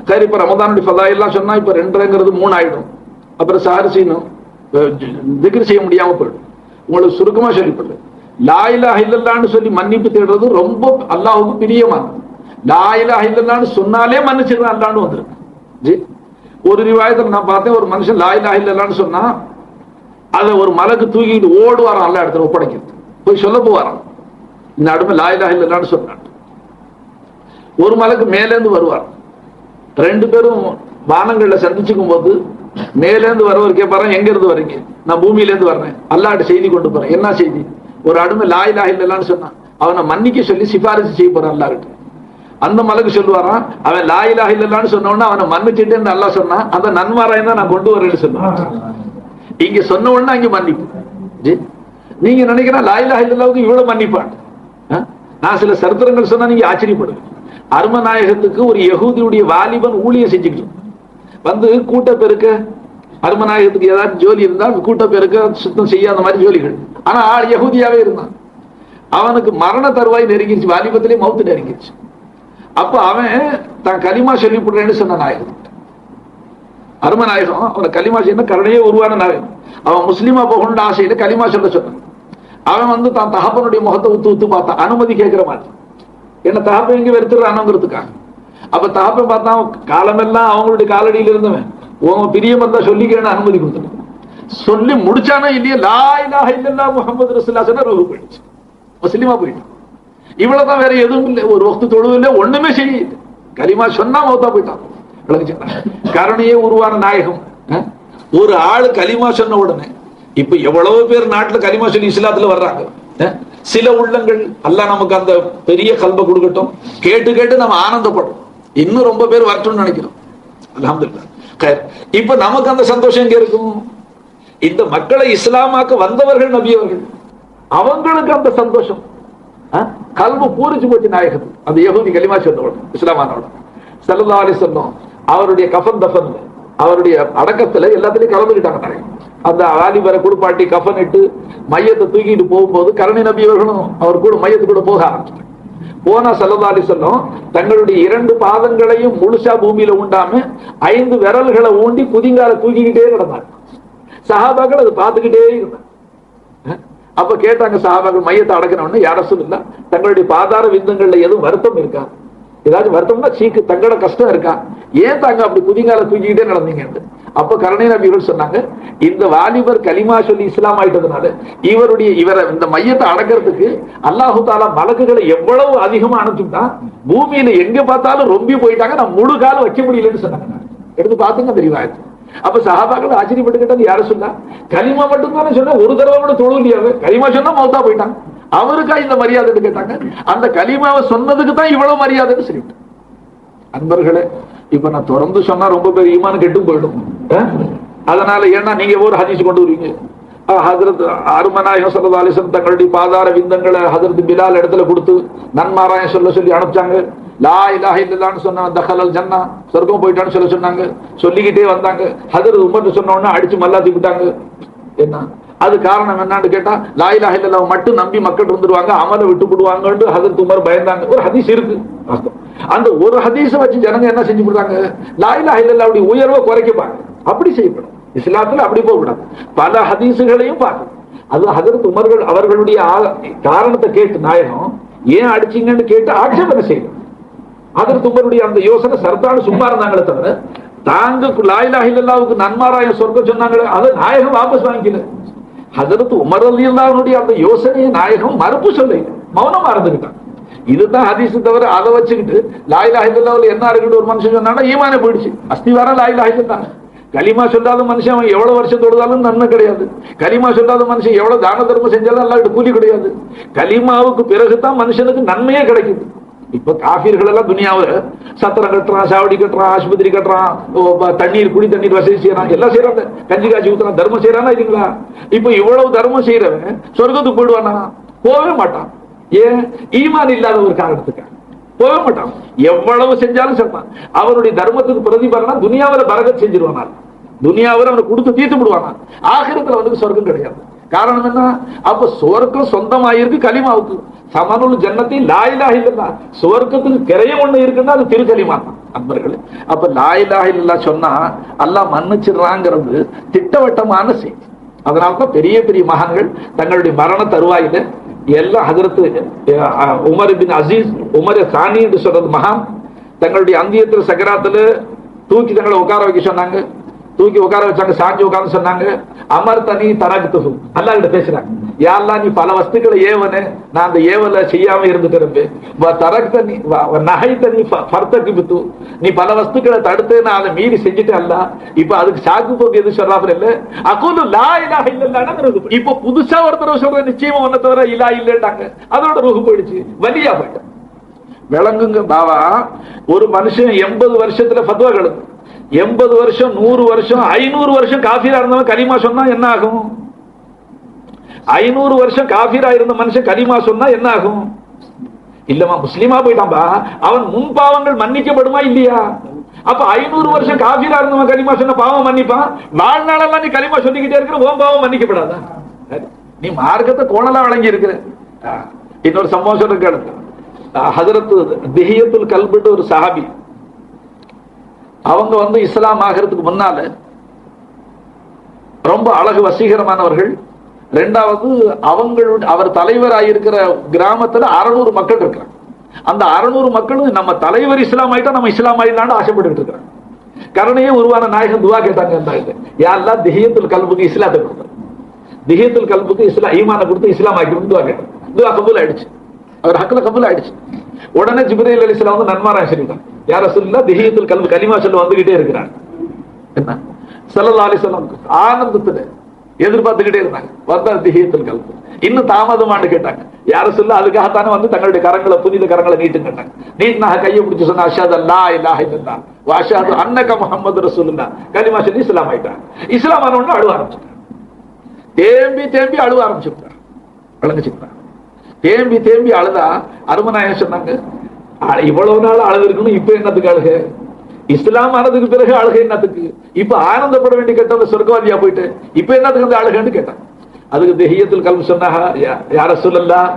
சரி, இப்ப ரமலானுடைய ஃபலாயில்லாம் சொன்னா இப்ப 2ங்கிறது 3 ஆயிடும். அப்புறம் சார் செய்யணும், திக்ர் செய்ய முடியாம போயிடும். உங்களுக்கு சுருக்கமா சொல்லிப்படும், லா இலாஹ இல்லல்லாஹ்னு சொல்லி மன்னிப்பு தேடுறது ரொம்ப அல்லாஹ்வுக்கு பிரியமானது. லா இலாஹ இல்லல்லாஹ்னு சொன்னாலே மன்னிச்சிருந்தா அல்லாஹ்னு வந்துருக்கு. ஜி, ஒரு ரிவாயத்துல நான் பார்த்தேன், ஒரு மனுஷன் லா இலாஹ இல்லல்லாஹ்னு சொன்னா அதை ஒரு மலக்கு தூக்கிட்டு ஓடுவாராம், அல்ல இடத்துல ஒப்படைக்கிறது போய் சொல்ல போவாராம், இந்த அடுமை லா இலாஹ இல்லல்லாஹ்னு சொன்னான். ஒரு மலக்கு மேலேந்து வருவார். 2 பேரும் வானங்கள்ல சந்திச்சுக்கும் போது மேலேந்து வரவர் கேட்பாராம், எங்க இருந்து வரீங்க? நான் பூமியில இருந்து வர்றேன், அல்லாஹ்ட்ட செய்தி கொண்டு போறேன். என்ன செய்தி? ஒரு அடுமை லா இலாஹ இல்லல்லாஹ்னு சொன்னான், அவனை மன்னிக்க சொல்லி சிபாரிசு செய்ய போறான் அல்லாஹ்ட்ட. அந்த மலக்கு சொல்லுவாராம், அவன் லா இலாஹ இல்லல்லாஹ்னு சொன்ன உடனே அவனை மன்னிச்சுட்டேன்னு அல்லாஹ் சொன்னா, அந்த நன்மாராயம் தான் நான் கொண்டு வரேன்னு சொல்லுவான். இங்க சொன்ன உடனே அங்க மன்னிப்பு. நீங்க நினைக்கிறா லா இலாஹ இல்லல்லாஹ்வுக்கு இவ்வளவு மன்னிப்பான்? நான் சில சரித்திரங்கள் சொன்னா நீங்க ஆச்சரியப்படுவேன். அருமநாயகத்துக்கு ஒரு யகூதியுடைய வாலிபன் ஊழியம் செஞ்சுக்கிட்டு வந்து கூட்ட பெருக்க, அருமநாயகத்துக்கு ஏதாவது ஜோலி இருந்தால் கூட்ட பெருக்க சுத்தம் செய்யாத மாதிரி ஜோலிகள். ஆனா ஆள் யகூதியாவே இருந்தான். அவனுக்கு மரண தருவாய் நெருங்கிருச்சு, வாலிபத்திலே மௌத்து நெருங்கிருச்சு. அப்ப அவன் தான் களிமா சொல்லிவிடுறேன்னு சொன்ன நாயகம், அருமநாயகம். அவனை களிமா செய்ய கருணையே உருவான நாயகம். அவன் முஸ்லீமா போகணும்னு ஆசையில களிமா சொல்ல சொன்னான். அவன் தான் தகப்பனுடைய முகத்தை உத்து பார்த்தான், அனுமதி கேட்கிற மாதிரி. என்ன தகப்பன் எங்க வெறுத்துறானுங்கிறதுக்காக. அப்ப தகப்பன் பார்த்தா காலமெல்லாம் அவங்களுடைய காலடியில் இருந்தவன், உன் பிரியம் இருந்தா சொல்லிக்கிறேன்னு அனுமதி கொடுத்துட்டான். சொல்லி முடிச்சானா இல்லையா, லா இலாஹ இல்லல்லாஹ் முஹம்மது ரசூலுல்லாஹ் சொன்னா ரூஹ் போயிடுச்சு, முஸ்லிமா போயிட்டான். இவ்வளவுதான், வேற எதுவும் இல்லை. ஒரு வக்து தொழுவு இல்லை, ஒண்ணுமே செய்ய. களிமா சொன்னா மௌத்தா போயிட்டான். கருணையே உருவான நாயகம். ஒரு ஆளு களிமா சொன்ன உடனே இப்ப எவ்வளவு பேர் நாட்டுல களிமா சொல்லி இஸ்லாத்துல வர்றாங்க. சில உள்ளங்கள் அல்லாஹ் நமக்கு அந்த பெரிய கல்ப கொடுக்கட்டும், கேட்டு கேட்டு நம்ம ஆனந்தப்படும். இன்னும் ரொம்ப பேர் வரட்டும்னு நினைக்கிறோம். அல்ஹம்துலில்லாஹ். இப்ப நமக்கு அந்த சந்தோஷம் எங்க இருக்கும்? இந்த மக்களை இஸ்லாமாக்க வந்தவர்கள், நபியவர்கள், அவங்களுக்கு அந்த சந்தோஷம். கல்பு பூரிச்சு போச்சு நாயகத்து. அந்த யஹூதி களிமா சொன்னோட இஸ்லாமானோட ஸல்லல்லாஹு அலைஹி வஸல்லம் அவருடைய கஃபன் தஃபன், அவருடைய அடக்கத்துல எல்லாத்திலையும் கலந்துக்கிட்டாங்க நாயகம். அந்த வாலிபரை குடுப்பாட்டி கஃபன் இட்டு மையத்தை தூக்கிட்டு போகும்போது கருணை நபி அவர்களும் அவர் கூட மையத்து கூட போக ஆரம்பிச்சாங்க. போனா ஸல்லல்லாஹு அலைஹி வஸல்லம் தங்களுடைய 2 பாதங்களையும் முழுசா பூமியில ஊண்டாம 5 விரல்களை ஊண்டி குதிங்கால தூக்கிக்கிட்டே நடந்தாங்க. சஹாபாக்கள் அதை பார்த்துக்கிட்டே இருந்தாங்க. அப்ப கேட்டாங்க சஹாபாக்கள், மையத்தை அடக்கணும்னு, யார ரசூலுல்லாஹ் தங்களுடைய பாதார விந்தங்கள்ல எதுவும் வருத்தம் இருக்கா? ஏதாச்சும் வருத்தம்னா சீக்கு தங்களோட கஷ்டம் இருக்கா? ஏன் தாங்க அப்படி குதிங்கால தூக்கிக்கிட்டே நடந்தீங்க? அப்ப கருணை நபிகள் சொன்னாங்க, இந்த வாலிபர் களிமா சொல்லி இஸ்லாம் ஆயிட்டதுனால இவரை இந்த மையத்தை அடக்கிறதுக்கு அல்லாஹு தாலா மலக்குகளை எவ்வளவு அதிகமா அனுப்பிச்சுட்டான், பூமியில எங்க பார்த்தாலும் ரொம்பி போயிட்டாங்க, நான் முழு காலம் வைக்க முடியலன்னு சொன்னாங்க. எடுத்து பாத்துங்க தெரியுமா? அப்ப சஹாபாக்கள் ஆச்சரியப்பட்டுக்கிட்டது, யார சொன்னா களிமா மட்டும் தானே சொன்ன, ஒரு தடவை கூட தொழுவியாவே, களிமா சொன்னா மௌத்தா போயிட்டாங்க, அவருக்கா இந்த மரியாதைன்னு கேட்டாங்க. அந்த களிமாவை சொன்னதுக்கு தான் இவ்வளவு மரியாதைன்னு சொல்லிட்டு. அன்பர்களே, இப்ப நான் தொடர்ந்து சொன்னா ரொம்ப பேர் ஈமான் கெட்டும் போயிடும். அதனால ஏன்னா நீங்க ஒரு ஹதீஸ் கொண்டு வருவீங்க, ஹஜ்ரத் அருமநாயகம் ஸல்லல்லாஹு அலைஹி வஸல்லம் தங்களுடைய பாதார விந்தங்களை ஹஜ்ரத் பிலால் இடத்துல கொடுத்து நன்மாராயம் சொல்லி அனுப்பிச்சாங்க. லா இலாஹ இல்லல்லாஹ்னு சொன்னா தஹலல் ஜன்னா, சொர்க்கம் போயிட்டான்னு சொன்னாங்க. சொல்லிக்கிட்டே வந்தாங்க. ஹஜ்ரத் உமர் சொன்ன உடனே அடிச்சு மல்லாத்தி விட்டாங்க. என்ன அது காரணம் என்னன்னு கேட்டா, லா இலாஹ இல்லல்லாஹ் மட்டும் நம்பி மக்கள் இருந்துருவாங்க, அமலை விட்டு விடுவாங்கன்னு ஹஜ்ரத் உமர் பயந்தாங்க. ஒரு ஹதீஸ் இருக்கு. அந்த ஒரு ஹதீஸ வச்சு ஜனங்க என்ன செஞ்சு விடுறாங்க, லா இலாஹ இல்லல்லாஹ்வுடைய உயர்வை குறைக்கப்பாங்க. அப்படி செய்யப்படும். இஸ்லாத்துல அப்படி போகக்கூடாது. பல ஹதீசுகளையும் பார்க்கணும். அது ஹஜ்ரத் உமர்கள் அவர்களுடைய காரணத்தை கேட்டு நாயகம் ஏன் அடிச்சீங்கன்னு கேட்டு ஆட்சேபனை செய்யணும். ஹஜ்ரத் உமருடைய அந்த யோசனை சர்தான சும்மா இருந்தாங்களே தவிர, தாங்க லா இலாஹ இல்லல்லாஹ்வுக்கு நன்மாராயம் சொர்க்கம் சொன்னாங்களே, அதை நாயகம் வாபஸ் வாங்கிக்கல. ஹஜ்ரத் உமர் ரலியல்லாஹு அன்ஹுடைய அந்த யோசனையை நாயகம் மறுப்பு சொல்ல, மௌனமா இருந்துக்கிட்டான். இதுதான் ஹதீஸ் தவிர அதை வச்சுக்கிட்டு லா இலாஹ இல்லல்லாஹ்வுல என்ன இருக்குன்னு ஒரு மனுஷன் சொன்னா ஈமானே போயிடுச்சு. அஸ்திவாரம் லா இலாஹ இல்லல்லாஹ். களிமா சொல்லாத மனுஷன் அவன் எவ்வளவு வருஷம் தொழுதாலும் நன்மை கிடையாது. களிமா சொல்லாத மனுஷன் எவ்வளவு தான தர்மம் செஞ்சாலும் அல்லாஹ்வுக்கு கூலி கிடையாது. களிமாவுக்கு பிறகுதான் மனுஷனுக்கு நன்மையே கிடைக்குது. இப்ப காஃபிர்கள் எல்லாம் துனியாவில் சத்திரம் கட்டுறான், சாவடி கட்டுறான், ஆஸ்பத்திரி கட்டுறான், தண்ணீர் குடி தண்ணீர் வசதி செய்யறான், எல்லாம் செய்யறாங்க, கஞ்சி காய்ச்சி ஊத்துறான், தர்மம் செய்யறானா இல்லைங்களா? இப்ப இவ்வளவு தர்மம் செய்யறவன் சொர்க்கத்துக்கு போயிடுவானா? போகவே மாட்டான். ஏன்? ஈமான் இல்லாத ஒரு காரணத்துக்கு போக மாட்டான். எவ்வளவு செஞ்சாலும் சொல்றான். அவனுடைய தர்மத்துக்கு பிரதிபலனா துனியாவில் பரகத் செஞ்சிருவானா, துனியாவில் அவனை கொடுத்து தீர்த்து விடுவானா, ஆகிரத்துல வந்து சொர்க்கம் கிடையாது. காரணம் என்ன? அப்ப சொர்க்கம் சொந்தமாயிருக்கு களிமாவுக்கு. சமனுல் ஜன்னத்தி லா இலாஹ இல்லல்லாஹ். சொர்க்கத்துக்கு கிரையம் ஒண்ணு இருக்குன்னா அது திருக்கலிமா தான் அன்பர்களே. அப்ப லா இலாஹ இல்லல்லாஹ் சொன்னா அல்லாஹ் மன்னிச்சிடறாங்கிறது திட்டவட்டமான செய்தி. அதனால்தான் பெரிய பெரிய மகான்கள் தங்களுடைய மரண தருவாயில எல்லாம் ஹஜ்ரத் உமர் பின் அசீஸ், உமர் சானி என்று சொல்றது மகான், தங்களுடைய அந்தியத்தில் சக்கராத்துல தூக்கி தங்களை உட்கார வைக்க சொன்னாங்க. தூக்கி உட்கார வச்சாங்க, சாஞ்சி உட்கார்ந்து சொன்னாங்க, அமர் தனி தனக்கு அல்லாஹ் கிட்ட பேசுறாங்க, யாரெல்லாம் நீ பல வஸ்துக்களை ஏவனு, நான் அந்த ஏவலை செய்யாம இருந்துக்கிறேன், நகை தனி பர்த்தக்கு பித்து, நீ பல வஸ்துக்களை தடுத்து நான் அதை மீறி செஞ்சுட்டேன் அல்ல. இப்ப அதுக்கு சாக்கு போக்கு எது சொல்றாரு இல்ல, அகூலு லா இலாஹ இல்லல்லாஹ். இப்ப புதுசா ஒருத்தர் சொல்ற நிச்சயமா ஒன்ன தவிர இலா இல்லைட்டாங்க, அதோட ரூஹு போயிடுச்சு, வலியா போயிட்டேன். விளங்குங்க பாவா, ஒரு மனுஷன் 80 வருஷத்துல ஃபத்வா கெடுது, 80 வருஷம் 100 வருஷம் 500 வருஷம் காஃபிரா இருந்தவன் கலிமா சொன்னா என்ன ஆகும்? 500 வருஷம் காஃபிரா இருந்த மனுஷன் கலிமா சொன்னா என்ன ஆகும்? இல்லமா முஸ்லிமா போயிட்டான்பா, அவன் முன் பாவங்கள் மன்னிக்கப்படுமா இல்லையா? அப்ப 500 வருஷம் காஃபிரா இருந்தவன் கலிமா சொன்ன பாவம் மன்னிப்பான், வாழ்நாளெல்லாம் நீ கலிமா சொல்லிக்கிட்டே இருக்கிற, உன் பாவம் மன்னிக்கப்படாதா? நீ மார்க்கத்தை கோணலா வழங்கி இருக்கிற. இன்னொரு சம்பவம் சொல்ற கேளுங்க. ஹஜரத் திஹியத்துல் கல்புன்னு ஒரு சஹாபி, அவங்க இஸ்லாம் ஆகிறதுக்கு முன்னால ரொம்ப அழகு வசீகரமானவர்கள். ரெண்டாவது அவர் தலைவராயிருக்கிற கிராமத்துல 600 மக்கள் இருக்கிறாங்க. அந்த 600 மக்களும் நம்ம தலைவர் இஸ்லாம் ஆயிட்டா நம்ம இஸ்லாம் ஆயிடலான்னு ஆசைப்பட்டு இருக்கிறாங்க. கருணையே உருவான நாயகம் துவா கேட்டாங்க, யாரெல்லாம் திஹியத்துல் கல்புக்கு இஸ்லாத்தை கொடுத்தாங்க, திஹியத்துல் கல்புக்கு இஸ்லாம் ஈமான கொடுத்து இஸ்லாம் ஆக்கி துவா கேட்டாங்க. துவா கபூல் ஆயிடுச்சு, அவர் ஹக்குல கபூல் ஆயிடுச்சு. உடனே ஜிப்ரீல் அலைஹிஸ்ஸலாம் நன்மாராயம் சொல்லிட்டாங்க, யா ரசூலுல்லாஹ் திஹியத்துல் கல்பு கலிமா சொல்ல வந்துகிட்டே இருக்கிறாங்க. என்ன ஸல்லல்லாஹு அலைஹி வஸல்லம் ஆனந்தத்துல எதிர்பார்த்துக்கிட்டே இருந்தாங்க. வந்தார் திஹியத்துல் கல்பு. இன்னும் தாமதமான்னு கேட்டாங்க, யா ரசூலுல்லாஹ் அதுக்காகத்தானே தங்களுடைய கரங்களை புனித கரங்களை நீட்டுங்க. நீட்டினாக கையை பிடிச்சு சொன்ன அஷ்ஹது அல்லா இலாஹ இல்லல்லாஹ் வ அஷ்ஹது அன்னக முஹம்மது ரசூலுல்லாஹ் கலிமா சொல்லி இஸ்லாம் ஆயிட்டாங்க. இஸ்லாம் ஆன உடனே அழுவ ஆரம்பிச்சிட்டாங்க, தேம்பி தேம்பி அழுவ ஆரம்பிச்சுட்டாங்க. விளங்குச்சுட்டாங்க, தேம்பி தேம்பி அழுதா அருமநாயகம் சொன்னாங்க, இவ்வளவு நாள் அழுது இருக்கணும், இப்ப என்னத்துக்கு அழுக? இஸ்லாம் ஆனதுக்கு பிறகு அழுகை என்னத்துக்கு? இப்ப ஆனந்தப்பட வேண்டிய கேட்டவங்க சொர்க்கவாதியா போயிட்டு இப்ப என்னத்துக்கு அந்த அழுகன்னு கேட்டாங்க. அதுக்கு திஹியத்துல் கல்பு சொன்னாங்க, யா ரசூலல்லாஹ்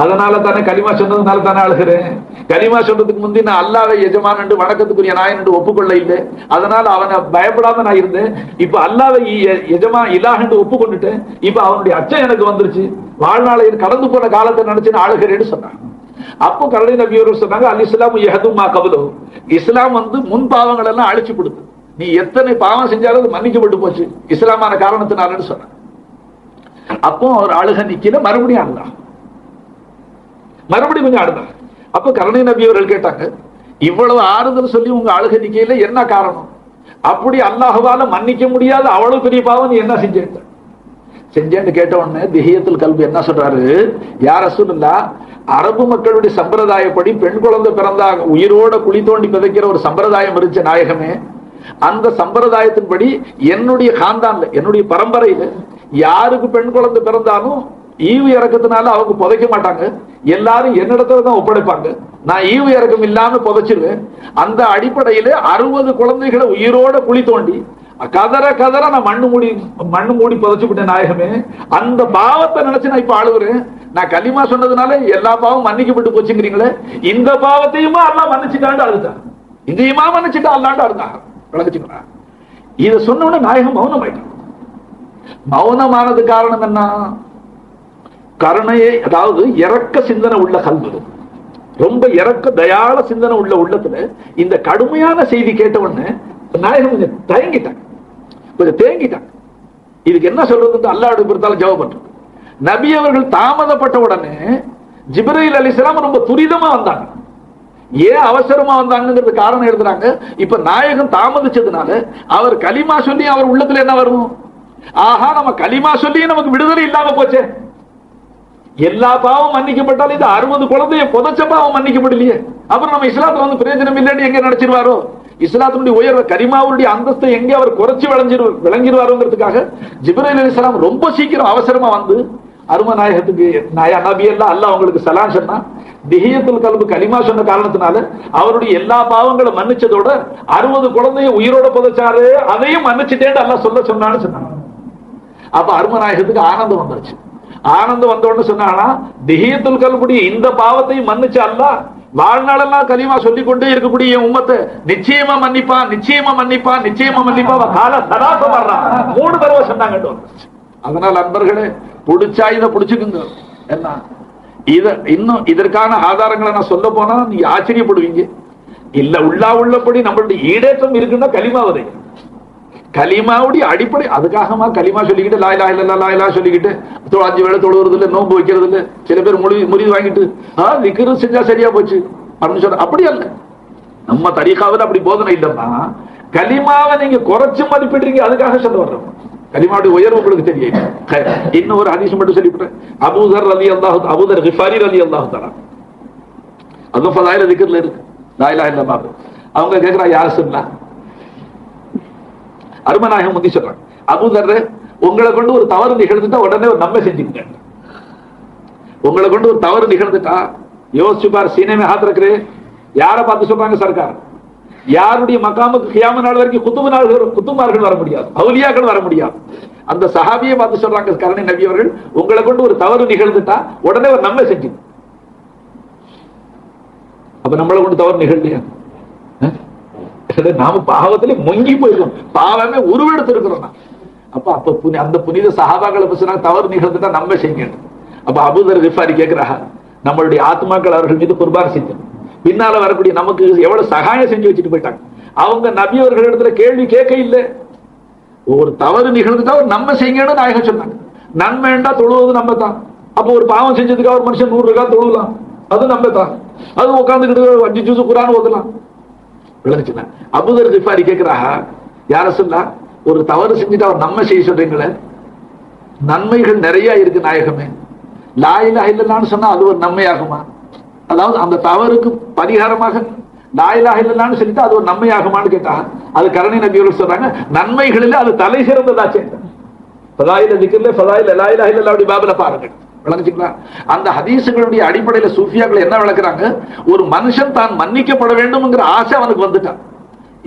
அதனால தானே கலிமா சொன்னதுனால தானே அழுகிறேன். கலிமா சொன்னதுக்கு முந்தி நான் அல்லாஹ்வை எஜமான் என்று வணக்கத்துக்குரிய நாயன் என்று ஒப்புக்கொள்ள இல்லை, அதனால அவனை பயப்படாம நான் இருந்தேன். இப்ப அல்லாஹ்வை எஜமான் இலாஹ் என்று ஒப்புக்கொண்டுட்டேன், இப்ப அவனுடைய அச்சம் எனக்கு வந்துருச்சு, வாழ்நாளை கடந்து போன காலத்தை நினைச்சு நான் அழுகிறேன்னு சொன்னாங்க. அப்போ கருணை நபி அவர்கள் சொன்னாங்க, அல் இஸ்லாமு யஹதுமா கபலு, இஸ்லாம் முன் பாவங்கள் எல்லாம் அழிச்சு கொடுத்து, நீ எத்தனை பாவம் செஞ்சாலும் அது மன்னிக்கப்பட்டு போச்சு இஸ்லாமான காரணத்தினாலன்னு சொன்னாங்க. அப்போ அவர் அழுக நிக்கல, மறுபடியும் அழுதான், மறுபடியும் கொஞ்சம் அழுதாங்க. அப்போ கருணை நபி அவர்கள் கேட்டாங்க, இவ்வளவு ஆறுதல் சொல்லி உங்க அழுக நிக்கையில என்ன காரணம்? அப்படி அல்லாஹ்வால மன்னிக்க முடியாத அவ்வளவு பெரிய பாவம் நீ என்ன செஞ்சேன்னு கேட்ட உடனே திஹியத்துல் கல்பு என்ன சொல்றாரு, யா ரசூலுல்லாஹ் அரபு மக்களுடைய சம்பிரதாயப்படி பெண் குழந்தை பிறந்தா உயிரோட குழி தோண்டி பிதைக்கிற ஒரு சம்பிரதாயம் இருந்துச்சு நாயகமே. அந்த சம்பிரதாயத்தின்படி என்னுடைய காந்தான்ல, என்னுடைய பரம்பரையில யாருக்கு பெண் குழந்தை பிறந்தாலும் ஈவு இறக்கத்தினால அவங்க புதைக்க மாட்டாங்க, எல்லாரும் என்னிடத்துல தான் ஒப்படைப்பாங்க, நான் ஈவு இறக்கம் இல்லாம புதைச்சிருவேன். அந்த அடிப்படையில 60 குழந்தைகளை உயிரோட குழி தோண்டி கதற கதற நான் மண்ணு மூடி புதைச்சுக்கிட்டேன் நாயகமே. அந்த பாவத்தை நினைச்சு நான் இப்ப ஆளுகிறேன். நான் கலிமா சொன்னதுனால எல்லா பாவம் மன்னிக்கப்பட்டு போச்சுங்கிறீங்களே, இந்த பாவத்தையுமா அல்லாஹ் மன்னிச்சுட்டாண்டு அழுதான், இதையுமா மன்னிச்சுட்டா அல்லாண்டு அழுதான். விளங்குச்சுங்களா? இதை சொன்ன உடனே நாயகம் மௌனம் ஆயிட்டான். மௌனமானது காரணம் என்ன? கருணையை, அதாவது இறக்க சிந்தனை உள்ள கல்வி, ரொம்ப இறக்க தயாள சிந்தனை உள்ள உள்ளத்துல இந்த கடுமையான செய்தி கேட்ட உடனே நாயகம் கொஞ்சம் தயங்கிட்டாங்க, கொஞ்சம் தேங்கிட்டாங்க. இதுக்கு என்ன சொல்றது அல்லாஹ்வுடைய பொறுத்தால ஜவாப் பண்றது. நபி அவர்கள் தாமதப்பட்ட உடனே ஜிப்ரீல் அலைஹிஸ்ஸலாம் ரொம்ப துரிதமா வந்தாங்க. ஏன் அவசரமா வந்தாங்கிறது காரணம் எழுதுறாங்க. இப்ப நாயகம் தாமதிச்சதுனால அவர் கலிமா சொல்லி அவர் உள்ளத்துல என்ன வரும்? ஆஹா, நம்ம கலிமா சொல்லி நமக்கு விடுதலை இல்லாம போச்சே, எல்லா பாவம் மன்னிக்கப்பட்டாலும் இந்த 60 குழந்தைய புதைச்ச பாவம் மன்னிக்கப்படலையே, அப்புறம் நம்ம இஸ்லாத்துல பிரயோஜனம் இல்லைன்னு எங்க நினைச்சிருவாரோ, இஸ்லாத்தினுடைய உயர்வு கரிமாவுடைய அந்தஸ்தை எங்கே அவர் குறைச்சி விளங்கிடுவாருங்கிறதுக்காக ஜிப்ரீல் அலைஹிஸ்ஸலாம் ரொம்ப சீக்கிரம் அவசரமா வந்து அரும நாயகத்துக்கு நபி எல்லாம் அல்லாஹ் உங்களுக்கு சலாம் சொன்னா, திஹியத்துல் கல்பு கலிமா சொன்ன காரணத்தினால அவருடைய எல்லா பாவங்களும் மன்னிச்சதோட 60 குழந்தைய உயிரோட புதைச்சாரு, அதையும் மன்னிச்சுட்டேன்னு அல்லாஹ் சொன்னான்னு சொன்னாங்க. அப்ப அரும நாயகத்துக்கு ஆனந்தம் வந்துருச்சு. ஆனந்தம் வந்தோன்னு சொன்னானா, திஹியத்துல் கல்புடைய இந்த பாவத்தையும் மன்னிச்சு அல்லாஹ் வாழ்நாளெல்லாம் கலிமா சொல்லிக் கொண்டே இருக்கக்கூடிய உம்மத்தை நிச்சயமா மன்னிப்பான், நிச்சயமா மன்னிப்பான், நிச்சயமா மன்னிப்பான். கால சராச வர்றான் 3 தடவை சொன்னாங்க. அதனால அன்பர்களே, பிடிச்சா இதை பிடிச்சுக்குங்க. என்ன இன்னும் இதற்கான ஆதாரங்களை நான் சொல்ல போனா நீங்க ஆச்சரியப்படுவீங்க. இல்ல உள்ளபடி நம்மளுடைய ஈடேற்றம் இருக்குன்னா கலிமாவதை, கலிமாவுடைய அடிப்படை. அதுக்காகமா கலிமா சொல்லிக்கிட்டு லா இலாஹ இல்லல்லாஹ் லா இலாஹ சொல்லிக்கிட்டு 5 வேளை தொழுவது இல்ல, நோன்பு வைக்கிறது இல்ல, சில பேர் முறிவு வாங்கிட்டு விக்ரு செஞ்சா சரியா போச்சு அப்படின்னு சொல்ற. அப்படி அல்ல, நம்ம தரீகாவில் அப்படி போதனை இல்லைன்னா கலிமாவை நீங்க குறைச்சு மதிப்பிடுறீங்க, அதுக்காக சொல்ல வர்றோம். கலிமாவுடைய உயர்வு உங்களுக்கு தெரியல. இன்னும் ஒரு ஹதீஸ் மட்டும் சொல்லிவிட்டேன். அபூதர் ரலியல்லாஹு அபூதர் கிஃபாரி ரலியல்லாஹு தஆலா, அதுவும் ஃபதாயில திக்ர்ல இருக்கு, லா இலாஹ இல்லல்லாஹ். அவங்க கேக்குறா, யார் சொன்னா? அருமநாயகம் முந்தி சொல்றாங்க, அபூதர் உங்களை கொண்டு ஒரு தவறு நிகழ்ந்துட்டா உடனே ஒரு நன்மை செஞ்சுங்க. உங்களை கொண்டு ஒரு தவறு நிகழ்ந்துட்டா யோசிச்சு பாரு, சீனமே ஹாத் ரக்கரே, யாரை பார்த்து சொல்றாங்க? சர்க்கார். யாருடைய மக்காமுக்கு கியாமத் நாள் வரைக்கும் குத்துமார்கள் வர முடியாது, அவுலியாக்கள் வர முடியாது. அந்த சஹாபியை பார்த்து சொல்றாங்க கருணை நபி அவர்கள், உங்களை கொண்டு ஒரு தவறு நிகழ்ந்துட்டா உடனே ஒரு நன்மை செஞ்சு. அப்ப நம்மளை கொண்டு தவறு நிகழ்லையா? நாம பாவத்திலே மொங்கி போயிருக்கோம், பாவமே உருவெடுத்து இருக்கிறோம். அப்ப அந்த புனித சஹாபாக்களை பத்தி தவறு நிகழ்ந்துட்டா நம்ம செய்ய. அப்ப அபூதர் கிஃபாரி கேட்கிறாங்க, நம்மளுடைய ஆத்மாக்கள் அவர்கள் மீது குர்பான் செஞ்சோம், பின்னால வரக்கூடிய நமக்கு எவ்வளவு சகாயம் செஞ்சு வச்சுட்டு போயிட்டாங்க. அவங்க நபி அவர்கள் இடத்துல கேள்வி கேட்க இல்லை. ஒரு தவறு நிகழ்ந்துட்டா ஒரு நம்ம செய்யணும்னு நாயகம் சொன்னாங்க. நன்மைண்டா தொழுவது நம்ம தான். அப்ப ஒரு பாவம் செஞ்சதுக்கு ஒரு மனுஷன் 100 ரூபாய் தொழுலாம், அது நம்ம தான். அது உட்காந்துக்கிட்டு 5 ஜூஸ் குர்ஆன் ஓதலாம். விளங்குச்சுன்னா அபூதர் கிஃபாரி கேட்கிறாங்க, யார சொல்லா ஒரு தவறு செஞ்சுட்டு அவர் நம்ம செய்ய சொல்றீங்களே, நன்மைகள் நிறைய இருக்கு நாயகமே, லா இலாஹ இல்லல்லாஹ்னு சொன்னா அது ஒரு நன்மையாகுமா? அதாவது அந்த தவறுக்கு பரிகாரமாக லா இலாஹ இல்லல்லாஹ்னு சொல்லிட்டு அது ஒரு நன்மையாகுமான்னு கேட்டாங்க. அது கருணை நபி அவர்கள் சொல்றாங்க, நன்மைகளில் அது தலை சிறந்ததாச்சு. ஃபதாயில திக்ர்ல ஃபதாயில லா இலாஹ இல்லல்லாஹ்வுடைய பாபுல பாருங்க. விளங்குச்சுங்களா? அந்த ஹதீசுகளுடைய அடிப்படையில் சூஃபியாக்கள் என்ன விளக்குறாங்க, ஒரு மனுஷன் தான் மன்னிக்கப்பட வேண்டும்ங்கிற ஆசை அவனுக்கு வந்துட்டான்.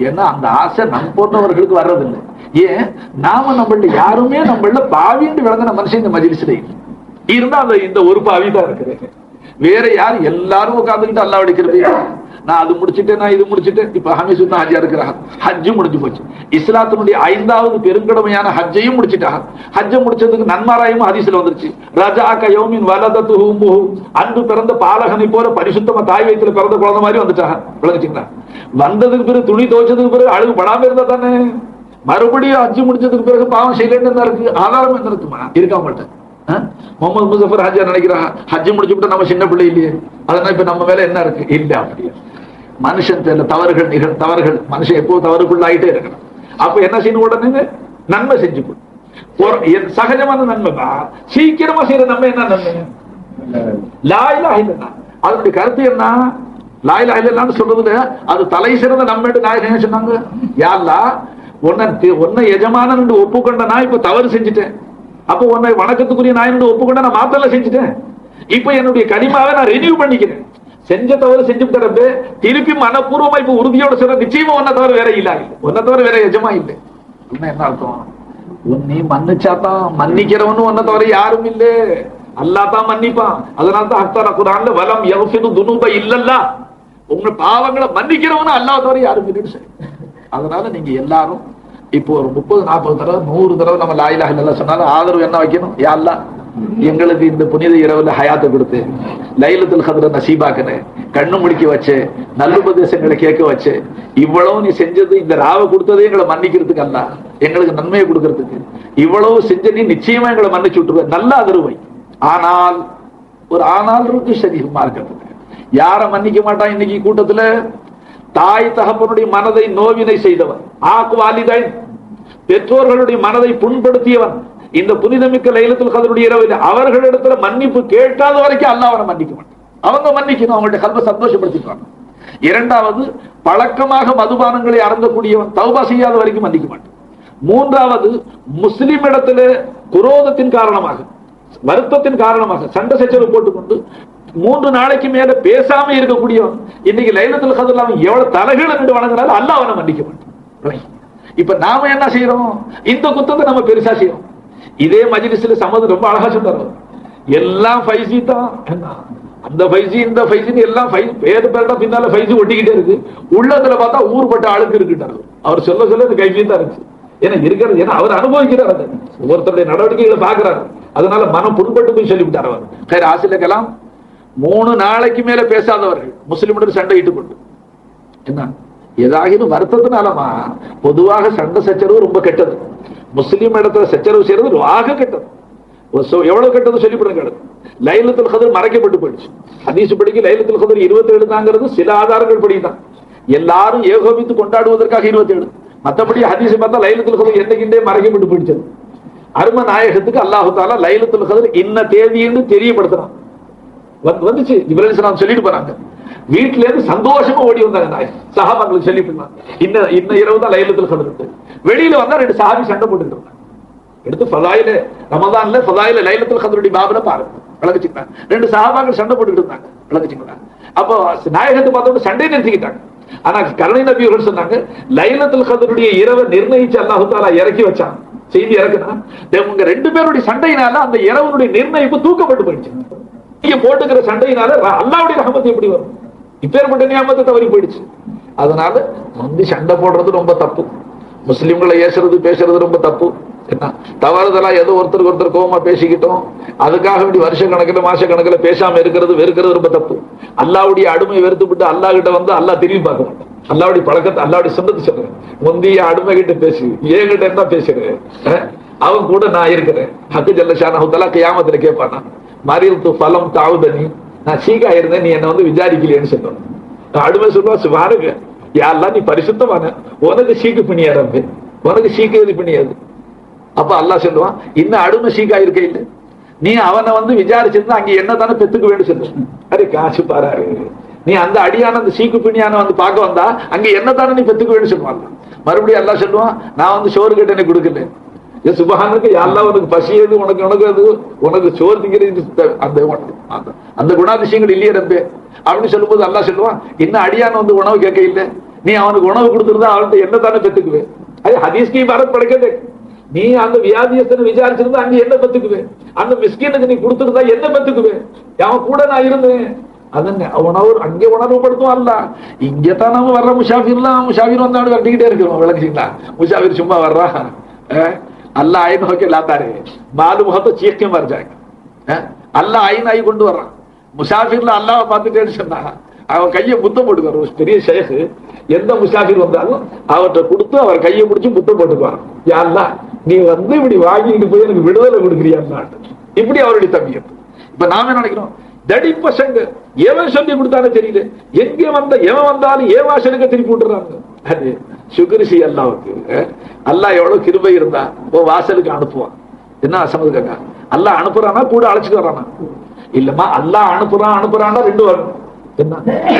ஏன்னா அந்த ஆசை நம் போன்றவர்களுக்கு வர்றதில்லை. ஏன்? நாம நம்மள யாருமே நம்மள பாவின்னு விளங்கின மனுஷன் இந்த மஜ்லிஸ்ல இருந்தா அந்த இந்த ஒரு பாவி தான் இருக்கிறேன். வேற யார்? எல்லாரும் உட்கார்ந்துக்கிட்டு அல்லாஹ்வுடைய கிருபை, நான் அது முடிச்சுட்டேன், நான் இது முடிச்சுட்டேன். இப்ப ஹமீசுன்னா ஹஜ்ஜா இருக்கிறாங்க, ஹஜ்ஜும் முடிஞ்சு போச்சு. இஸ்லாத்தினுடைய 5வது பெருங்கடமையான ஹஜ்ஜையும் முடிச்சுட்டாங்க. ஹஜ்ஜை முடிச்சதுக்கு நன்மாராயமும் ஹதீஸ்ல வந்துருச்சு. ரஜா கயௌமின் வலதத்துஹு உம்முஹு, அன்று பிறந்த பாலகனை போல பரிசுத்தமா தாய் வயித்துல பிறந்த குழந்தை மாதிரி வந்துட்டாங்க. விளங்குச்சுங்களா? வந்ததுக்கு பிறகு துணி துவைச்சதுக்கு பிறகு அழுகு படாம இருந்தா தானே. மறுபடியும் ஹஜ்ஜு முடிச்சதுக்கு பிறகு பாவம் செய்யலன்னு தான் இருக்கு. ஆதாரம் என்ன இருக்குமா? இருக்கா மாட்டேன். முகமது முசஃபர் ஹஜ்ஜா நினைக்கிறாங்க, ஹஜ்ஜு முடிச்சு விட்டு நம்ம சின்ன பிள்ளை இல்லையே, அதனால இப்ப நம்ம மேல என்ன இருக்கு? இல்ல. அப்படியே மனுஷன் தவறுகள் மனுஷன் எப்போ தவறுக்குள்ளாயிட்டே இருக்கணும். அப்ப என்ன செய்யணும்? உடனே நன்மை செஞ்சு சகஜமான நன்மை தான். சீக்கிரமா செய்யற நன்மை என்ன நன்மை? லா இலாஹ இல்லல்லாஹ். அதனுடைய கருத்து என்ன? லா இலாஹ இல்லல்லாஹ்னு சொல்றதுல அது தலை சிறந்த நன்மை. நாயகம் சொன்னாங்க, யா அல்லாஹ், உன்னை எஜமானன் என்று ஒப்புக்கொண்ட நான் இப்ப தவறு செஞ்சுட்டேன். அப்ப உன்னை வணக்கத்துக்குரிய நான் என்று ஒப்புக்கொண்ட நான் மாத்தல செஞ்சுட்டேன். இப்ப என்னுடைய கனிமாவை நான் ரினியூ பண்ணிக்கிறேன். செஞ்ச தவறு செஞ்சு தரப்பு திருப்பி மனப்பூர்வமா இப்ப உறுதியோட சொல்ற, நிச்சயமா ஒன்ன தவிர வேற இல்ல, ஒன்ன தவிர வேற எஜமா இல்லை. என்ன அர்த்தம்? நீ மன்னிச்சாதான் மன்னிக்கிறவனு ஒன்ன தவிர யாரும் இல்ல, அல்லாஹ் தான் மன்னிப்பான். அதனால தான் அக்தர குர்ஆன்ல வலம் யஃபிது துனூப இல்லல்லாஹ், உங்க பாவங்களை மன்னிக்கிறவனு அல்லாஹ் தவிர யாரும் இல்லைன்னு சொல்லி. அதனால நீங்க எல்லாரும் இப்போ ஒரு 30-40 தடவை 100 தடவை நம்ம லா இலாஹ இல்லல்லாஹ் சொன்னாலும் ஆதரவு என்ன வைக்கணும்? யா அல்லாஹ், எங்களுக்கு இந்த புனித இரவுல ஹயாத்தை கொடுத்து லைலத்துல் கத்ர நசீபாக்குன, கண்ணு முடிக்க வச்சு, நல்லுபதேசங்களை கேட்க வச்சு, இவ்வளவு நீ செஞ்சது, இந்த ராவை கொடுத்ததே எங்களை மன்னிக்கிறதுக்கு அல்ல, எங்களுக்கு நன்மையை கொடுக்கறதுக்கு, இவ்வளவு செஞ்ச நீ நிச்சயமா எங்களை மன்னிச்சு விட்டுருவ, நல்ல அதிர்வை. ஆனால் ஒரு ஆனால் இருக்கு சரீரமா இருக்கிறதுக்கு. யார மன்னிக்க மாட்டான் இன்னைக்கு கூட்டத்துல? தாய் தகப்பனுடைய மனதை நோவினை செய்தவன், ஆக்குவாலிதை, பெற்றோர்களுடைய மனதை புண்படுத்தியவன். இந்த புனிதமிக்க லைலத்துல் கத்ருடைய இரவில் அவர்களிடத்துல மன்னிப்பு கேட்காத வரைக்கும் அல்லாஹ் அவரை மன்னிக்க மாட்டான். அவங்க மன்னிக்கணும், அவங்களுடைய கல்வை சந்தோஷப்படுத்திப்பாங்க. இரண்டாவது, பழக்கமாக மதுபானங்களை அருந்தக்கூடியவன் தௌபா செய்யாத வரைக்கும் மன்னிக்க மாட்டான். மூன்றாவது, முஸ்லிம் இடத்துல குரோதத்தின் காரணமாக, வருத்தத்தின் காரணமாக சண்டை சச்சரவு போட்டுக்கொண்டு 3 நாளைக்கு மேல பேசாம இருக்கக்கூடியவன் இன்னைக்கு லைலத்துல் கத்ர்ல அவன் எவ்வளவு தலைகளை நின்று வணங்குறாலும் அல்லாஹ் அவனை மன்னிக்க மாட்டான். இப்ப நாம என்ன செய்யறோம்? இந்த குத்தத்தை நம்ம பெருசா செய்யறோம். இதே மஜ்லிஸ்ல சமது ரொம்ப அழகா சொல்றாரு, எல்லாம் ஃபைசி தான், அந்த ஃபைசி இந்த ஃபைசின்னு எல்லாம் பேரு பேருடா பின்னால ஃபைசி ஒட்டிக்கிட்டே இருக்கு. உள்ளத்துல பார்த்தா ஊர்பட்ட ஆளுக்கு இருக்குட்டாரு. அவர் சொல்ல சொல்ல இந்த கைஃபி தான் இருக்கு. ஏன்னா இருக்கிறது, ஏன்னா அவர் அனுபவிக்கிறார், அது ஒவ்வொருத்தருடைய நடவடிக்கைகளை பாக்குறாரு. அதனால மனம் புண்பட்டு போய் சொல்லிவிட்டார் அவர். கைர் ஆசிலக்கலாம் 3 நாளைக்கு மேல பேசாதவர்கள் முஸ்லிமுடன் சண்டையிட்டுக் கொண்டு, என்ன ஏதாகிலும் வருத்தத்தினாலமா பொதுவாக சண்டை சச்சரவு ரொம்ப கெட்டது. முஸ்லிம் இடத்துல சச்சரவு செய்யறது ஆக கெட்டது. எவ்வளவு கெட்டது சொல்லிவிடுங்க. லைலத்துல் கத்ர் மறைக்கப்பட்டு போயிடுச்சு. ஹதீஸ் படிக்க லைலத்துல் கத்ர் 27 தாங்கிறது சில ஆதாரங்கள் படிதான். எல்லாரும் ஏகோபித்து கொண்டாடுவதற்காக 27. மற்றபடி ஹதீஸ் பார்த்தா லைலத்துல் கத்ர் என்னைக்கின்றே மறைக்கப்பட்டு போயிடுச்சு. அரும நாயகத்துக்கு அல்லாஹு தஆலா லைலத்துல் கத்ர் இன்ன தேதின்னு தெரியப்படுத்துறான். வந்துச்சு, ஜிப்ரீல் ஸலாம் சொல்லிட்டு போறாங்க. வீட்டுல இருந்து சந்தோஷமா ஓடி வந்தாங்க சஹாபாக்களுக்கு சொல்லிட்டு இருந்தாங்க, இன்ன இரவு தான் லைலத்துல் கத்ர். வெளியில வந்தா 2 சஹாபி சண்டை போட்டுட்டு இருந்தாங்க. எடுத்து ஃபதாயில ரமதான்ல ஃபதாயில லைலத்துல் கத்ருடைய பாபுல பாருங்க, விளக்குச்சுங்களா? 2 சஹாபாக்கள் சண்டை போட்டுட்டு இருந்தாங்க, விளக்குச்சுங்களா? அப்போ நாயகத்தை பார்த்தோம் சண்டை நிறுத்திக்கிட்டாங்க. ஆனா கருணை நபி அவர்கள் சொன்னாங்க, லைலத்துல் கத்ருடைய இரவை நிர்ணயிச்சு அல்லாஹ் தஆலா இறக்கி வச்சான். செய்தி இறக்குனா உங்க 2 பேருடைய சண்டையினால அந்த இரவனுடைய நிர்ணயிப்பு தூக்கப்பட்டு போயிடுச்சு. நீங்க போட்டுக்கிற சண்டையினால அல்லாஹ்வுடைய ரஹமத் எப்படி வரும்? இப்பேற்பட்ட நியாமத்தை தவறி போயிடுச்சு. அதனால முந்தி சண்டை போடுறது ரொம்ப தப்பு, முஸ்லிம்களை ஏசுறது பேசுறது ரொம்ப தப்பு. என்ன தவறுதலா ஏதோ ஒருத்தருக்கு ஒருத்தர் கோபமா பேசிக்கிட்டோம், அதுக்காக வேண்டி வருஷ கணக்கில் மாச கணக்கில் பேசாம இருக்கிறது வெறுக்கிறது ரொம்ப தப்பு. அல்லாவுடைய அடிமை வெறுத்துப்பட்டு அல்லா கிட்ட வந்து அல்லா திரும்பி பார்க்க மாட்டேன். அல்லாவுடைய பழக்கத்தை அல்லாவுடைய சொந்தத்தை சொல்றேன். முந்தைய அடிமை கிட்ட பேசு, ஏங்கிட்ட என்ன பேசுறேன், அவன் கூட நான் இருக்கிறேன். ஹக்கு ஜல்லஷானஹு கியாமத்துல கேட்பானா, மறியல் பலம் தாவுதனி, நான் சீக்கா இருந்தேன், நீ என்ன வந்து விசாரிக்கலையேன்னு சொல்லுவேன். அடிமை சொல்லுவா, சுபாருங்க யாரெல்லாம் நீ பரிசுத்தமான, உனக்கு சீக்கு பிணியாது, உனக்கு சீக்கு எது பிணியாது. அப்ப அல்லாஹ் சொல்லுவான், இன்னும் அடிமை சீக்கா இருக்க இல்லை, நீ அவனை வந்து விசாரிச்சிருந்தா அங்க என்ன தானே பெத்துக்க வேண்டும் சொல்லுவேன். அரே காசு பாராரு, நீ அந்த அடியான அந்த சீக்கு பிணியான வந்து பார்க்க வந்தா அங்க என்ன தானே நீ பெத்துக்க வேண்டும் சொல்லுவாங்க. மறுபடியும் அல்லாஹ் சொல்லுவான், நான் வந்து சோறு கேட்டு எனக்கு கொடுக்கல, சுபஹானுக்கு யாரெல்லாம் உனக்கு பசியது, உனக்கு உனக்கு அது உனக்கு சோறு திங்கிறது அந்த அந்த குணாதிசயங்கள் இல்லையே ரப்பே அப்படின்னு சொல்லும்போது அல்லாஹ் சொல்லுவான், இன்னும் அடியான வந்து உணவு கேட்க இல்லை, நீ அவனுக்கு உணவு கொடுத்துருந்தா அவன்கிட்ட என்ன தானே பெத்துக்குவேன். அது ஹதீஸ்கி பாரத் படைக்கதே, நீ அந்த வியாதியஸ்தனை விசாரிச்சிருந்தா அங்க என்ன பெத்துக்குவேன், அந்த மிஸ்கினுக்கு நீ கொடுத்துருந்தா என்ன பெத்துக்குவேன், அவன் கூட நான் இருந்தேன். அதன் உணவு அங்கே உணர்வுபடுத்தும் அல்ல. இங்கதான் நம்ம வர்ற முஷாஃபிர்லாம் முஷாஃபிர் வந்தாலும் வரட்டிக்கிட்டே இருக்கிறோம். விளக்குறீங்களா, முஷாஃபிர் சும்மா வர்றா, अल्लाह आइन होके लाता रहे, मालूम हो तो चीख के मर जाएगा. अल्लाह आइन आई கொண்டு வர்றான். முசாஃபிர்ல அல்லாஹ் பார்த்துட்டேன்னு சொன்னா அவன் கையை முத்தம் போட்டுக்குவார். ஒரு பெரிய ஷேக் எந்த முசாஃபிர் வந்தாலும் அவர்கிட்ட கொடுத்து அவர் கையை பிடிச்சி முத்தம் போட்டுக்குவார். யா அல்லாஹ், நீ வந்து இப்படி வாங்கிட்டு போய் எனக்கு விடுதலை கொடுக்குறியா, இப்படி அவருடைய தம்பியம். இப்ப நாம என்ன நினைக்கிறோம், தடி பசங்க எவன் சொல்லி கொடுத்தானே தெரியல, எங்க வந்த எவன் வந்தாலும் ஏவாசனுக்கு திருப்பி விட்டுறாங்க. அது சுக்ரிசி அல்லாவுக்கு. அல்லாஹ் எவ்வளவு கிருபை இருந்தா வாசலுக்கு அனுப்புவான். என்ன அசமதுக்கா, அல்லாஹ் அனுப்புறானா கூட அழைச்சிட்டு வர்றானா? இல்லம்மா, அல்லாஹ் அனுப்புறான்னா ரெண்டு வரணும். என்ன,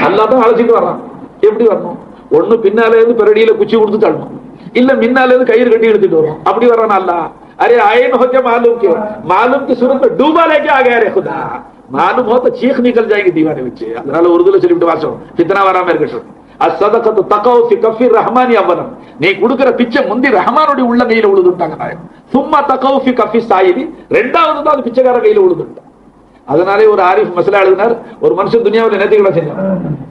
அல்லாஹ் தான் அழைச்சிட்டு வர்றான். எப்படி வரணும்? ஒண்ணு பின்னால இருந்து பெரடியில குச்சி கொடுத்து தள்ளணும், இல்ல முன்னால இருந்து கயிறு கட்டி எடுத்துட்டு வரும். அப்படி வர்றானா அல்லாஹ்? அரே आयन हो क्या मालूम की सूरत में डूबा लेके आ गया रे खुदा, मालूम हो तो चीख निकल जाएगी दीवाने வச்சு. அதனால உருதுல சொல்லிட்டு வாசம் ஃபித்னா வராம இருக்கட்டும். அஸ்ஸதகத்து தகவு ஃபி கஃபி ரஹ்மானி அவலம், நீ கொடுக்கிற பிச்சை முந்தி ரஹ்மானுடைய உள்ள கையில விழுதுட்டாங்க நாயகம். சும்மா தகவு ஃபி கஃபி சாயிதி, ரெண்டாவது தான் அது பிச்சைக்கார கையில விழுதுட்டான். அதனாலே ஒரு ஆரிஃப் மசலா எழுதினார், ஒரு மனுஷன் துனியாவில் நேர்த்திகளை செஞ்சான்.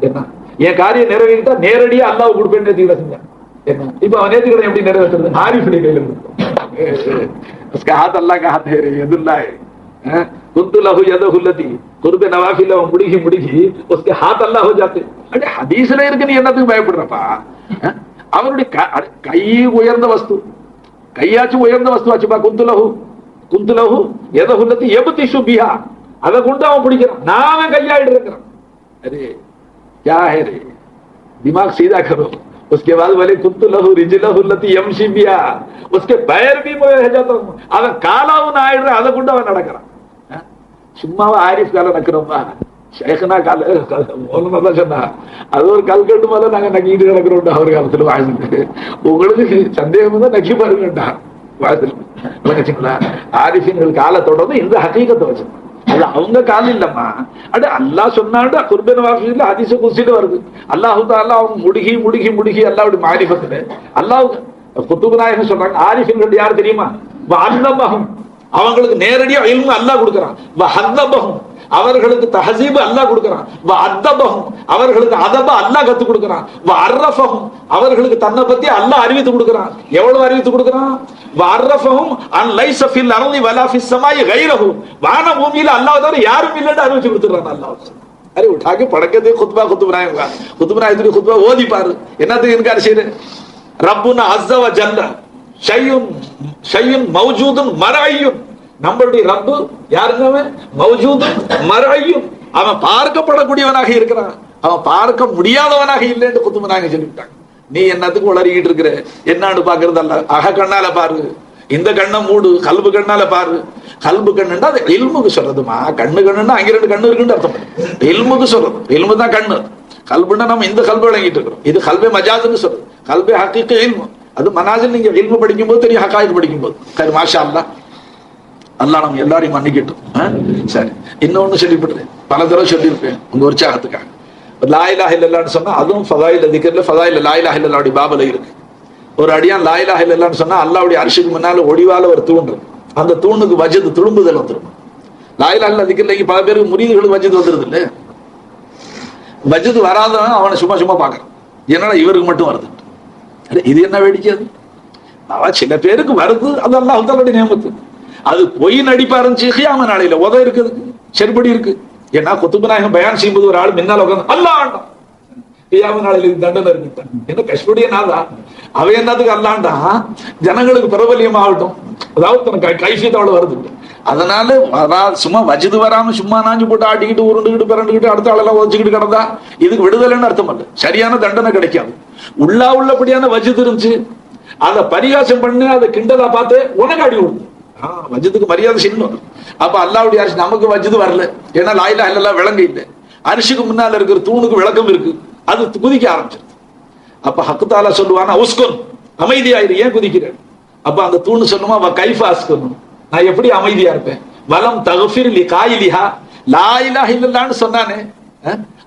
என்ன, என் காரியம் நிறைவேறிட்டா நேரடியா அல்லாஹ் கொடுப்பேன் நேர்த்திகளை செஞ்சான். என்ன, இப்ப அவன் நேர்த்திகளை எப்படி நிறைவேற்றுறது? ஆரிஃபுடைய கையில उसका हाथ अल्लाह का हाथ है रे, यदुल्लाह है. कुंतु लहु यदहु लती कुर्बे नवाफिल मुड़गी मुड़गी उसके हाथ अल्लाह हो जाते. अरे ஹதீஸ்ல இருக்கு, நீ என்னத்துக்கு பயப்படுறப்பா? அவருடைய கை உயர்ந்த வஸ்து, கையாச்சும் உயர்ந்த வஸ்து ஆச்சுப்பா. குந்து லஹு यदहु लती यबतिशु बिहा, அதை கொண்டு அவன் பிடிக்கிறான், நான் கையாயிட்டு இருக்கிறான். अरे क्या है रे, दिमाग सीधा करो. उसके बाद बोले कुत्तु लहु रिजलहु लती यमशी बिहा, उसके पैर भी அவன் காலாவும் ஆயிடுற, அதை கொண்டு அவன் நடக்கிறான். சும்மாவா ஆரிஃப் கால நக்கிறோம்பா, ஷேഖனா கால தான் சொன்னா, அது ஒரு கல்கட்டு மேல நாங்க நக்கிட்டு கிடக்கிறோம் அவர் காலத்துல வாழ்ந்துட்டு. உங்களுக்கு சந்தேகம் தான் நக்கி பாருங்கட்டா வாழ்ந்துங்களா. ஆரிஃபின்கள் காலத்தோட இந்த ஹகீகத்தை வச்சு, அது அவங்க காலம் இல்லம்மா. அட அல்லாஹ் சொன்னாடு குர்பன் வாஃபில ஹதீஸ் குர்சில வருது. அல்லாஹ் தஆலா அவங்க முடுகி முடுகி முடுகி அல்லாஹ்வுடைய மாரிஃபத்துல அல்லாஹ் குத்துப் நாயகம் சொல்றாங்க, ஆரிஃபின்கள் யார் தெரியுமா? வஅல்லமஹும், அவங்களுக்கு நேரடியா இல்மு அல்லாஹ் கொடுக்கறான். வஹல்லபஹும், அவர்களுக்கு தஹஸீப் அல்லாஹ் கொடுக்கறான். வஅத்தபஹும், அவர்களுக்கு அதப அல்லாஹ் கத்து கொடுக்கறான். வஅர்ரஃபஹும், அவர்களுக்கு தன்னை பத்தி அல்லாஹ் அறிவித்து கொடுக்கறான். எவ்வளவு அறிவித்து கொடுக்கறான்? வஅர்ரஃபஹும் அன் லைஸ ஃபில் அர்தி வலா ஃபிஸ் ஸமாஇ கைரஹு, வான பூமியில அல்லாஹ் தவிர யாரும் இல்லன்னு அறிவிச்சு கொடுத்துறான் அல்லாஹ். अरे उठा के पढ़ के दे खुतबा, खुतब बनाए खुतबा वो दी पार என்னத்துக்கு இன்கார் செய்யற? ரப்புனா அஸ்ஸ வ ஜல்ல ஷையுன் மௌஜூதுன் மர்ஐயுன், நம்மளுடைய ரப்பு யாருங்க? அவன் மௌஜூதுன் மர்ஐயுன், அவன் பார்க்கப்படக்கூடியவனாக இருக்கிறான், அவன் பார்க்க முடியாதவனாக இல்லைன்னு குத்துப நாயகம் சொல்லிவிட்டாங்க. நீ என்னத்துக்கு உளறிக்கிட்டு இருக்கிற? என்னான்னு பாக்குறது அல்ல, அக கண்ணால பாரு, இந்த கண்ணை மூடு, கல்பு கண்ணால பாரு. கல்பு கண்ணுன்னா அது இல்முக்கு சொல்றதுமா. கண்ணு கண்ணுன்னா அங்க ரெண்டு கண்ணு இருக்குன்னு அர்த்தம். இல்முக்கு சொல்றது, இல்மு தான் கண்ணு. கல்புன்னா நம்ம இந்த கல்பு விளங்கிட்டு இருக்கிறோம். இது கல்பே மஜாதுன்னு சொல்றது, கல்பே ஹக்கீக்கு இல்மு. அது மனாஜில் நீங்க இல்மு படிக்கும் போது தெரியும், ஹக்காயிக் படிக்கும் போது. சரி, மாஷா அல்லாஹ், அல்லாஹ் நம்ம எல்லாரையும் மன்னிக்கட்டும். சரி, இன்னொன்னு சொல்லிவிடுறேன், பல தடவை சொல்லியிருப்பேன் உங்க உற்சாகத்துக்காக. லா இலாஹ இல்லல்லாஹ்னு சொன்னா அதுவும் ஃபதாயில் திக்ர்ல ஃபதாயில் லா இலாஹ இல்லல்லாஹ்வுடைய பாபல இருக்கு. ஒரு அடியான் லா இலாஹ இல்லல்லாஹ்னு சொன்னா அல்லாஹ்வுடைய அர்ஷுக்கு முன்னால ஒடிவால ஒரு தூண் இருக்கு, அந்த தூணுக்கு வஜது துளும்புதல் வந்துடும். லா இலாஹ இல்லல்லாஹ் திக்ர்ல பல பேருக்கு முரீதுகளுக்கு வஜது வந்துருது இல்ல. வஜது வராதவன் அவனை சும்மா சும்மா பாக்குறான், என்னடா இவருக்கு மட்டும் வருது, இது என்ன வேடிக்கை? சில பேருக்கு வருது, அது அல்லாஹ் தஆலாவுடைய நியமத்து. அது பொய் நடிப்பா இருந்துச்சு, கியாம நாளையில உத இருக்குது, செருப்படி இருக்கு. ஏன்னா குத்துபு நாயகம் பயான் செய்யும்போது ஒரு ஆள் முன்னால உட்காந்து அல்லாஹ் ஆண்டான், கியாம நாளையில தண்டனை இருக்குட்டான். என்ன கஷ்டப்படிய நாளா அவன் என்னத்துக்கு அல்லாண்டா? ஜனங்களுக்கு பிரபலியம் ஆகட்டும், அதாவது தனக்கு கைஃபியத்தோட வருது. அதனால சும்மா வஜது வராம சும்மா நாஞ்சு போட்டு ஆட்டிக்கிட்டு உருண்டுகிட்டு பிறண்டுகிட்டு அடுத்த ஆளெல்லாம் உதச்சிக்கிட்டு கிடந்தா இதுக்கு விடுதலைன்னு அர்த்தம் அல்ல, சரியான தண்டனை கிடைக்காது. உள்ளபடியான வஜது இருந்துச்சு, அதை பரிகாசம் பண்ணி அதை கிண்டலா பார்த்து உனக்கு அடி விடுது. வஜதுக்கு மரியாதை செய்யணும். அப்ப அல்லாஹ்வுடைய அரிசி நமக்கு வஜது வரல, ஏன்னா லா இலாஹ இல்லல்லாஹ் விளங்க இல்லை. அரிசிக்கு முன்னால இருக்கிற தூணுக்கு விளக்கம் இருக்கு, அது குதிக்க ஆரம்பிச்சிருது. அப்ப ஹக்கு தஆலா சொல்லுவானா உஸ்குன், அமைதியாயிரு, ஏன் குதிக்கிறேன்? அப்ப அந்த தூணு சொல்லுமா வ கைஃப அஸ்குன், நான் எப்படி அமைதியா இருப்பேன்? வலம் தக்ஃபிர் லி காயிலிஹா, லா இலாஹ இல்லல்லாஹ்னு சொன்னானே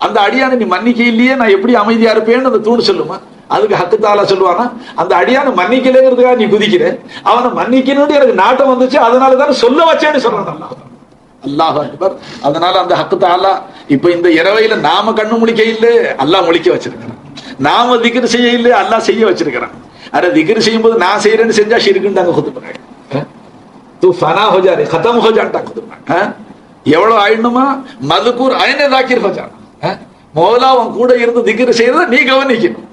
அந்த அடியானை நீ மன்னிக்க இல்லையே, நான் எப்படி அமைதியா இருப்பேன்னு அந்த தூணு சொல்லுமா? அதுக்கு ஹக்கு தஆலா சொல்லுவானா, அந்த அடியானை மன்னிக்கலைங்கிறதுக்காக நீ குதிக்கிற, அவனை மன்னிக்கணும்னு எனக்கு நாட்டம் வந்துச்சு, அதனால தானே சொல்ல வச்சேன்னு சொல்றான் அல்லாஹ் அக்பர். அதனால அந்த ஹக்கு தஆலா இப்ப இந்த இரவையில நாம கண்ணு முழிக்க இல்லை, அல்லாஹ் முழிக்க வச்சிருக்கிறான். நாம திக்ர் செய்ய இல்லை, அல்லாஹ் செய்ய வச்சிருக்கிறான். अरे जिक्र செய்யும் போது நான் செய்யறேன்னு செஞ்சா ஷிர்க்குன்றாங்க खुतबा तू फना हो जा रे, खत्म हो जाता खुतबा. எவ்வளவு ஆயிடணுமா? மதுக்கூர் ஐனே தாக்கிர் हो जाना. மௌலா உன் கூட இருந்து திக்ர் செய்யறத நீ கவனிக்கணும்.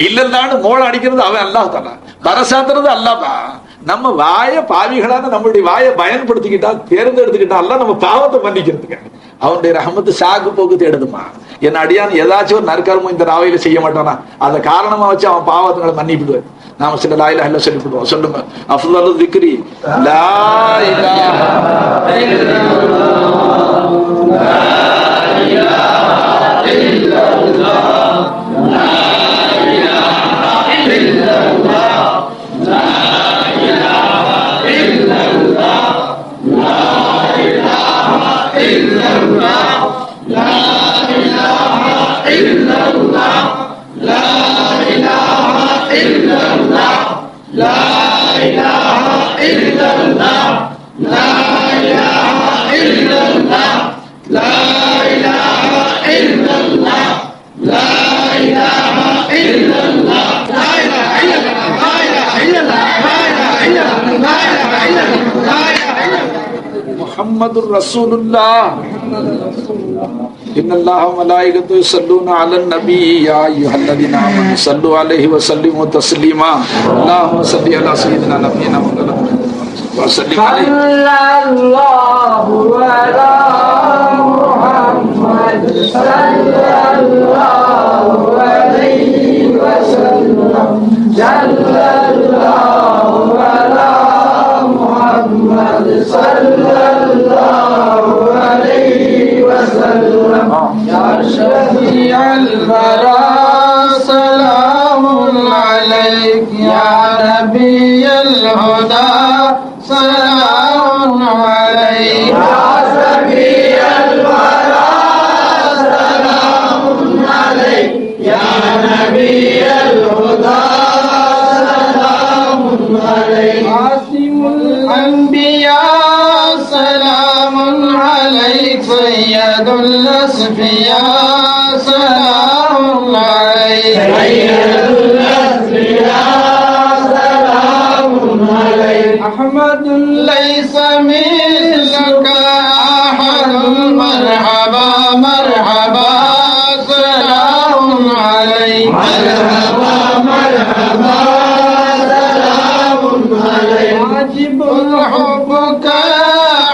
இல்லல்லான்னு மோள அடிக்கிறது அவன் அல்லாஹ் தஆலா, பரசாத்துறது அல்லாஹ் தான். நம்ம வாய பாவிகளான நம்மளுடைய வாயை பயன்படுத்திக்கிட்டா, தேர்ந்தெடுத்துக்கிட்டா அல்லாஹ் நம்ம பாவத்தை மன்னிக்கிறதுக்கு அவனுடைய ரஹமத்து சாக்கு போக்கு தேடுதுமா. என் அடியான் ஏதாச்சும் ஒரு நற்கர்மம் இந்த ராவையில செய்ய மாட்டானா, அதை காரணமா வச்சு அவன் பாவத்துங்களை மன்னிப்பிடுவேன். நாம சில லா இலாஹ இல்லல்லாஹ் சொல்லிவிடுவோம். சொல்லுங்க, அஃதலு திக்ரி லா இலாஹ இல்லல்லாஹ், லா இலாஹ இல்லல்லாஹ், லா இலாஹ இல்லல்லாஹ், லா இலாஹ இல்லல்லாஹ், லா இலாஹ இல்லல்லாஹ், லா இலாஹ இல்லல்லாஹ், லா இலாஹ இல்லல்லாஹ், லா இலாஹ இல்லல்லாஹ், லா இலாஹ இல்லல்லாஹ், லா இலாஹ இல்லல்லாஹ், லா இலாஹ இல்லல்லாஹ், லா இலாஹ முஹம்மதுர் ரசூலுல்லாஹ். இன்னல்லாஹ வ மலாயிகத்துஹு யுஸல்லூன அலன் நபி யா அய்யுஹல்லதீன ஆமனூ ஸல்லு அலைஹி வ ஸல்லிமு தஸ்லீமா. அல்லாஹும்ம ஸல்லி அலா சய்யிதினா நபியினா முஹம்மதின் வ ஸல்லிம் அலைஹி ஸல்லல்லாஹு அலா முஹம்மத் ஸல்லல்லாஹு அலைஹி வ ஸல்லம். ஸல்லல்லாஹு அலா முஹம்மத் ஸல்லல்லாஹு அலைஹி வ ஸல்லம். யா ஷஃபீஅல் வரா ஸலாமுன் அலைக், யா நபியல் ஹுதா ஸலாமுன் அலைக். யா ஷஃபீஅல் வரா ஸலாமுன் அலைக், யா நபியல் ஹுதா ஸலாமுன் அலைக். ஆசிமுல் அன்பியா ஸலாமுன் அலைக், சய்யதுல் அஸ்பியா ஸலாமுன் அலைக், சய்யதுல் அஸ்பியா ஸலாமுன் அலைக். அஹ்மதுல் லைஸ மிஸ்லுக அஹதுல், மர்ஹபா மர்ஹபா ஸலாமுன் அலைக், மர்ஹபா மர்ஹபா ஸலாமுன் அலைக். வாஜிபுல் ஹுப்புக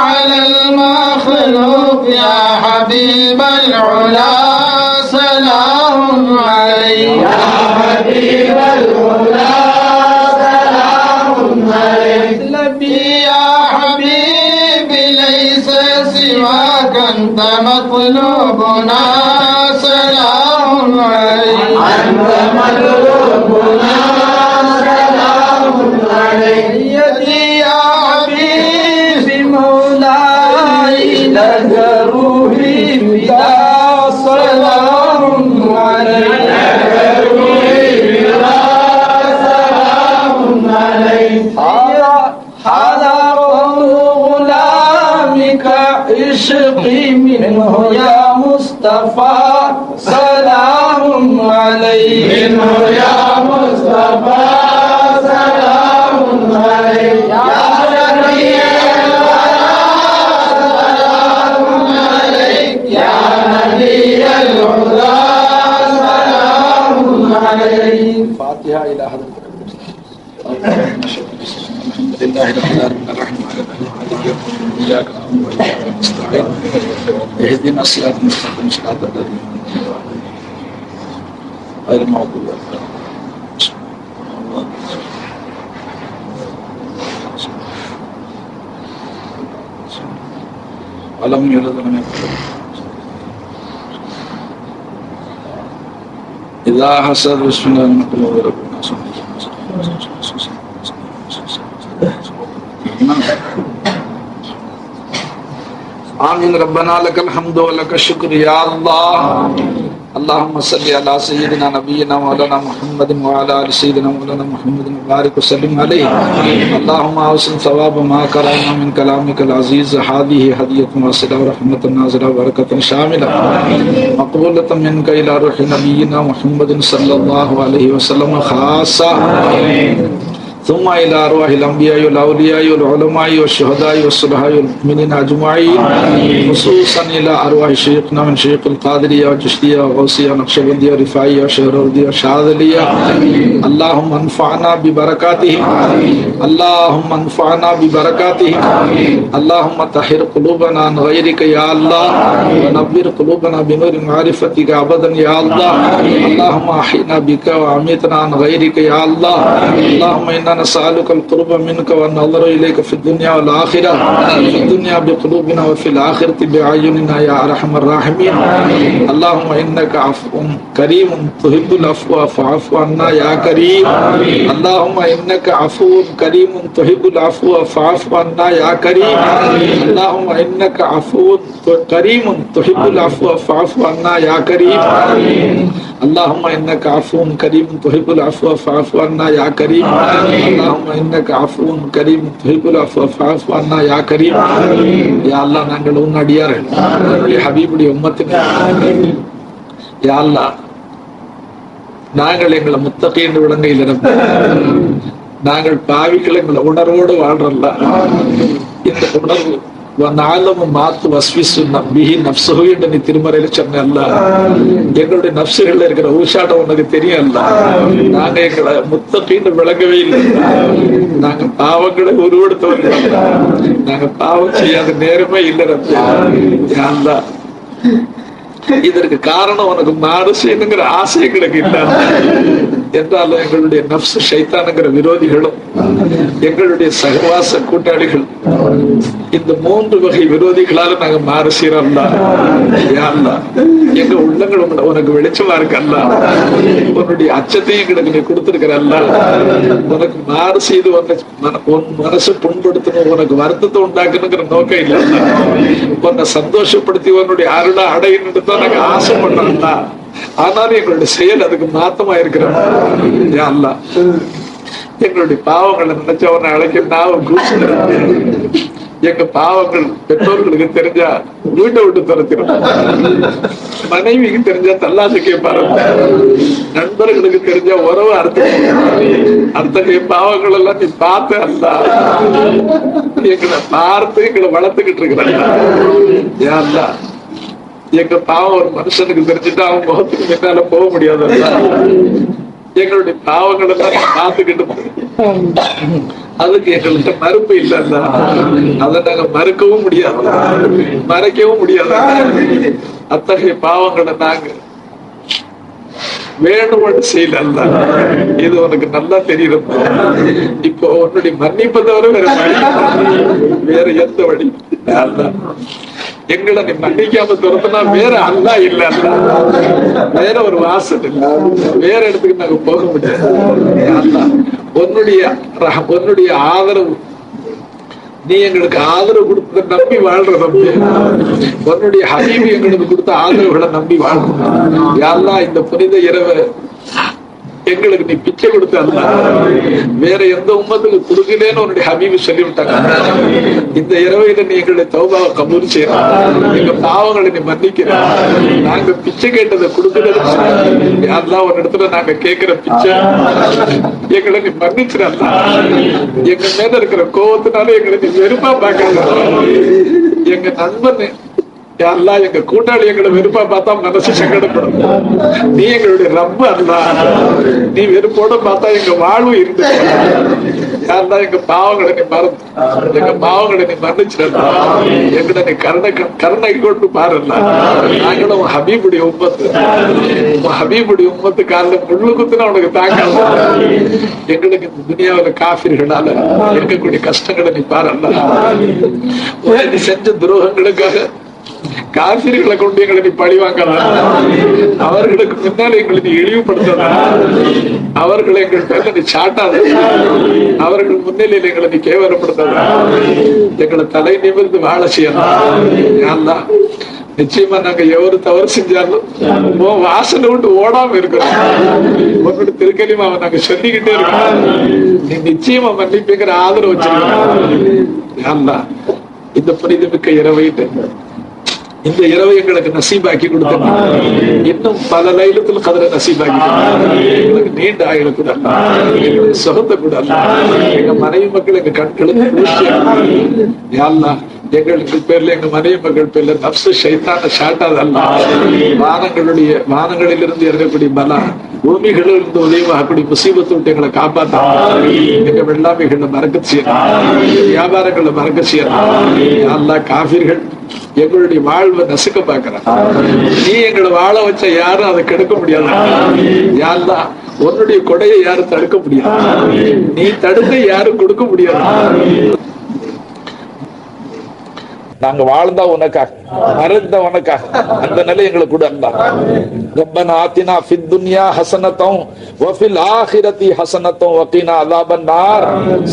அலல் மக்லூக், யா ஹபீபல் உலா ஸலாமுன் அலைக், யா ஹபீபல் உலா ஸலாமுன் அலைக். லபி யா ஹபீபி லைஸ சிவாக அன்த மத்லூபுனா ஸலாமுன் அலைக், அன்த மத்லூபுனா ஸலாமுன் அலைக். சய்யதி யா ஹபீபி மௌலாய் லக ரூஹி ஃபிதா ஸலாமுன் அலைக், லக ரூஹி ஃபிதா ஸலாமுன் அலைக். ஹாதா கௌலு குலாமி عليك عشقي منه يا مصطفى سلام عليك منه يا مصطفى سلام عليك يا نبي سلام عليك يا نبي الهدى سلام عليك. فاتحة إلى حضرة لله رب العالمين الرحمن الرحيم إياك نعبد وإياك نستعين اهدنا الصراط المستقيم صراط الذين غير المغضوب عليهم. ألم يلد ولم يولد إذا حسد بسم الله الرحمن الرحيم آمين. ربنا لك الحمد ولك الشكر يا الله. اللهم صل على سيدنا نبينا مولانا محمد وعلى آل سيدنا مولانا محمد وبارك وسلم عليه. اللهم أوصل ثواب ما قرأنا من كلامك العزيز. هذه هدية واصلة ورحمة نازلة وبركة شاملة مقبولة منك إلى روح نبينا محمد صلى الله عليه وسلم خاصة، ثم إلى أرواح الأنبياء والأولياء والعلماء والشهداء والصلحاء والمؤمنين أجمعين، خصوصا إلى أرواح شيخنا من شيخ القادرية والجشتية وغوثية ونقشبندية ورفاعية وشهروردية وشاذلية. اللهم انفعنا ببركاتهم، اللهم انفعنا ببركاتهم. اللهم طهر قلوبنا عن غيرك يا الله، ونبر قلوبنا بنور معرفتك أبدا يا الله. اللهم أحينا بك وأميتنا عن غيرك يا الله. اللهم إنا نسألك القرب منك والنظر إليك في الدنيا والآخرة، في الدنيا بقلوبنا وفي الآخرة بأعيننا يا أرحم الراحمين. اللهم إنك عفو كريم تحب العفو فاعف عنا يا كريم. اللهم إنك عفو كريم تحب العفو فاعف عنا يا كريم. اللهم إنك عفو كريم تحب العفو فاعف عنا يا كريم. اللهم إنك عفو كريم تحب العفو فاعف عنا يا كريم. اللهم إنك عفو كريم تحب العفو فاعف عنا يا كريم. يا الله நாங்கள் உன் அடியார்கள், ஹபீபுடைய உம்மத்தினர். யா அல்லாஹ், நாங்கள் எங்களை முத்தகி என்று விளங்க இல்லை. நாங்கள் பாவிகள் எங்களை உணர்வோடு வாழ்றல்ல. இந்த உணர்வு மாத்து வஸ்விசு நம்பிஹி நப்சுஹு என்று நீ திருமறையில சொன்ன, எங்களுடைய நப்சுகள்ல இருக்கிற ஊசாட்டம் உனக்கு தெரியும் அல்ல. நாங்க எங்களை முத்தகின்னு விளங்கவே இல்லை. நாங்க பாவங்களை உருவெடுத்தவர்கள். நாங்க பாவம் செய்யாத நேரமே இல்லை. இதற்கு காரணம் உனக்கு மாறு செய்யணுங்கிற ஆசை எங்களுக்கு இல்லை என்றாலும் எங்களுடைய நப்சு ஷைத்தானுங்கிற விரோதிகளும் எங்களுடைய சகவாச கூட்டாளிகள், இந்த 3 வகை விரோதிகளால நாங்க மாறு செய்யறோம். எங்க உள்ளங்கள் உனக்கு வெளிச்சமா இருக்கல்ல, உன்னுடைய அச்சத்தையும் எங்களுக்கு நீ கொடுத்திருக்கிறல்ல. உனக்கு மாறு செய்து உன் மனசு புண்படுத்தணும், உனக்கு வருத்தத்தை உண்டாக்கணுங்கிற நோக்கம் இல்லை. உன்னை சந்தோஷப்படுத்தி உன்னுடைய அருளை அடையணுன்னு தான் நாங்க ஆசைப்படுறோம்ல. ஆனாலும் எங்களுடைய செயல் அதுக்கு மாத்தமா இருக்கிறோம். எங்களுடைய பாவங்களை நினைச்ச உன்னை அழைக்க நான் கூப்பிடுறேன். எங்க பாவங்கள் பெற்றோர்களுக்கு தெரிஞ்சா வீட்டை விட்டு துரத்திடும், மனைவிக்கு தெரிஞ்சா தல்லாசை கேட்பாரு, நண்பர்களுக்கு தெரிஞ்சா உறவு அத்தகைய பாவங்கள் எல்லாம் நீ பார்த்த அல்ல. எங்களை பார்த்து எங்களை வளர்த்துக்கிட்டு இருக்கிறாங்க. எங்க பாவம் ஒரு மனுஷனுக்கு தெரிஞ்சுட்டா அவன் முகத்துக்கு முன்னால போக முடியாது. எங்களுடைய பாவங்கள் எல்லாம் பார்த்துக்கிட்டு அதுக்கு எங்கள்கிட்ட மறுப்பு இல்லைன்னா அதை நாங்க மறுக்கவும் முடியாது, மறைக்கவும் முடியாது. அத்தகைய பாவங்களை நாங்க வேணும்னு செய்யல. இது உனக்கு நல்லா தெரியுது. இப்போ உன்னுடைய மன்னிப்பை தவிர வேற எந்த வழி? எங்களை நீ மன்னிக்காம துரத்துனா வேற அல்லா இல்ல, வேற ஒரு வாசல் இல்ல, வேற இடத்துக்கு நாங்க போக முடியாது. உன்னுடைய ஆதரவு, நீ எங்களுக்கு ஆதரவு கொடுத்த நம்பி வாழ்ற தம்பி, உன்னுடைய ஹபீபு எங்களுக்கு கொடுத்த ஆதரவுகளை நம்பி வாழ்றோம். யாரெல்லாம் இந்த புனித இரவு எங்களுக்கு நீ பிச்சை கொடுத்த வேற எந்த உம்மத்துக்கு கொடுக்கலன்னு உன்னுடைய ஹபீபு சொல்லிவிட்டாங்க. இந்த இரவையில நீ எங்களுடைய தௌபாவை கபூல் செய்யணும், எங்க பாவங்களை நீ மன்னிக்கிற, நாங்க பிச்சை கேட்டதை கொடுக்கறது யாரெல்லாம் ஒரு இடத்துல நாங்க கேட்கிற பிச்சை எங்களை நீ மன்னிச்சிடலாம். எங்க மேல இருக்கிற கோவத்தினால எங்களை நீ வெறுப்பா பார்க்கல. எங்க நண்பன் யாரெல்லாம் எங்க கூட்டாளி எங்களை வெறுப்பா பார்த்தா மனசு சங்கடப்படும். நீ எங்களுடைய ரப்ப அல்ல, நீ வெறுப்போட பார்த்தா எங்க வாழ்வு இருந்து யாரெல்லாம் எங்க பாவங்களை நீ மறந்து, எங்க பாவங்களை நீ மன்னிச்சிடலாம். எங்களை நீ கருணை கொண்டு பாருல. நாங்களும் ஹபீபுடைய உம்மத்து, ஹபீபுடைய உம்மத்து காலில் முள்ளு குத்துனா உனக்கு தாங்கல. எங்களுக்கு இந்த துனியாவில காஃபிர்களால இருக்கக்கூடிய கஷ்டங்களை நீ பாருல. நீ செஞ்ச துரோகங்களுக்காக காசிரிகளை கொண்டு எங்களை நீ பழி வாங்கலாம். அவர்களுக்கு முன்னால் எங்களை நீ இழிவுபடுத்த, அவர்களை எங்கள் பேர்ல நீ சாட்டாத, அவர்கள் முன்னிலையில் எங்களை நீ கேவலப்படுத்த, எங்களை தலை நிமிர்ந்து வாழ செய்யலாம். நிச்சயமா நாங்க எவரு தவறு செஞ்சாலும் வாசனை விட்டு ஓடாம இருக்கிறோம். உங்களோட திருக்கலிமாவை நாங்க சொல்லிக்கிட்டே இருக்கோம். நீ நிச்சயமா மன்னிப்புங்கிற ஆதரவு வச்சிருக்கோம். இந்த புனிதமிக்க இரவையிட்டு இந்த இரவை எங்களுக்கு நசீபாக்கி கொடுத்த, இன்னும் பல லைலத்துல கதிர நசீபாக்கி எங்களுக்கு நீண்ட ஆயுள கூட, எங்களுக்கு சுகத்தை கூட, எங்க மனைவி மக்கள் எங்க கண்களுக்கு எங்களுக்கு பேர்ல எங்க மனைவி மக்கள் பேர்ல நப்சு ஷைத்தான ஷாட்டாதல்ல. வானங்களிலிருந்து இறங்கக்கூடிய பலா, பூமிகளிலிருந்து உதயமாகக்கூடிய முசீபத்து விட்டு எங்களை காப்பாற்ற, எங்க வெள்ளாமைகளை மறக்க செய்யலாம், வியாபாரங்களை மறக்க செய்யலாம். காஃபிர்கள் எங்களுடைய வாழ்வை நசுக்க பாக்குறான். நீ எங்களை வாழ வச்ச யாரும் அதை கெடுக்க முடியாது. யாருலா உன்னுடைய கொடையை யாரும் தடுக்க முடியாது, நீ தடுக்க யாரும் கொடுக்க முடியாது. நாங்க வாழ்ந்தா உனக்காக, மறந்த உனக்காக, அந்த நிலை எங்களுக்கு கூட அல்ல. ரப்பனா ஆத்தினா ஃபித் துன்யா ஹஸனத்தன் வ ஃபில் ஆখিরাতি ஹஸனத்தன் வ கினா அஸாபன் நார்.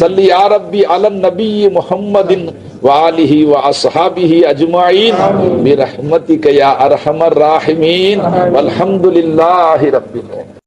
ஸல்லி யா ரப்பி அலன் நபி முஹம்மதின் வ ஆலிஹி வ அஸ்ஹாபிஹி அஜ்மஈன் பிரஹ்மதிக யா அர்ஹமர் ராஹிமீன். வல்ஹம்துலில்லாஹி ரப்பில் ஆலமீன்.